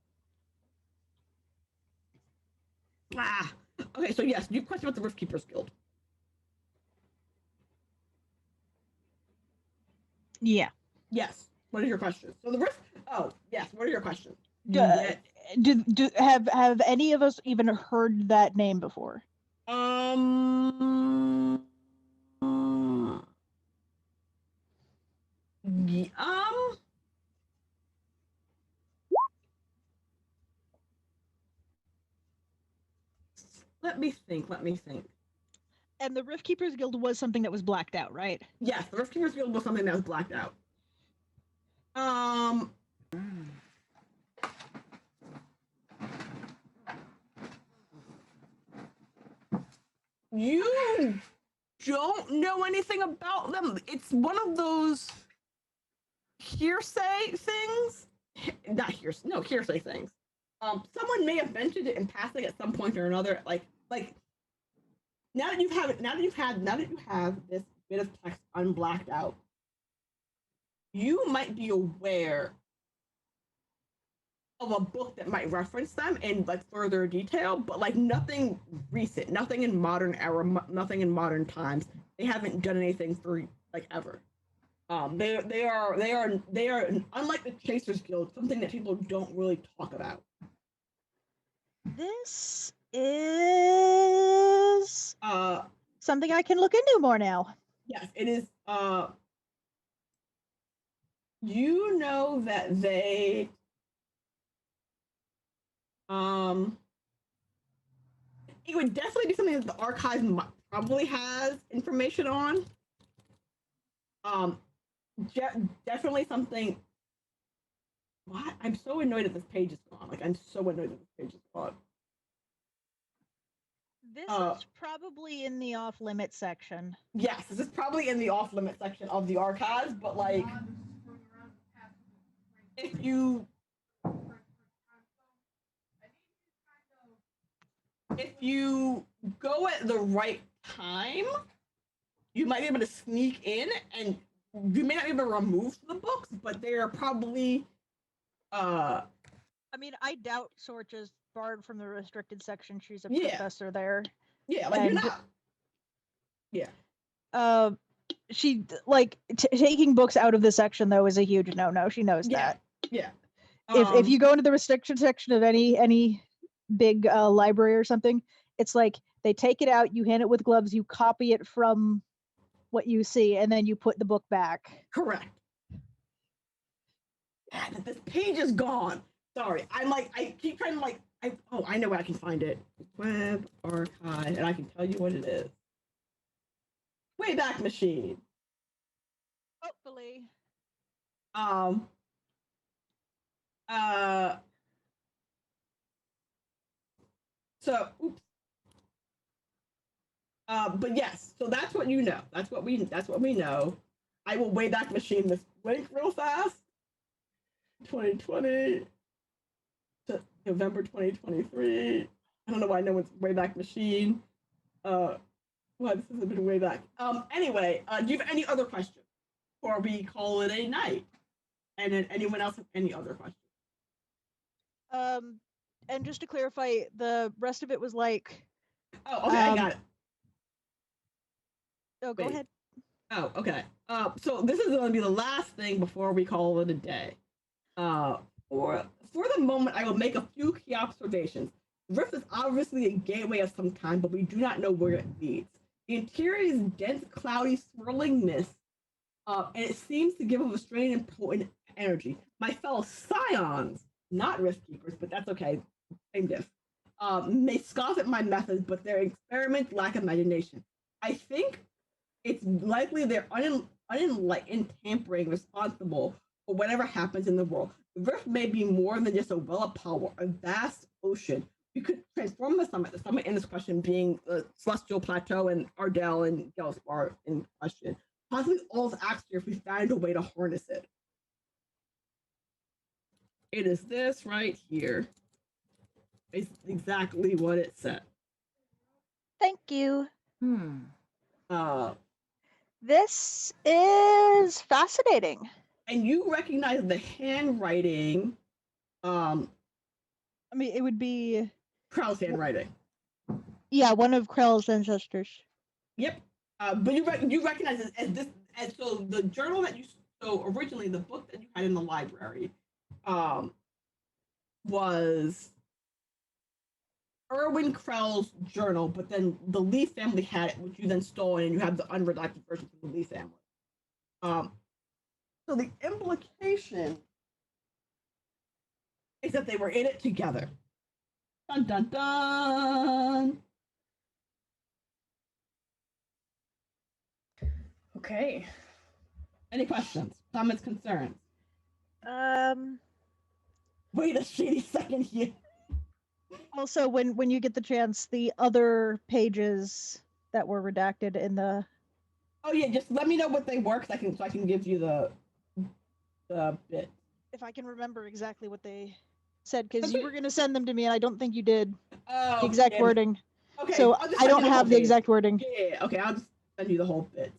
Okay, so yes, you question about the Rift Keepers Guild. Yeah. Yes. What is your question? So the Rift. Oh, yes. What are your questions? Have any of us even heard that name before? Let me think. And the Rift Keepers Guild was something that was blacked out, right? Yes, the Rift Keepers Guild was something that was blacked out. You don't know anything about them. It's one of those hearsay things. Not hearsay. No, hearsay things. Someone may have mentioned it in passing at some point or another. Like now that you have this bit of text unblacked out, you might be aware of a book that might reference them in like further detail, but like nothing recent, nothing in modern era, nothing in modern times. They haven't done anything for like ever. They are unlike the Chasers Guild, something that people don't really talk about. This is something I can look into more now. Yes, it is. You know that they it would definitely be something that the archive probably has information on. Definitely something. What? I'm so annoyed that this page is gone. Like I'm so annoyed that this page is gone. This is probably in the off-limit section. Yes, this is probably in the off-limit section of the archives, but like if you go at the right time, you might be able to sneak in, and you may not be able to remove the books, but they are probably I mean, I doubt Sorch is barred from the restricted section. She's a professor there. Yeah, like you're not. Yeah. She like taking books out of the section though is a huge no-no. She knows that. Yeah. If you go into the restriction section of any big library or something, it's like they take it out, you hand it with gloves, you copy it from what you see, and then you put the book back. Correct. This page is gone. Sorry, I keep trying to I know where I can find it. Web archive, and I can tell you what it is. Wayback Machine. Hopefully. Um. Uh. So, oops. But yes, so that's what you know. That's what we know. I will weigh back machine this link real fast. 2020 to November 2023. I don't know why no one's way back machine. Well, this hasn't been way back. Anyway, do you have any other questions before we call it a night? And then anyone else have any other questions? And just to clarify, the rest of it was like, Oh, okay, I got it. oh, go Wait. ahead. Oh, okay. So this is going to be the last thing before we call it a day. For the moment, I will make a few key observations. The rift is obviously a gateway of some kind, but we do not know where it leads. The interior is dense, cloudy, swirling mist, and it seems to give off a strange and potent energy. My fellow scions, not rift keepers, but that's okay, same diff, may scoff at my methods, but their experiments lack imagination. I think it's likely they're unenlightened tampering responsible for whatever happens in the world. The rift may be more than just a well of power, a vast ocean. We could transform the summit in this question being the Celestial Plateau and Ardell and Gelspar in question. Possibly all of Axia if we find a way to harness it. It is this right here. It's exactly what it said. Thank you. This is fascinating. And you recognize the handwriting. I mean, it would be Krell's handwriting. Yeah, one of Krell's ancestors. Yep. But you recognize it as this, as so the journal that you originally the book that you had in the library, was Erwin Krell's journal, but then the Lee family had it, which you then stole, and you have the unredacted version from the Lee family. So the implication is that they were in it together. Dun dun dun. Okay. Any questions, comments, concerns? Wait a shady second here. Also, when you get the chance, the other pages that were redacted in the. Oh yeah, just let me know what they were, so I can give you the bit. If I can remember exactly what they said, because you were going to send them to me, and I don't think you did. Oh, the exact wording. Okay, so I don't have the exact wording. Yeah, okay, I'll just send you the whole bit.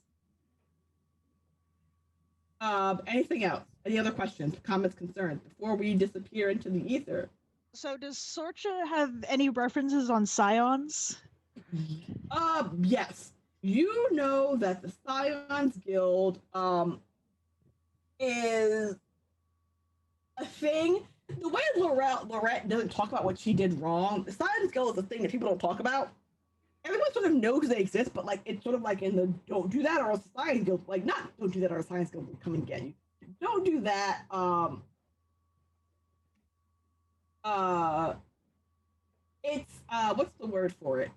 Anything else? Any other questions, comments, concerns before we disappear into the ether? So does Sorcha have any references on scions? Yes. You know that the Scions Guild is a thing. The way Lorette doesn't talk about what she did wrong, the Scions Guild is a thing that people don't talk about. Everyone sort of knows they exist, but like it's sort of like in the don't do that or else the Science Guild, like not don't do that or a Science Guild will come and get you. Don't do that. It's what's the word for it?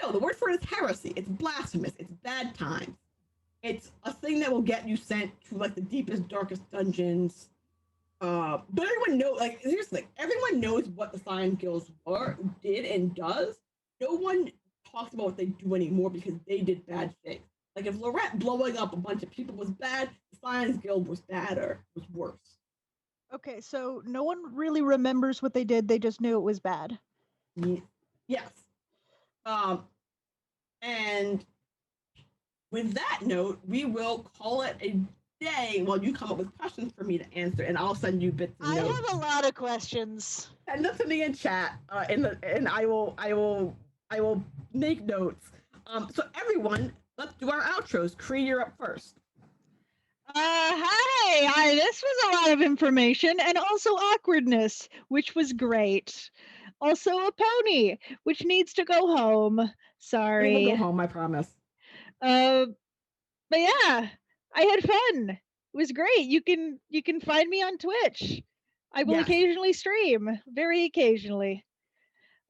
No, the word for it is heresy. It's blasphemous. It's bad times. It's a thing that will get you sent to like the deepest, darkest dungeons. But everyone knows, like seriously, everyone knows what the Science Guilds did and does. No one talks about what they do anymore because they did bad things. Like if Lorette blowing up a bunch of people was bad, the Science Guild was badder, was worse. Okay, so no one really remembers what they did. They just knew it was bad. Yes. And with that note, we will call it a day while you come up with questions for me to answer, and I'll send you bits and notes. I have a lot of questions. Send them to me in chat, and I will make notes. So everyone, let's do our outros. Kree, you're up first. Hi, this was a lot of information and also awkwardness, which was great. Also a pony, which needs to go home. Sorry. We will go home, I promise. But yeah, I had fun. It was great. You can find me on Twitch. I will occasionally stream, very occasionally.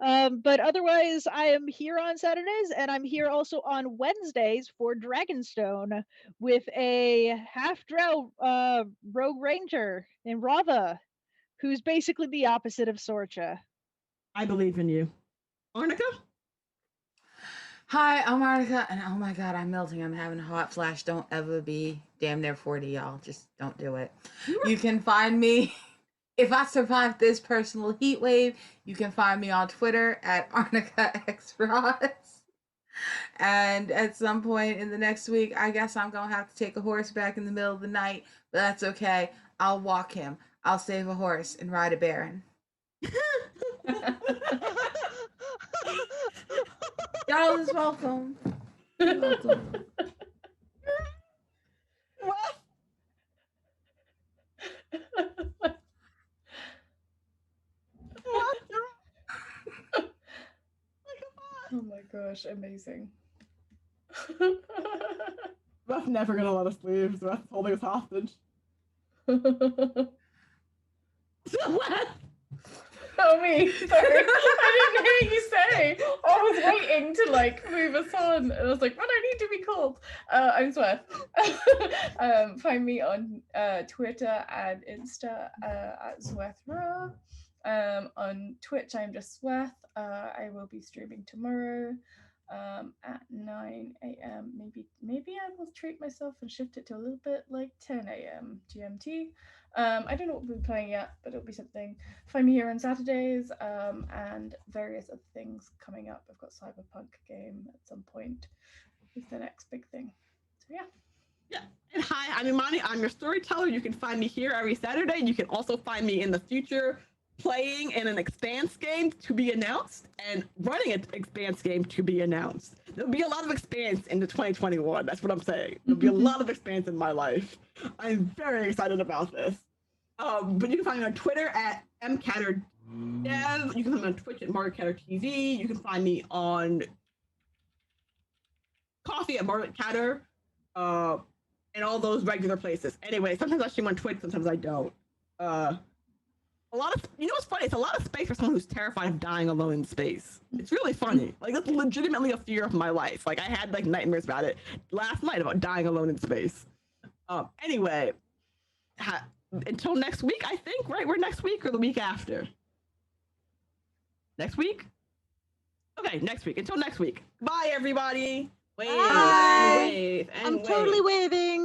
But otherwise, I am here on Saturdays, and I'm here also on Wednesdays for Dragonstone with a half-drow rogue ranger in Rava, who's basically the opposite of Sorcha. I believe in you. Arnica? Hi, I'm Arnica, and oh my god, I'm melting. I'm having a hot flash. Don't ever be damn near 40, y'all. Just don't do it. You can find me, if I survive this personal heat wave, you can find me on Twitter at ArnicaXRods. And at some point in the next week, I guess I'm going to have to take a horse back in the middle of the night, but that's okay. I'll walk him. I'll save a horse and ride a baron. Y'all is welcome. You're welcome. What? Oh my gosh, amazing. That's never gonna let us leave, so that's holding us hostage. What? Oh me, sorry. I didn't hear you say. I was waiting to like move us on, and I was like, "What I need to be called?" I'm Sweth. Find me on Twitter and Insta at Swethra. On Twitch, I'm just Sweth. I will be streaming tomorrow at 9 a.m. Maybe I will treat myself and shift it to a little bit like 10 a.m. GMT. I don't know what we'll be playing yet, but it'll be something. Find me here on Saturdays and various other things coming up. I've got Cyberpunk game at some point. Is the next big thing. So yeah. Yeah. And hi, I'm Imani. I'm your storyteller. You can find me here every Saturday. You can also find me in the future playing in an Expanse game to be announced and running an Expanse game to be announced. There'll be a lot of Expanse into 2021. That's what I'm saying. There'll be a lot of Expanse in my life. I'm very excited about this. But you can find me on Twitter at mcatterdev. You can find me on Twitch at MargaretCatterTV. You can find me on Coffee at Margaret Catter. And all those regular places. Anyway, sometimes I stream on Twitch, sometimes I don't. A lot of, you know what's funny? It's a lot of space for someone who's terrified of dying alone in space. It's really funny. Like, that's legitimately a fear of my life. Like, I had like nightmares about it last night about dying alone in space. Anyway, until next week, I think, right? We're next week or the week after? Next week? Okay, next week. Until next week. Bye, everybody. Wave, Bye. and wave, and I'm wave. totally waving.